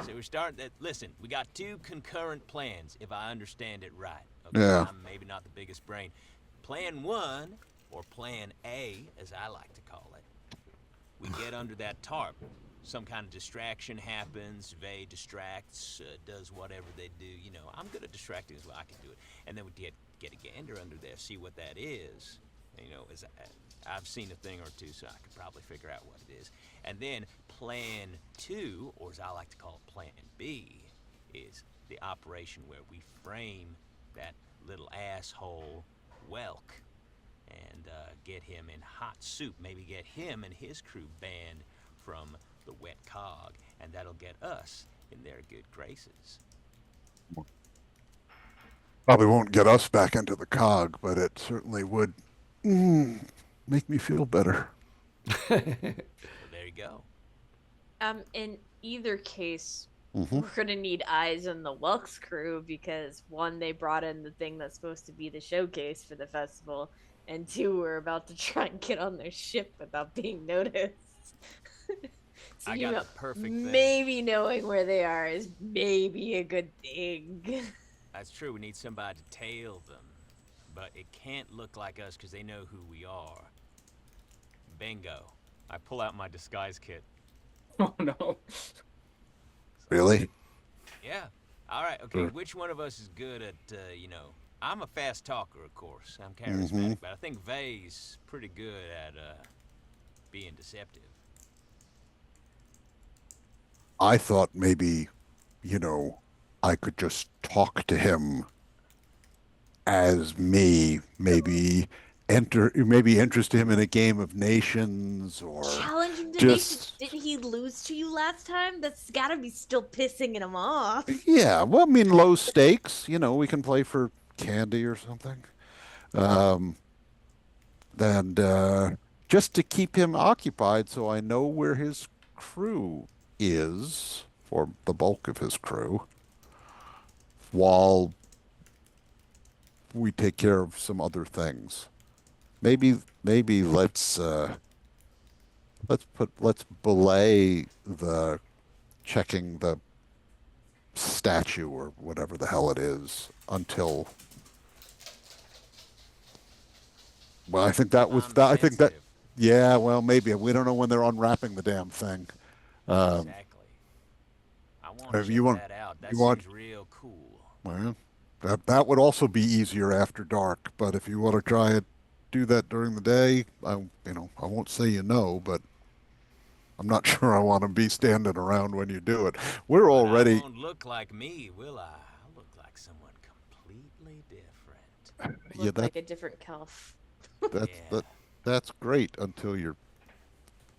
So we're starting that. Listen, we got two concurrent plans, if I understand it right. Okay, Yeah. I'm maybe not the biggest brain. Plan 1, or Plan A, as I like to call it. We get under that tarp. Some kind of distraction happens. Vay distracts, does whatever they do. I'm good at distracting as well. I can do it. And then we get a gander under there, see what that is. I've seen a thing or two, so I could probably figure out what it is. And then Plan 2, or as I like to call it, Plan B, is the operation where we frame that little asshole Welk and get him in hot soup. Maybe get him and his crew banned from the wet cog, and that'll get us in their good graces. Probably won't get us back into the cog, but it certainly would make me feel better. So there you go. In either case, we're gonna need eyes on the Welks crew because one, they brought in the thing that's supposed to be the showcase for the festival, and two, we're about to try and get on their ship without being noticed. So, I got the perfect thing. maybe knowing where they are is maybe a good thing. That's true. We need somebody to tail them, but it can't look like us because they know who we are. Bingo! I pull out my disguise kit. Oh no. Really? Yeah. All right. Okay. Which one of us is good at, I'm a fast talker, of course. I'm charismatic, but I think Vay's pretty good at being deceptive. I thought maybe, I could just talk to him as me, maybe interest him in a game of nations or Challenge him to just... nations. Didn't he lose to you last time? That's gotta be still pissing him off. Yeah, well, I mean, low stakes, we can play for candy or something. And just to keep him occupied so I know where his crew is, or the bulk of his crew, while we take care of some other things. Maybe let's belay the checking the statue or whatever the hell it is until. Well, I think that was that. I think that. Yeah, well, maybe we don't know when they're unwrapping the damn thing. Exactly. I want to check that out. That seems real cool. Well, that would also be easier after dark. But if you want to try it, do that during the day. I won't say but I'm not sure I want to be standing around when you do it. We're already. I won't look like me, will I? I'll look like someone completely different. Look like a different Kelf. That's great until you're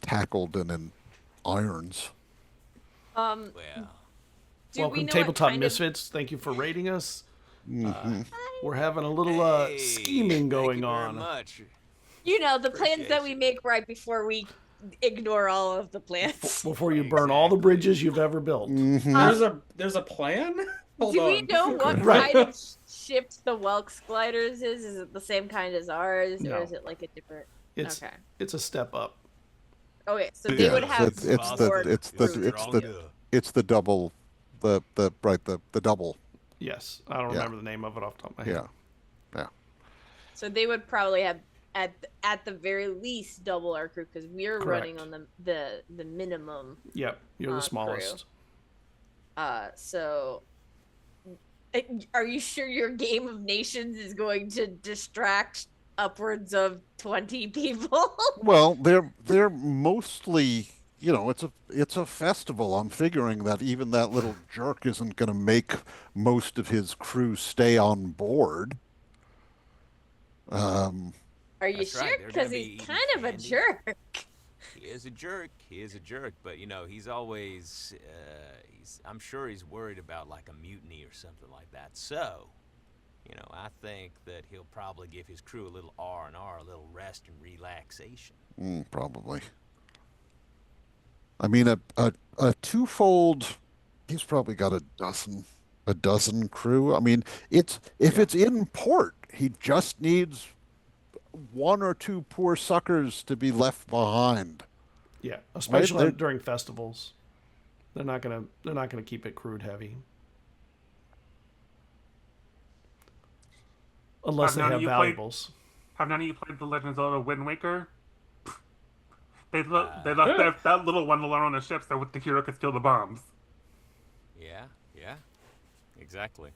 tackled and in irons. Well. Welcome, Tabletop Misfits. Thank you for rating us. We're having a little scheming going on. Much. The plans that we make right before we ignore all of the plans. Before you burn all the bridges you've ever built. There's a plan? Hold Do on. we know what kind of ship the Welks gliders is? Is it the same kind as ours, or is it like a different? It's a step up. Okay, so they would have it's the double, the double. Yes, I don't remember the name of it off the top of my head. Yeah. So they would probably have at the very least double our crew because we're running on the minimum. Yep, you're the smallest. Crew. So are you sure your game of nations is going to distract upwards of 20 people? Well, they're mostly, it's a festival. I'm figuring that even that little jerk isn't going to make most of his crew stay on board. Are you sure? Because he's kind of a jerk. He is a jerk, but he's always I'm sure he's worried about like a mutiny or something like that. So, I think that he'll probably give his crew a little R&R, a little rest and relaxation. Probably. I mean, a twofold. He's probably got a dozen crew. I mean, if it's in port, he just needs one or two poor suckers to be left behind. Yeah, especially during festivals. They're not gonna keep it crude heavy. Unless they have valuables. Have none of you played The Legend of Zelda Wind Waker? They left that little one alone on the ship so the hero could steal the bombs. Yeah, exactly.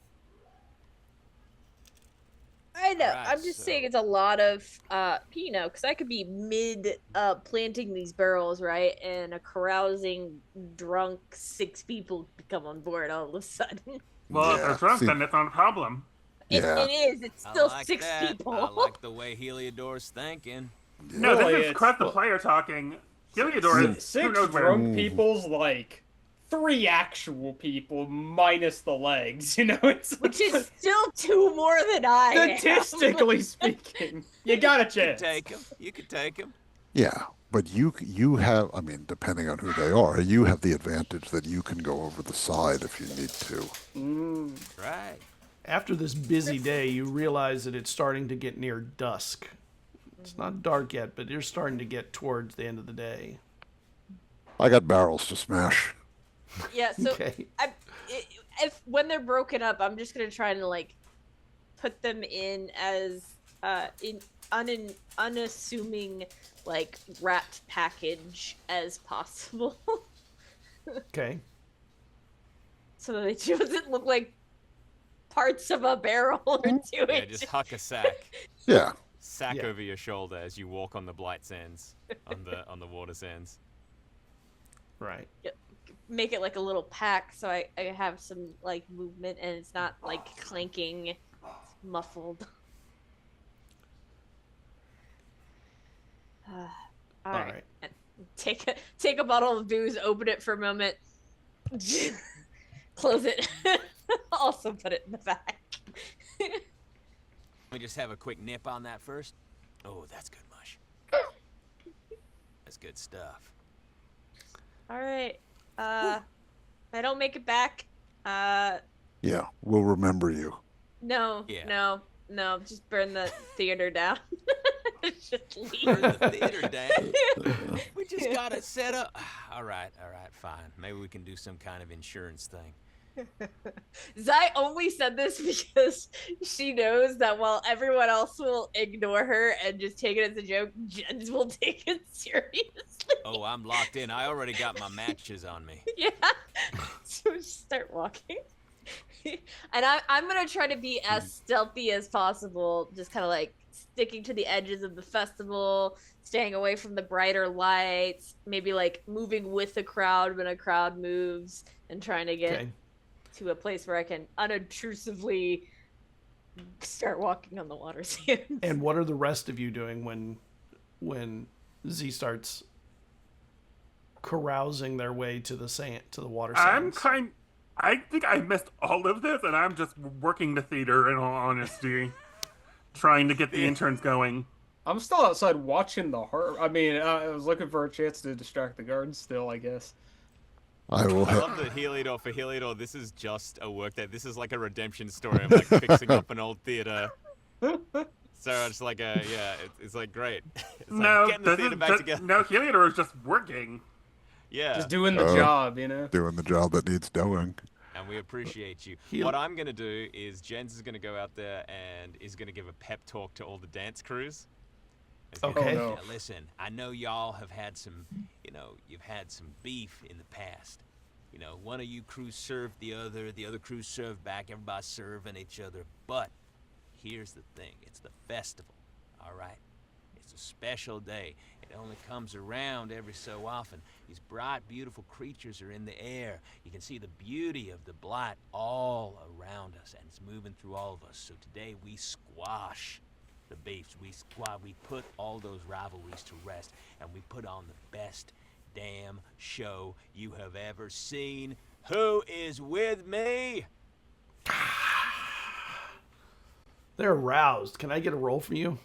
I know. Right, I'm just saying it's a lot of, because I could be mid planting these barrels, right, and a carousing, drunk 6 people come on board all of a sudden. Well, if they're drunk, then it's not a problem. It is. It's still like 6 people. I like the way Heliodor's thinking. No, this is Crest the player talking. Heliodor is 6 drunk people's like 3 actual people minus the legs, which is still 2 more than I statistically speaking. You got a chance. You could take him. Yeah, but you have, I mean, depending on who they are, you have the advantage that you can go over the side if you need to. Right. After this busy day, you realize that it's starting to get near dusk. It's not dark yet, but you're starting to get towards the end of the day. I got barrels to smash. Yeah, so Okay. if when they're broken up, I'm just gonna try to like put them in as unassuming like wrapped package as possible, Okay. so that it doesn't look like parts of a barrel or two. Yeah, just huck a sack. Yeah. Sack Yeah. over your shoulder as you walk on the blight sands, on the water sands. Right. Make it like a little pack, so I have some like movement and it's not like clanking, it's muffled. All right. Take a bottle of booze, open it for a moment, close it. Also put it in the back. We just have a quick nip on that first. Oh, that's good mush. That's good stuff. All right. If I don't make it back, Yeah, we'll remember you. no, Yeah. no, just burn the theater down. Just leave. Burn the theater down. We just got it set up. All right, fine. Maybe we can do some kind of insurance thing. Zai only said this because she knows that while everyone else will ignore her and just take it as a joke, Jens will take it seriously. Oh, I'm locked in. I already got my matches on me. Yeah. So just start walking. And I'm going to try to be as stealthy as possible, just kind of like sticking to the edges of the festival, staying away from the brighter lights, maybe like moving with the crowd when a crowd moves, and trying to get to a place where I can unobtrusively start walking on the water sands. And what are the rest of you doing when Z starts carousing their way to the water sands? I think I missed all of this, and I'm just working the theater, in all honesty. Trying to get the interns going. I'm still outside watching the horror. I mean, I was looking for a chance to distract the guards still, I guess. I will I love the Heliodor. For Heliodor, this is just a work day. This is like a redemption story of like fixing up an old theater. So it's like it's like great. It's like getting the theater back together. No, Heliodor is just working. Yeah. Just doing the job, you know? doing the job that needs doing. And we appreciate you. What I'm going to do is Jens is going to go out there and is going to give a pep talk to all the dance crews. Okay. Oh, no. Now, listen, I know y'all have had some, you've had some beef in the past. One of you crews served the other crews served back, everybody's serving each other. But here's the thing, it's the festival, all right? It's a special day. It only comes around every so often. These bright, beautiful creatures are in the air. You can see the beauty of the blight all around us, and it's moving through all of us. So today we squash the beefs. We put all those rivalries to rest, and we put on the best damn show you have ever seen. Who is with me? They're aroused. Can I get a roll from you?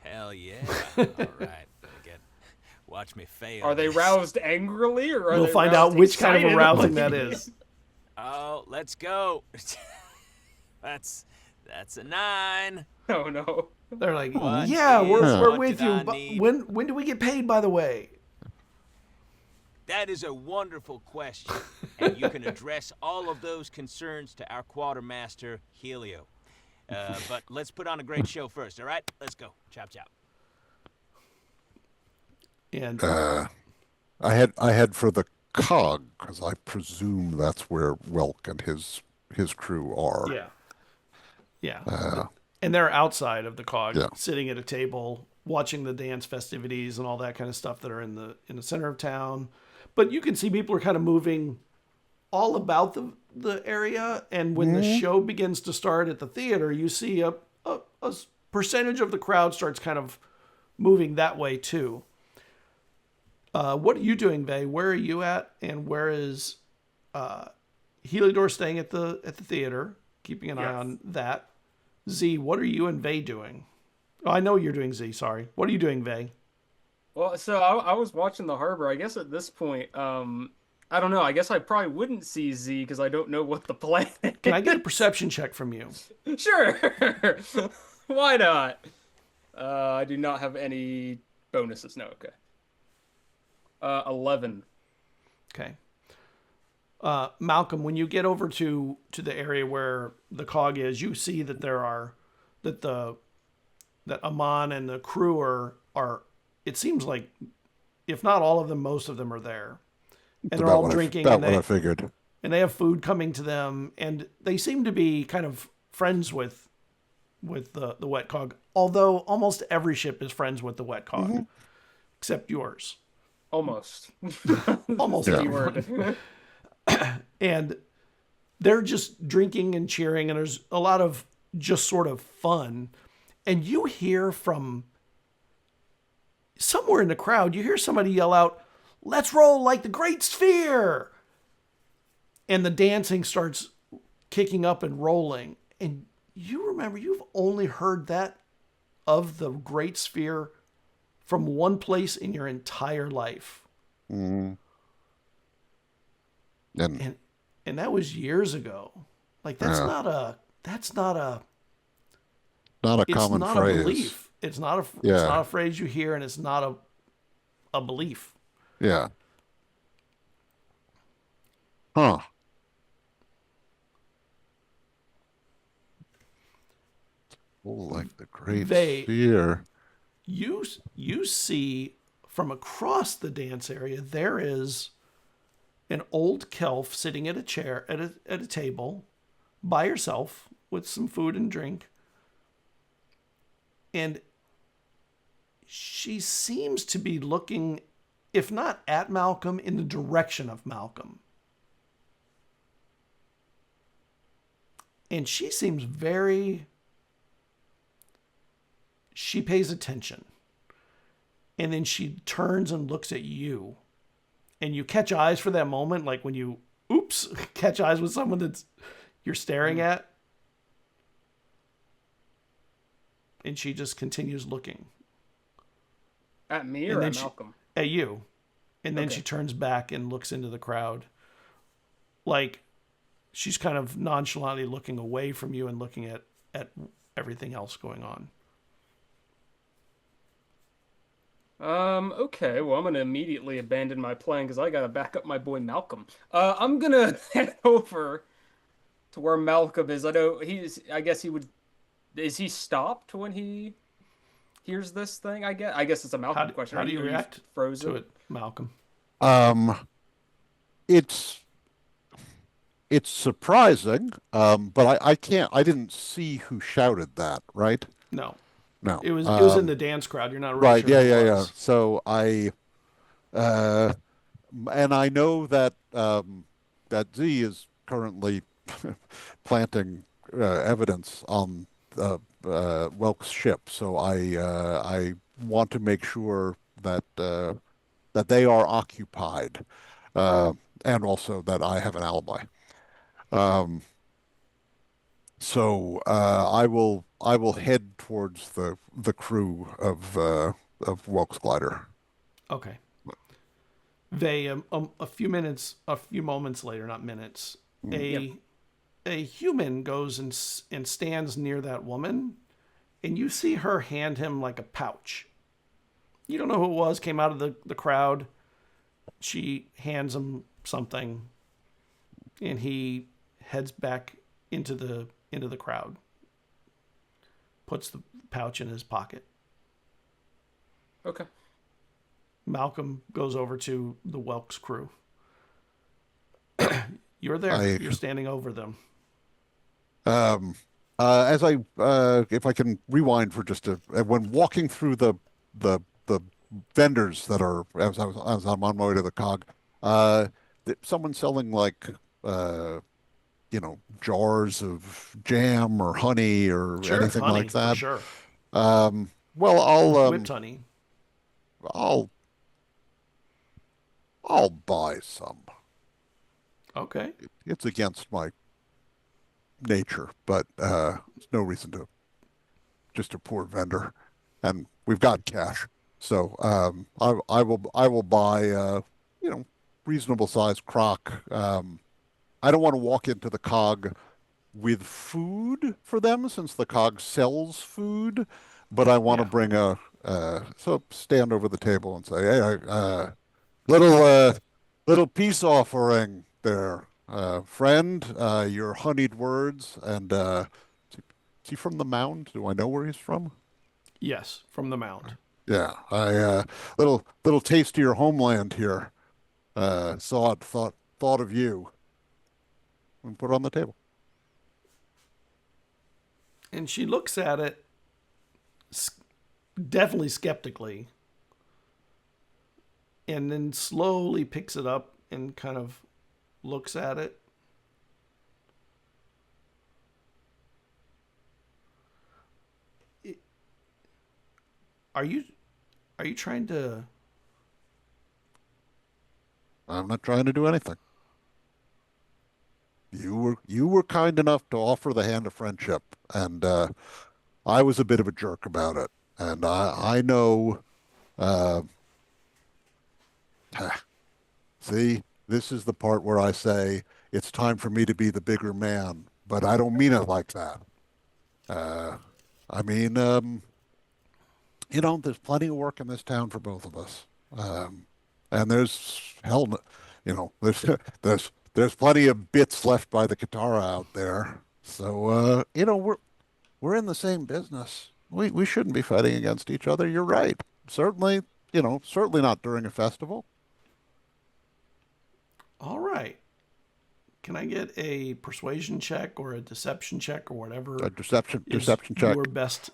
Hell yeah. All right. Watch me fail. Are they roused angrily, or are We'll they find roused out which kind of excited? arousing that is. Oh, let's go. That's a 9. Oh, no. They're like, What yeah, is- we're what with did you. I But need? when do we get paid, by the way? That is a wonderful question, and you can address all of those concerns to our quartermaster, Helio. But let's put on a great show first, all right? Let's go. Chop, chop. And I had for the cog, because I presume that's where Welk and his crew are. yeah. And they're outside of the cog, Yeah. sitting at a table, watching the dance festivities and all that kind of stuff that are in the center of town. But you can see people are kind of moving all about the area, and when the show begins to start at the theater, you see a percentage of the crowd starts kind of moving that way too. What are you doing, Vay? Where are you at, and where is Heliodor staying at the theater, keeping an eye on that? Z, what are you and Vay doing? Oh, I know you're doing Z. Sorry, what are you doing, Vay? Well, so I was watching the harbor. I guess at this point, I don't know. I guess I probably wouldn't see Z because I don't know what the plan Can I get a is. perception check from you? Sure. Why not? I do not have any bonuses. No, okay. 11. Okay. Malcolm, when you get over to the area where the cog is, you see that that Amon and the crew are. It seems like, if not all of them, most of them are there, and they're all drinking. About what I figured. And they have food coming to them, and they seem to be kind of friends with the wet cog. Although almost every ship is friends with the wet cog, except yours. Almost. Almost Yeah. everyone. And they're just drinking and cheering, and there's a lot of just sort of fun. And you hear from somewhere in the crowd, you hear somebody yell out, "Let's roll like the Great Sphere!" And the dancing starts kicking up and rolling. And you remember, you've only heard that of the Great Sphere from one place in your entire life. And And that was years ago. Like, that's Yeah. not a not a it's common not phrase. a belief. It's not it's Yeah. not a phrase you hear, and it's not a belief. Yeah. Huh. Oh, like the Great Sphere. You see from across the dance area, there is an old kelf sitting at a chair at a table by herself with some food and drink. And she seems to be looking, if not at Malcolm, in the direction of Malcolm. And she seems she pays attention. And then she turns and looks at you. And you catch eyes for that moment, like when you, catch eyes with someone that's you're staring at. And she just continues looking. At me And or then at she- Malcolm? At you. And then Okay. she turns back and looks into the crowd. Like she's kind of nonchalantly looking away from you and looking at everything else going on. Okay, well, I'm gonna immediately abandon my plan because I gotta back up my boy Malcolm. I'm gonna head over to where Malcolm is. I guess he would. Is he stopped when he hears this thing? I guess it's a Malcolm question. How do you Are react frozen? to it, Malcolm? It's surprising, but I didn't see who shouted that, right? No. No. It was in the dance crowd. You're not really Right, sure yeah. who it was. So and I know that that Z is currently planting evidence on Welk's ship. So I want to make sure that that they are occupied, and also that I have an alibi. So I will head towards the crew of Welk's glider. Okay. They a few moments later, not minutes, a human goes and stands near that woman, and you see her hand him like a pouch. You don't know who it was. Came out of the crowd. She hands him something, and he heads back into the crowd. Puts the pouch in his pocket. Okay. Malcolm goes over to the Welks crew. You're there. You're standing over them. As I if I can rewind for just when walking through the vendors that are as I'm on my way to the cog, someone selling like jars of jam or honey or Sure, anything honey, like that. for sure. Well, Whipped honey. I'll buy some. Okay. It's against my nature, but there's no reason to just a poor vendor, and we've got cash. So I will buy reasonable sized crock. I don't want to walk into the cog with food for them since the cog sells food, but I want to Yeah. bring so stand over the table and say, hey, little peace offering there, friend. Your honeyed words, and is he from the Mound? Do I know where he's from? Yes, from the Mount. Yeah, I little taste of your homeland here. Thought of you, and put it on the table. And she looks at it definitely skeptically, and then slowly picks it up and kind of looks at it. Are you trying to? I'm not trying to do anything. You were kind enough to offer the hand of friendship, and I was a bit of a jerk about it. And I know. Uh, See, this is the part where I say it's time for me to be the bigger man, but I don't mean it like that. Uh, I mean, there's plenty of work in this town for both of us. And there's hell, there's plenty of bits left by the Katara out there. So, we're in the same business. We shouldn't be fighting against each other. You're right. Certainly, certainly not during a festival. All right. Can I get a persuasion check or a deception check or whatever A deception is check. you're best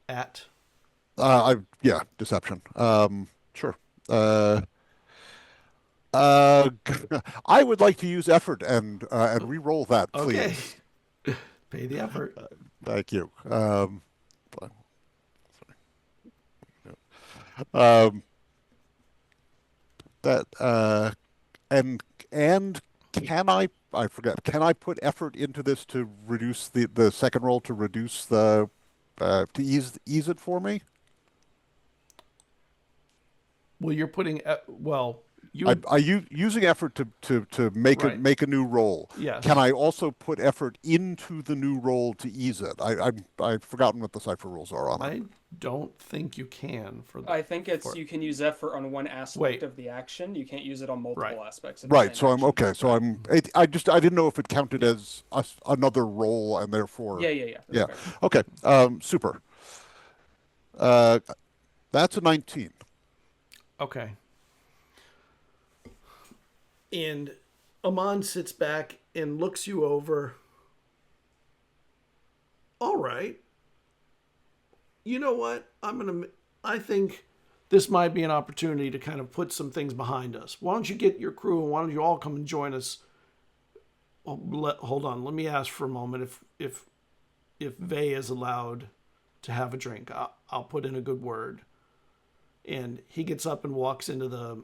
at? Yeah, deception. Sure. Uh, I would like to use effort and re-roll that, Okay. please. Pay the effort. Thank you. Um, that and can I forget? Can I put effort into this to reduce the second roll to reduce the to ease it for me? Well, you're putting Using effort to make Right. make a new roll. Yes. Can I also put effort into the new roll to ease it? I've forgotten what the Cypher rules are on it. I don't think you can for that. I think you can use effort on one aspect Wait. of the action. You can't use it on multiple Right. aspects of the Right. same So I'm action. okay. So I didn't know if it counted as another roll and therefore. Yeah. Yeah. That's fair. Okay. Super. That's a 19. Okay. And Amon sits back and looks you over. All right. You know what? I think this might be an opportunity to kind of put some things behind us. Why don't you get your crew and why don't you all come and join us? Hold on. Let me ask for a moment if Vey is allowed to have a drink. I'll put in a good word. And he gets up and walks into the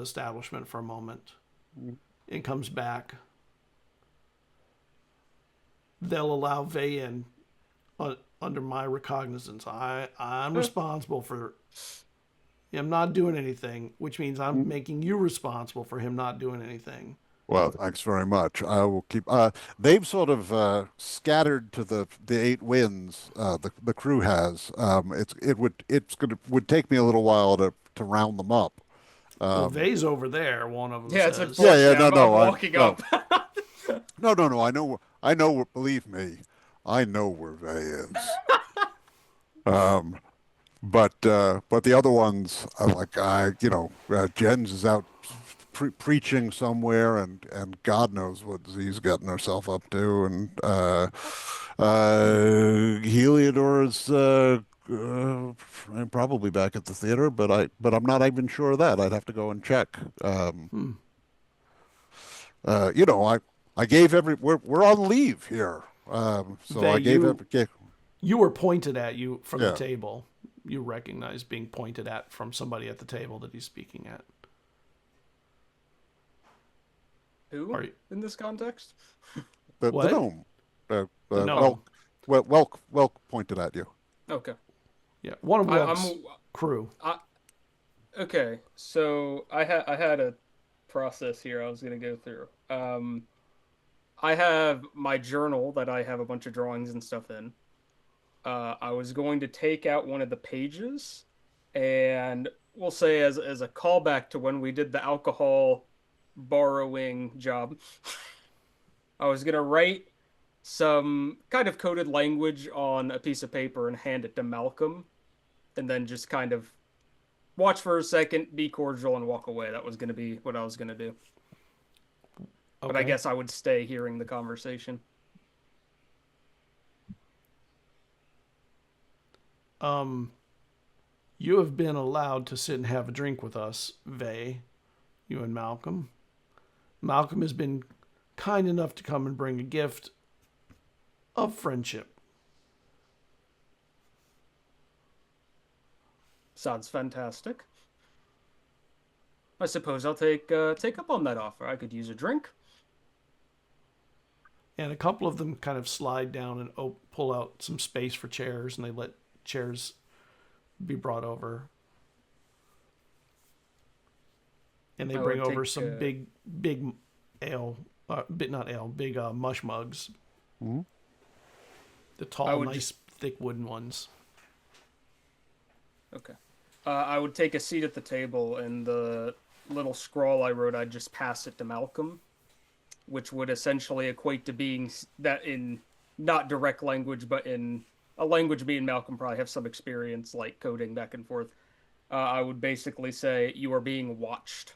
establishment for a moment and comes back. They'll allow Vey in under my recognizance. I'm responsible for him not doing anything, which means I'm making you responsible for him not doing anything. Well, thanks very much. I will keep. They've sort of scattered to the eight winds. The crew has. Would take me a little while to round them up. Well, Vey's over there. One of them Yeah, it's says. I'm walking up. No. I know. Believe me, I know where Vey is. But the other ones, Jens is out preaching somewhere, and God knows what he's getting herself up to, and Heliodor's probably back at the theater, but I'm not even sure of that. I'd have to go and check. I gave we're on leave here, so Vey, I gave you were pointed at you from Yeah. the table. You recognize being pointed at from somebody at the table that he's speaking at. Who Are you- in this context? the What? gnome. The gnome. Welk pointed at you. Okay. Yeah, one of I- Wilk's I'm- crew. Okay, so I had a process here I was gonna go through. I have my journal that I have a bunch of drawings and stuff in. I was going to take out one of the pages, and we'll say as a callback to when we did the alcohol borrowing job, I was gonna write some kind of coded language on a piece of paper and hand it to Malcolm, and then just kind of watch for a second, be cordial, and walk away. That was gonna be what I was gonna do. But I Okay. guess I would stay hearing the conversation. You have been allowed to sit and have a drink with us, Vay, you and Malcolm. Malcolm has been kind enough to come and bring a gift of friendship. Sounds fantastic. I suppose I'll take up on that offer. I could use a drink. And a couple of them kind of slide down and pull out some space for chairs, and they let chairs be brought over. And they I bring would over take, some big ale, big mush mugs. Mhm. The I tall, would nice, thick wooden ones. Okay. I would take a seat at the table, and the little scrawl I wrote, I'd just pass it to Malcolm, which would essentially equate to being that in not direct language, but in a language me and Malcolm probably have some experience, like coding back and forth. I would basically say, "You are being watched."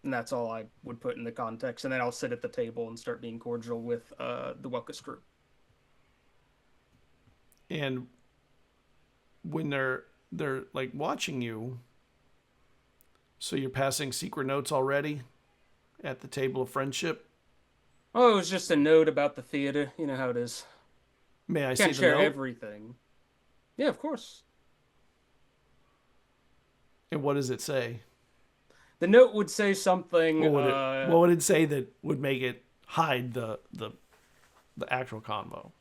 And that's all I would put in the context. And then I'll sit at the table and start being cordial with the Welkus group. And when they're like watching you, so you're passing secret notes already at the table of friendship. Oh, it was just a note about the theater. You know how it is. May I see Can't the share note? everything. Yeah, of course. And what does it say? The note would say something. What would it say that would make it hide the actual convo?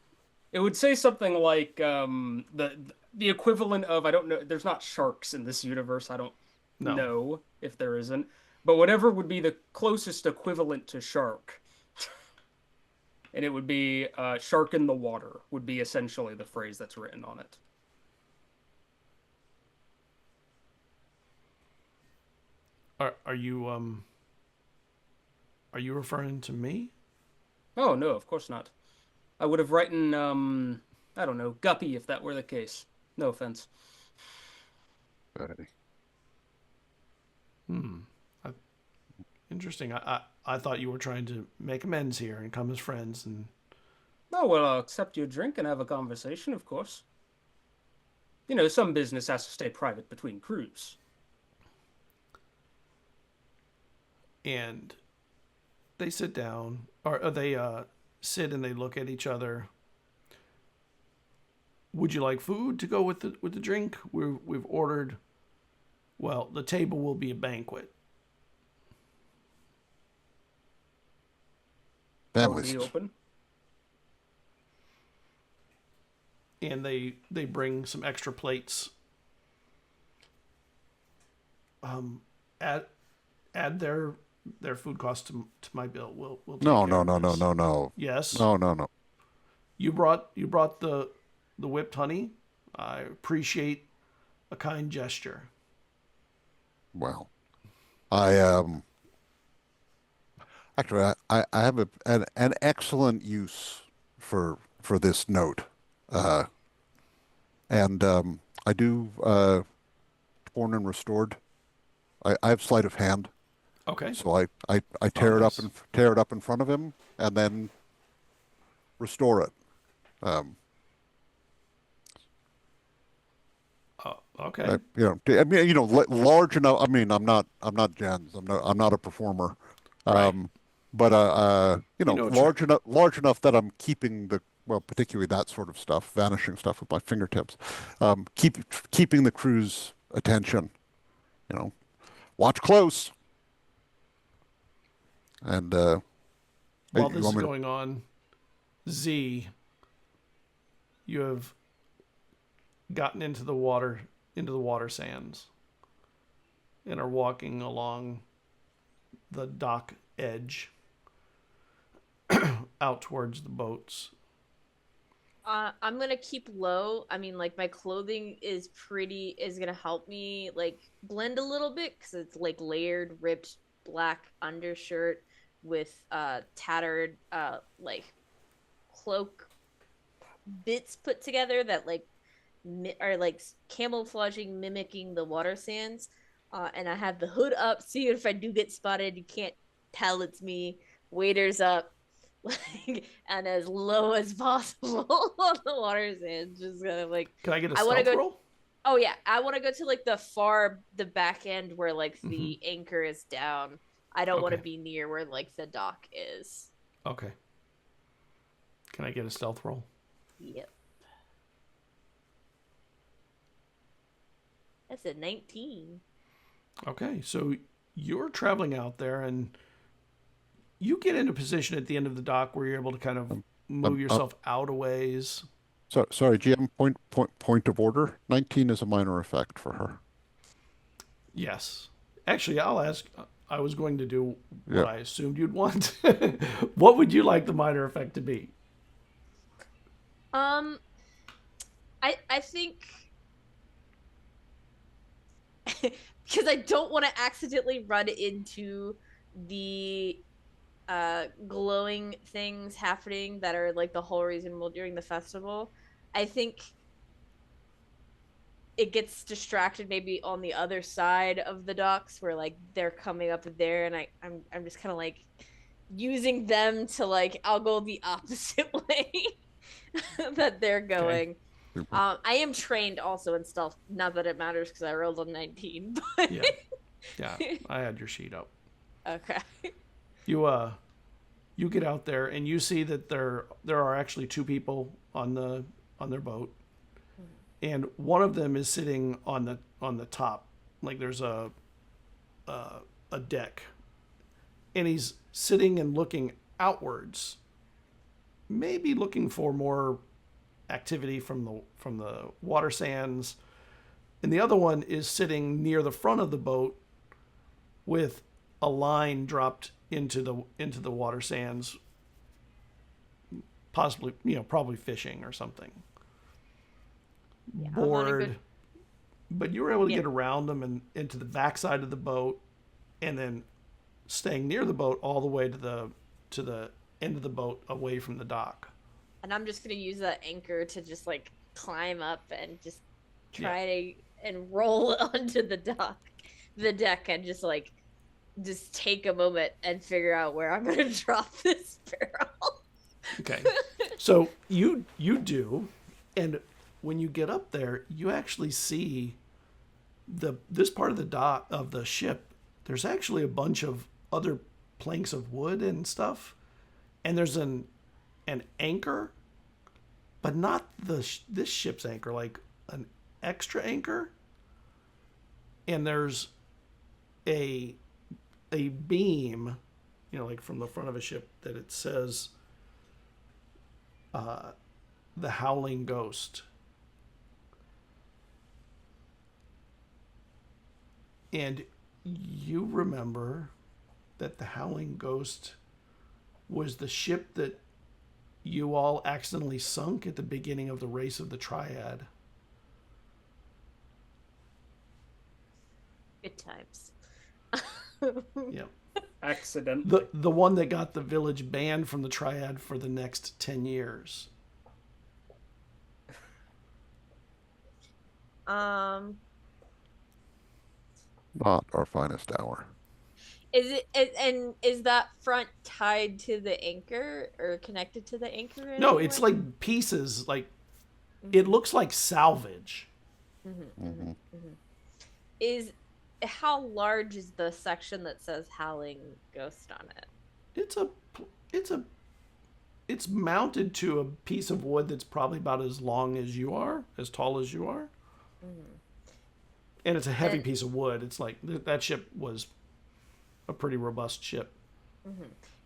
It would say something like the equivalent of, I don't know. There's not sharks in this universe. I don't No. know if there isn't, but whatever would be the closest equivalent to shark, and it would be "shark in the water" would be essentially the phrase that's written on it. Are you referring to me? Oh no, of course not. I would have written I don't know, guppy if that were the case. No offense. Interesting. I thought you were trying to make amends here and come as friends, and Oh well, I'll accept your drink and have a conversation, of course. You know, some business has to stay private between crews. and they sit down, or they sit and they look at each other. Would you like food to go with the drink? We've ordered. Well, the table will be a banquet. I would Families. be open. And they bring some extra plates. Add their food cost to my bill. We'll take No, care no, of no, no, this. no, no. Yes. No, no, no. You brought the whipped honey. I appreciate a kind gesture. Well, I actually I have an excellent use for this note, and I do torn and restored. I have sleight of hand, Okay. so I tear it up nice. and tear it up in front of him, and then restore it. Okay. I mean, large enough. I mean, I'm not Jens. I'm not a performer. Right. But know a trick. large enough that I'm keeping particularly that sort of stuff, vanishing stuff with my fingertips. Keeping the crew's attention. Watch close. And While you this want is me to- going on, Z, you have gotten into the water sands. and are walking along the dock edge out towards the boats. I'm gonna keep low. I mean, like, my clothing is gonna help me like blend a little bit because it's like layered, ripped black undershirt with tattered like cloak bits put together that like are like camouflaging, mimicking the water sands. And I have the hood up, so if I do get spotted, you can't tell it's me. Waiters up. Like, and as low as possible on the water sand, just kind of like. Can I get a stealth roll? Oh yeah, I want to go to like the back end where like the anchor is down. I don't want to be near where like the dock is. Okay. Can I get a stealth roll? Yep. That's a 19. Okay, so you're traveling out there and you get into position at the end of the dock where you're able to kind of move yourself out a ways. So sorry, GM, point of order. 19 is a minor effect for her. Yes. Actually, I'll ask. I was going to do what I assumed you'd want. What would you like the minor effect to be? I think because I don't want to accidentally run into the glowing things happening that are like the whole reason we're doing the festival. I think it gets distracted maybe on the other side of the docks where like they're coming up there, and I'm just kind of like using them to like I'll go the opposite way that they're going. Okay. I am trained also in stealth. Not that it matters because I rolled a 19. But... yeah, I had your sheet up. Okay. You get out there and you see that there are actually two people on their boat, and one of them is sitting on the top, like there's a deck, and he's sitting and looking outwards, maybe looking for more activity from the water sands, and the other one is sitting near the front of the boat with a line dropped into the water sands, possibly, probably fishing or something. Yeah, Bored, but you were able to get around them and into the backside of the boat, and then staying near the boat all the way to the end of the boat away from the dock. And I'm just gonna use that anchor to just like climb up and just try to and roll onto the deck, and just take a moment and figure out where I'm gonna drop this barrel. Okay, so you do, and when you get up there, you actually see this part of the dock of the ship. There's actually a bunch of other planks of wood and stuff, and there's an anchor, but not this ship's anchor, like an extra anchor, and there's a beam, like from the front of a ship, that it says the Howling Ghost. And you remember that the Howling Ghost was the ship that you all accidentally sunk at the beginning of the race of the Triad. Good times. Yeah. Accidentally. The one that got the village banned from the Triad for the next 10 years. Not our finest hour. Is that front tied to the anchor or connected to the anchor? No, it's like pieces. Like it looks like salvage. How large is the section that says Howling Ghost on it? It's mounted to a piece of wood that's probably about as long as you are, as tall as you are. And it's a heavy piece of wood. It's like that ship was a pretty robust ship.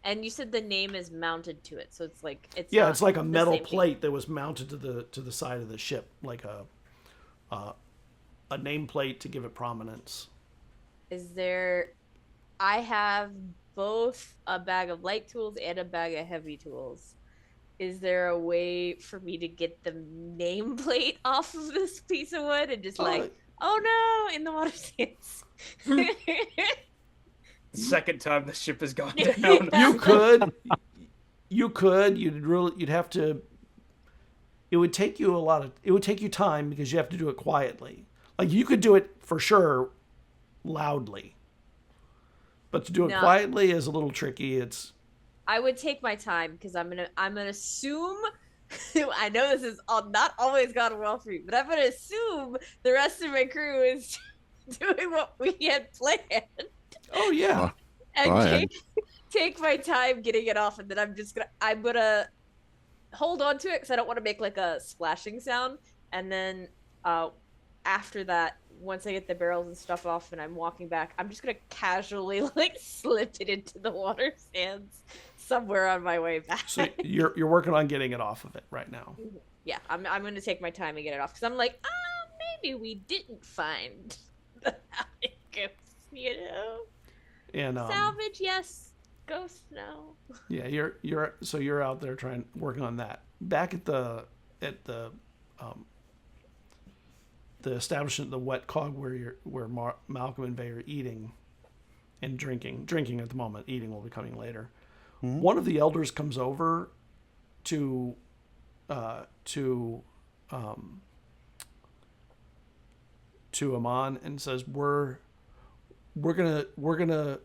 And you said the name is mounted to it, so it's like it's like a metal plate that was mounted to the side of the ship, like a nameplate to give it prominence. Is there? I have both a bag of light tools and a bag of heavy tools. Is there a way for me to get the nameplate off of this piece of wood and just like, oh no, in the water sands? Second time the ship has gone down. You could. You'd have to. It would take you it would take you time because you have to do it quietly. Like you could do it for sure loudly. But to do it quietly is a little tricky. I would take my time because I'm gonna assume I know this is not always gone well for you, but I'm gonna assume the rest of my crew is doing what we had planned. Oh yeah. And take my time getting it off, and then I'm gonna hold on to it because I don't want to make like a splashing sound. And then after that, once I get the barrels and stuff off and I'm walking back, I'm just gonna casually like slip it into the water sands somewhere on my way back. So you're working on getting it off of it right now. Yeah, I'm gonna take my time and get it off because I'm like, maybe we didn't find the ghosts, you know. And salvage, yes. Ghost, no. Yeah, you're out there working on that. Back at the establishment, the wet cog where Malcolm and Bay are eating and drinking at the moment. Eating will be coming later. Mm-hmm. One of the elders comes over to Amon and says, we're gonna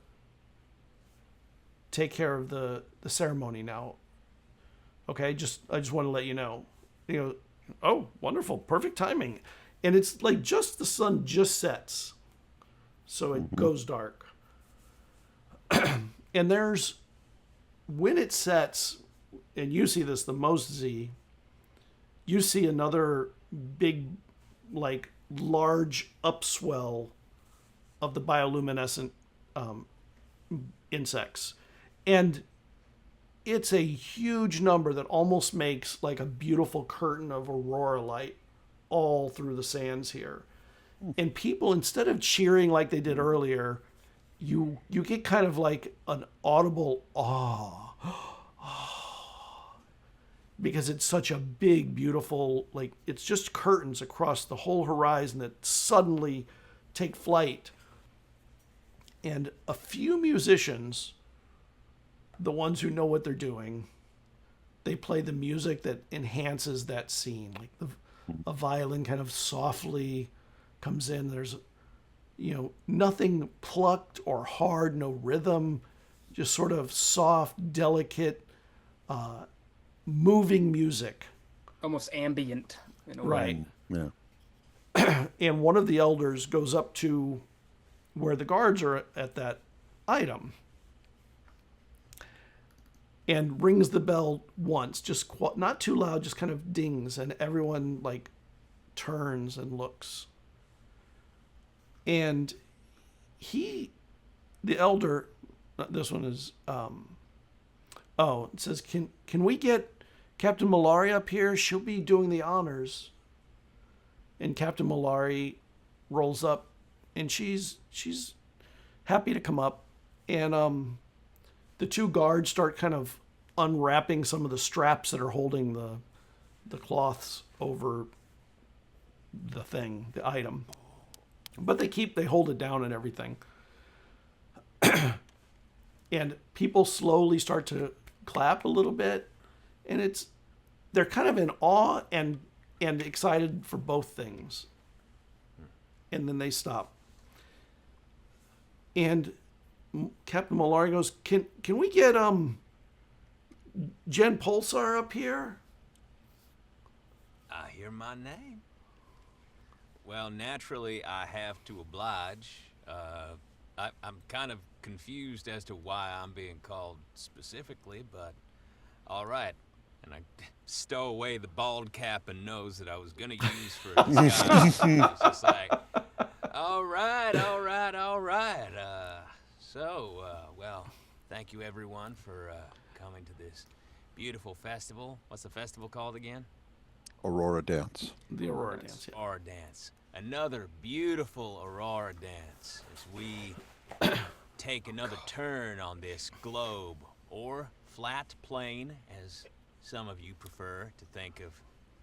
take care of the ceremony now. Okay, I just want to let you know. You know, oh, wonderful, perfect timing. And it's like just the sun just sets, so it goes dark. And when it sets, and you see this the most, Z, you see another big, like large upswell of the bioluminescent insects. And it's a huge number that almost makes like a beautiful curtain of aurora light all through the sands here. And people, instead of cheering like they did earlier, you get kind of like an audible awe. Because it's such a big, beautiful, like it's just curtains across the whole horizon that suddenly take flight. And a few musicians, the ones who know what they're doing, they play the music that enhances that scene. Like a violin kind of softly comes in. There's, nothing plucked or hard, no rhythm, just sort of soft, delicate, moving music. Almost ambient in a way. Right. Yeah. And one of the elders goes up to where the guards are at that item and rings the bell once, just not too loud, just kind of dings, and everyone like turns and looks. And the elder, this one is, it says, can we get Captain Malari up here? She'll be doing the honors. And Captain Malari rolls up, and she's happy to come up. And the two guards start kind of unwrapping some of the straps that are holding the cloths over the item. But they hold it down and everything. And people slowly start to clap a little bit, and they're kind of in awe and excited for both things. And then they stop. And Captain Malari goes, can we get Jen Pulsar up here? I hear my name. Well, naturally, I have to oblige. I'm kind of confused as to why I'm being called specifically, but all right. And I stow away the bald cap and nose that I was going to use for a disguise. It's just like, all right. Well, thank you, everyone, for coming to this beautiful festival. What's the festival called again? Aurora Dance. The Aurora Dance. Yeah. Aurora Dance. Another beautiful Aurora Dance as we take another turn on this globe, or flat plane, as some of you prefer to think of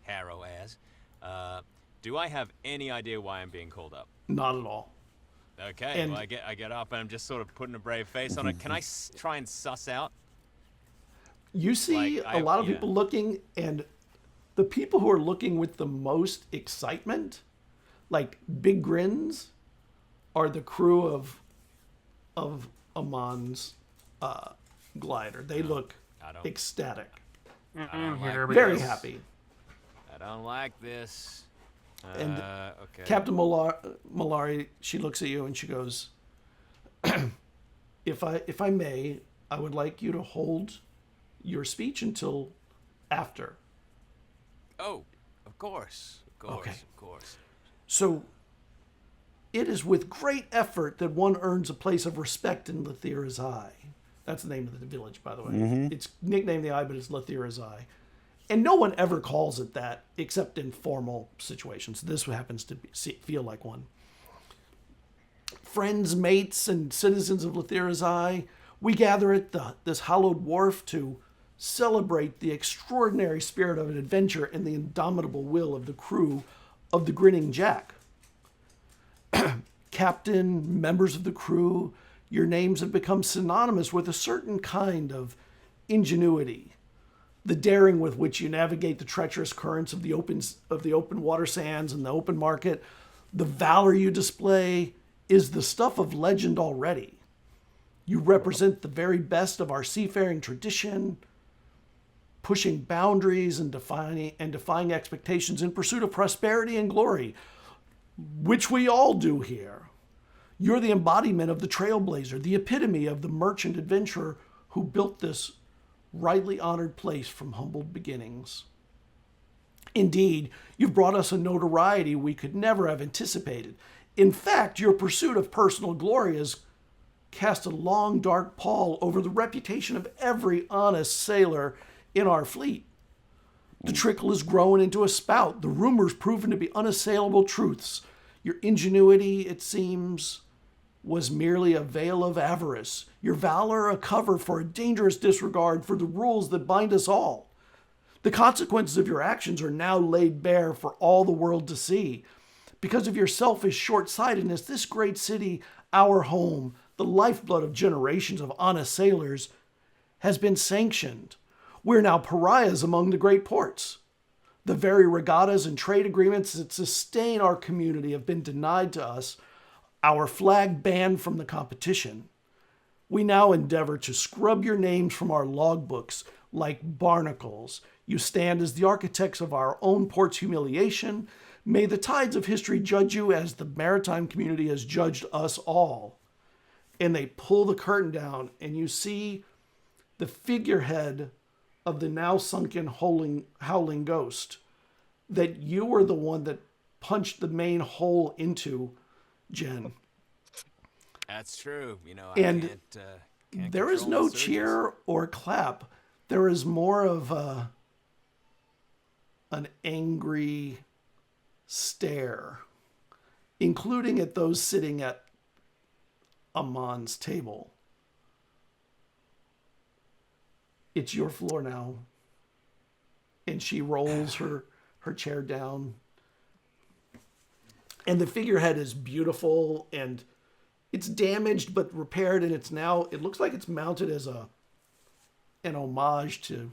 Harrow as. Do I have any idea why I'm being called up? Not at all. Okay, And- well, I get up and I'm just sort of putting a brave face on it. Can I try and suss out? You see Like, a lot of yeah. people looking, and the people who are looking with the most excitement, like big grins, are the crew of Amon's glider. They look I don't- ecstatic, Here we very go. happy. I don't like this. And Okay. Captain Malari, she looks at you and she goes, if I may, I would like you to hold your speech until after. Oh, of course. Okay. Of course. So it is with great effort that one earns a place of respect in Lethira's Eye. That's the name of the village, by the way. It's nicknamed the Eye, but it's Lethira's Eye. And no one ever calls it that except in formal situations. This happens to feel like one. Friends, mates, and citizens of Lethira's Eye, we gather at this hallowed wharf to celebrate the extraordinary spirit of an adventure and the indomitable will of the crew of the Grinning Jack. Captain, members of the crew, your names have become synonymous with a certain kind of ingenuity. The daring with which you navigate the treacherous currents of the open water sands and the open market, the valor you display is the stuff of legend already. You represent the very best of our seafaring tradition, pushing boundaries and defying expectations in pursuit of prosperity and glory, which we all do here. You're the embodiment of the trailblazer, the epitome of the merchant adventurer who built this rightly honored place from humbled beginnings. Indeed, you've brought us a notoriety we could never have anticipated. In fact, your pursuit of personal glory has cast a long, dark pall over the reputation of every honest sailor in our fleet. The trickle has grown into a spout, the rumors proven to be unassailable truths. Your ingenuity, it seems, was merely a veil of avarice, your valor a cover for a dangerous disregard for the rules that bind us all. The consequences of your actions are now laid bare for all the world to see. Because of your selfish short-sightedness, this great city, our home, the lifeblood of generations of honest sailors, has been sanctioned. We're now pariahs among the great ports. The very regattas and trade agreements that sustain our community have been denied to us, our flag banned from the competition. We now endeavor to scrub your names from our logbooks like barnacles. You stand as the architects of our own port's humiliation. May the tides of history judge you as the maritime community has judged us all. And they pull the curtain down, and you see the figurehead of the now sunken howling ghost that you were the one that punched the main hole into, Jen. That's true. You know, And can't there is control no the surges. cheer or clap. There is more of an angry stare, including at those sitting at Amon's table. It's your floor now. And she rolls her chair down. And the figurehead is beautiful, and it's damaged but repaired, and it looks like it's mounted as an homage to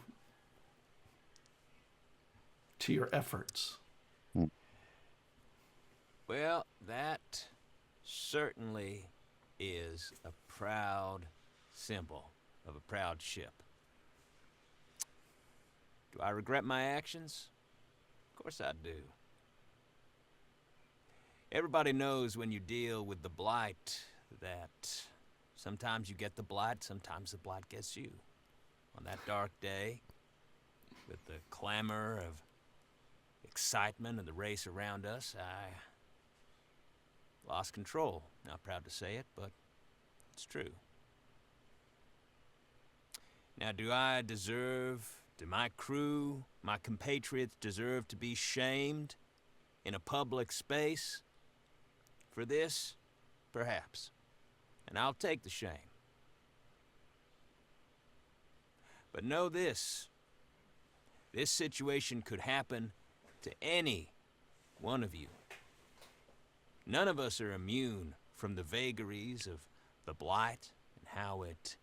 your efforts. Well, that certainly is a proud symbol of a proud ship. Do I regret my actions? Of course I do. Everybody knows when you deal with the blight that sometimes you get the blight, sometimes the blight gets you. On that dark day, with the clamor of excitement of the race around us, I lost control. Not proud to say it, but it's true. Now, do I deserve Do my crew, my compatriots, deserve to be shamed in a public space? For this, perhaps. And I'll take the shame. But know this. This situation could happen to any one of you. None of us are immune from the vagaries of the blight and how it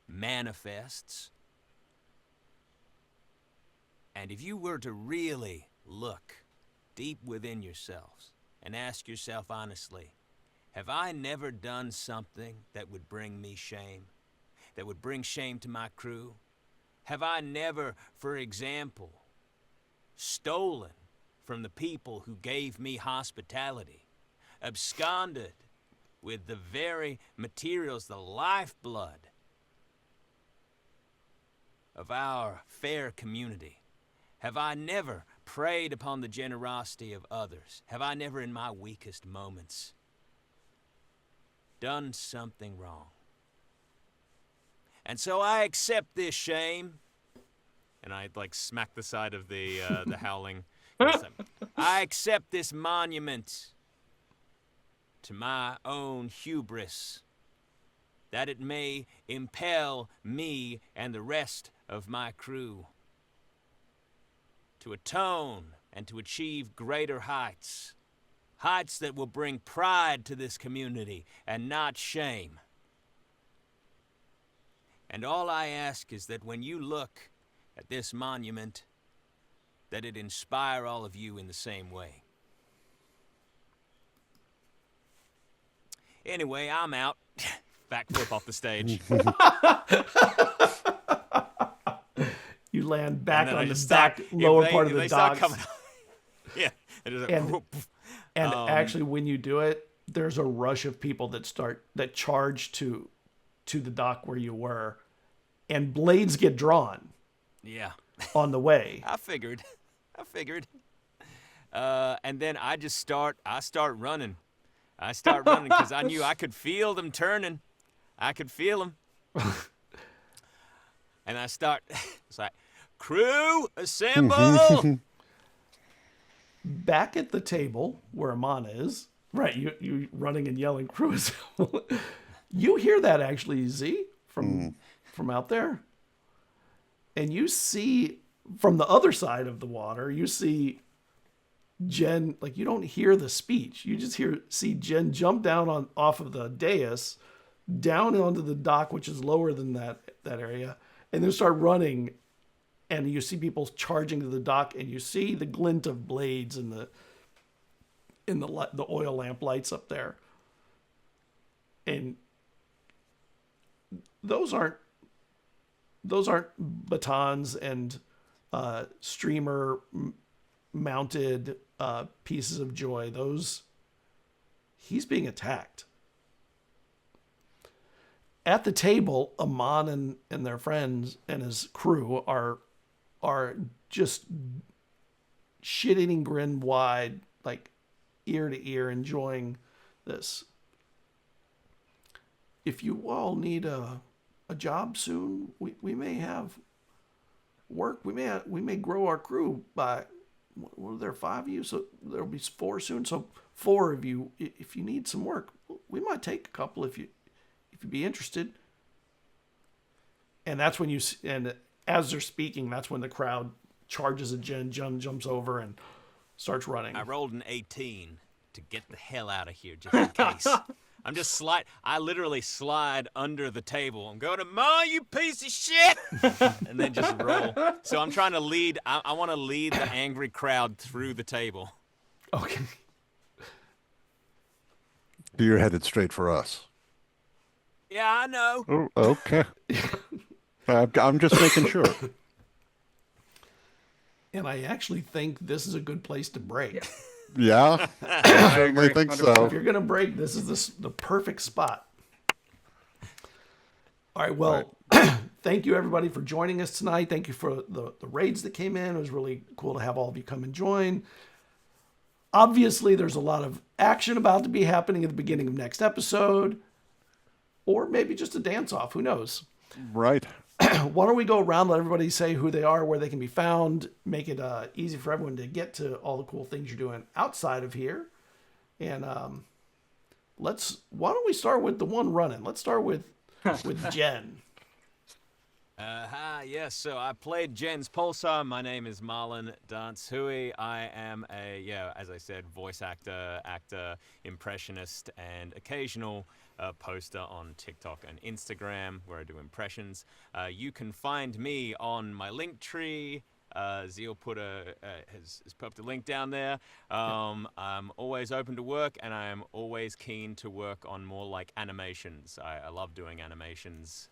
manifests. And if you were to really look deep within yourselves and ask yourself honestly, have I never done something that would bring me shame? That would bring shame to my crew? Have I never, for example, stolen from the people who gave me hospitality, absconded with the very materials, the lifeblood of our fair community? Have I never preyed upon the generosity of others? Have I never, in my weakest moments, done something wrong? And so I accept this shame. And I like smack the side of the howling. I accept this monument to my own hubris, that it may impel me and the rest of my crew to atone and to achieve greater heights. Heights that will bring pride to this community and not shame. And all I ask is that when you look at this monument, that it inspire all of you in the same way. Anyway, I'm out. Backflip off the stage. You land back on the back lower part of the docks. Yeah. And actually, when you do it, there's a rush of people that charge to the dock where you were, and blades get drawn. Yeah. On the way. I figured. And then I start running. I start running because I knew I could feel them turning. I could feel them. And it's like, crew, assemble! Back at the table where Amana is, right, you running and yelling, crew, assemble. You hear that actually, Z, from out there. And you see, from the other side of the water, you see Jen, like, you don't hear the speech. You just see Jen jump down off of the dais, down onto the dock, which is lower than that area, and then start running. And you see people charging to the dock, and you see the glint of blades in the oil lamp lights up there. And those aren't batons and streamer mounted pieces of joy. He's being attacked. At the table, Amon and their friends and his crew are just shit-eating grin wide, like ear to ear, enjoying this. If you all need a job soon, we may have work. We may grow our crew by, what are there, 5 of you? So there'll be 4 soon. So 4 of you, if you need some work, we might take a couple if you'd be interested. And that's when and as they're speaking, that's when the crowd charges at Jen. Jen jumps over and starts running. I rolled an 18 to get the hell out of here, just in case. I'm just I literally slide under the table. I'm going to Ma, you piece of shit! And then just roll. So I'm trying to lead, I want to lead the angry crowd through the table. Okay. You're headed straight for us. Yeah, I know. Oh, okay. I'm just making sure. And I actually think this is a good place to break. Yeah, I certainly think so. If you're going to break, this is the perfect spot. All right, well, thank you, everybody, for joining us tonight. Thank you for the raids that came in. It was really cool to have all of you come and join. Obviously, there's a lot of action about to be happening at the beginning of next episode. Or maybe just a dance-off. Who knows? Right. why don't we go around, let everybody say who they are, where they can be found, make it easy for everyone to get to all the cool things you're doing outside of here. And why don't we start with the one running? Let's start with Jen. Yes, so I played Jen's Pulsar. My name is Marlon Dance-Hooi. I am as I said, voice actor, impressionist, and occasional poster on TikTok and Instagram where I do impressions. You can find me on my link tree. Zeal has popped a link down there. I'm always open to work, and I am always keen to work on more like animations. I love doing animations.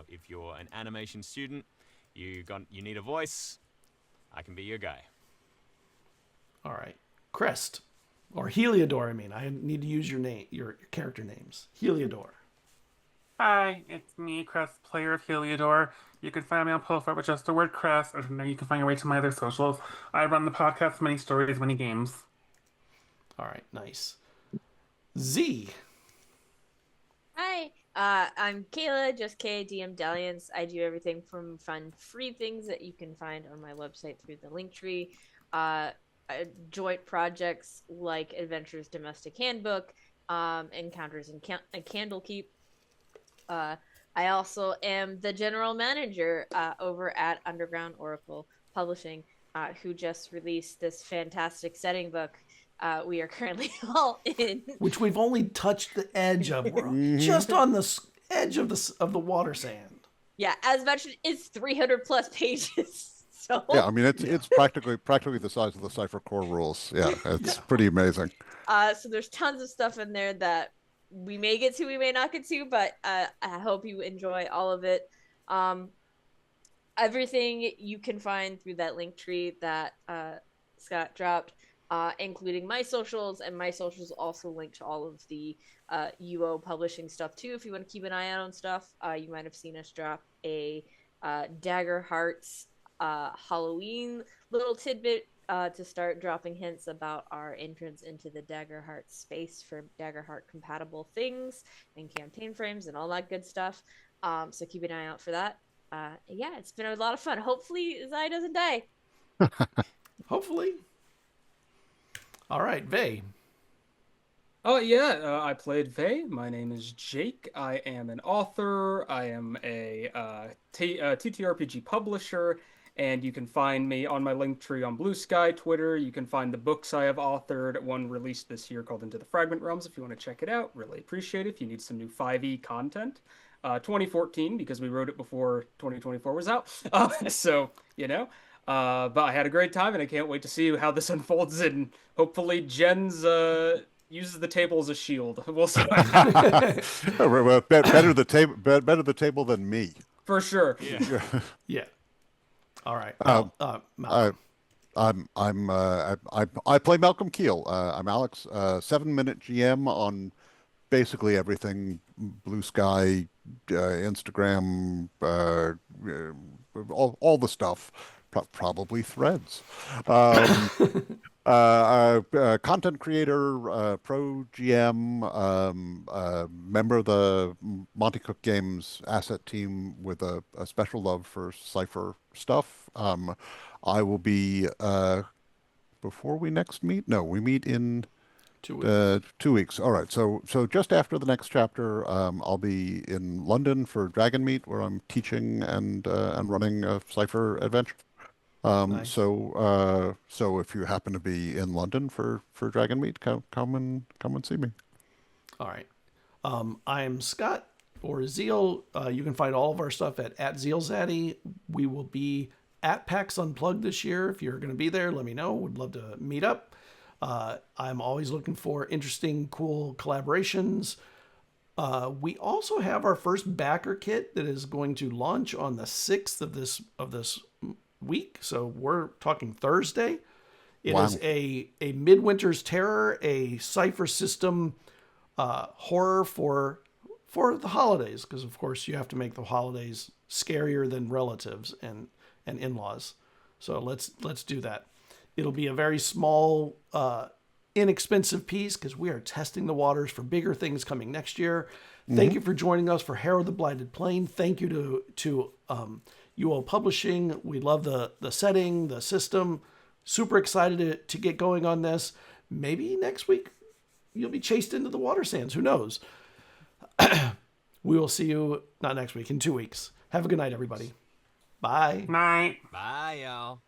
If you're an animation student, you need a voice, I can be your guy. All right. Crest. Or Heliodor, I mean. I need to use your character names. Heliodor. Hi, it's me, Crest, player of Heliodor. You can find me on Profile with just the word Crest, or from there you can find your way to my other socials. I run the podcast Many Stories, Many Games. All right, nice. Z. Hi, I'm Kayla, justkay, DM Dalliance. I do everything from fun, free things that you can find on my website through the link tree. Joint projects like Adventures Domestic Handbook, Encounters in Candlekeep. I also am the general manager over at Underground Oracle Publishing, who just released this fantastic setting book we are currently all in. Which we've only touched the edge of. We're just on the edge of the water sand. Yeah, as mentioned, it's 300 plus pages. So Yeah, I mean it's practically the size of the Cypher core rules. Yeah, it's pretty amazing. So there's tons of stuff in there that we may get to, we may not get to, but I hope you enjoy all of it. Everything you can find through that link tree that Scott dropped, including my socials, and my socials also link to all of the UO publishing stuff too. If you want to keep an eye out on stuff, you might have seen us drop a Dagger Hearts Halloween little tidbit to start dropping hints about our entrance into the Daggerheart space for Daggerheart compatible things and campaign frames and all that good stuff. So keep an eye out for that. Yeah, it's been a lot of fun. Hopefully Zai doesn't die. Hopefully. All right, Vay. Oh yeah, I played Vay. My name is Jayke. I am an author. I am a TTRPG publisher. And you can find me on my link tree on Bluesky, Twitter. You can find the books I have authored. One released this year called Into the Fragment Realms. If you want to check it out, really appreciate it. If you need some new 5e content. 2014, because we wrote it before 2024 was out. So, but I had a great time, and I can't wait to see how this unfolds. And hopefully Jen's uses the table as a shield. We'll see. Better the table than me. For sure. Yeah. Yeah. All right. I play Malcolm Keel. I'm Alex, 7-minute GM on basically everything: Bluesky, Instagram, all the stuff. Probably Threads. Content creator, pro GM, member of the Monty Cook Games asset team with a special love for Cypher stuff. I will be, before we next meet? No, we meet in 2 weeks. 2 weeks. All right. So just after the next chapter, I'll be in London for Dragon Meet, where I'm teaching and running a Cypher adventure. Nice. So if you happen to be in London for Dragon Meet, come and see me. All right. I am Scott or Zeal. You can find all of our stuff at ZealZaddy. We will be at PAX Unplugged this year. If you're going to be there, let me know. Would love to meet up. I'm always looking for interesting, cool collaborations. We also have our first backer kit that is going to launch on the 6th of this week. So we're talking Thursday. It Wow. is a Midwinter's Terror, a Cypher system horror for the holidays, because of course you have to make the holidays scarier than relatives and in-laws. So let's do that. It'll be a very small inexpensive piece because we are testing the waters for bigger things coming next year. Thank you for joining us for Harrow the Blighted Plain. Thank you to UOPublishing. We love the setting, the system. Super excited to get going on this. Maybe next week you'll be chased into the water sands. Who knows? We will see you, not next week, in 2 weeks. Have a good night, everybody. Bye. Night. Bye, y'all.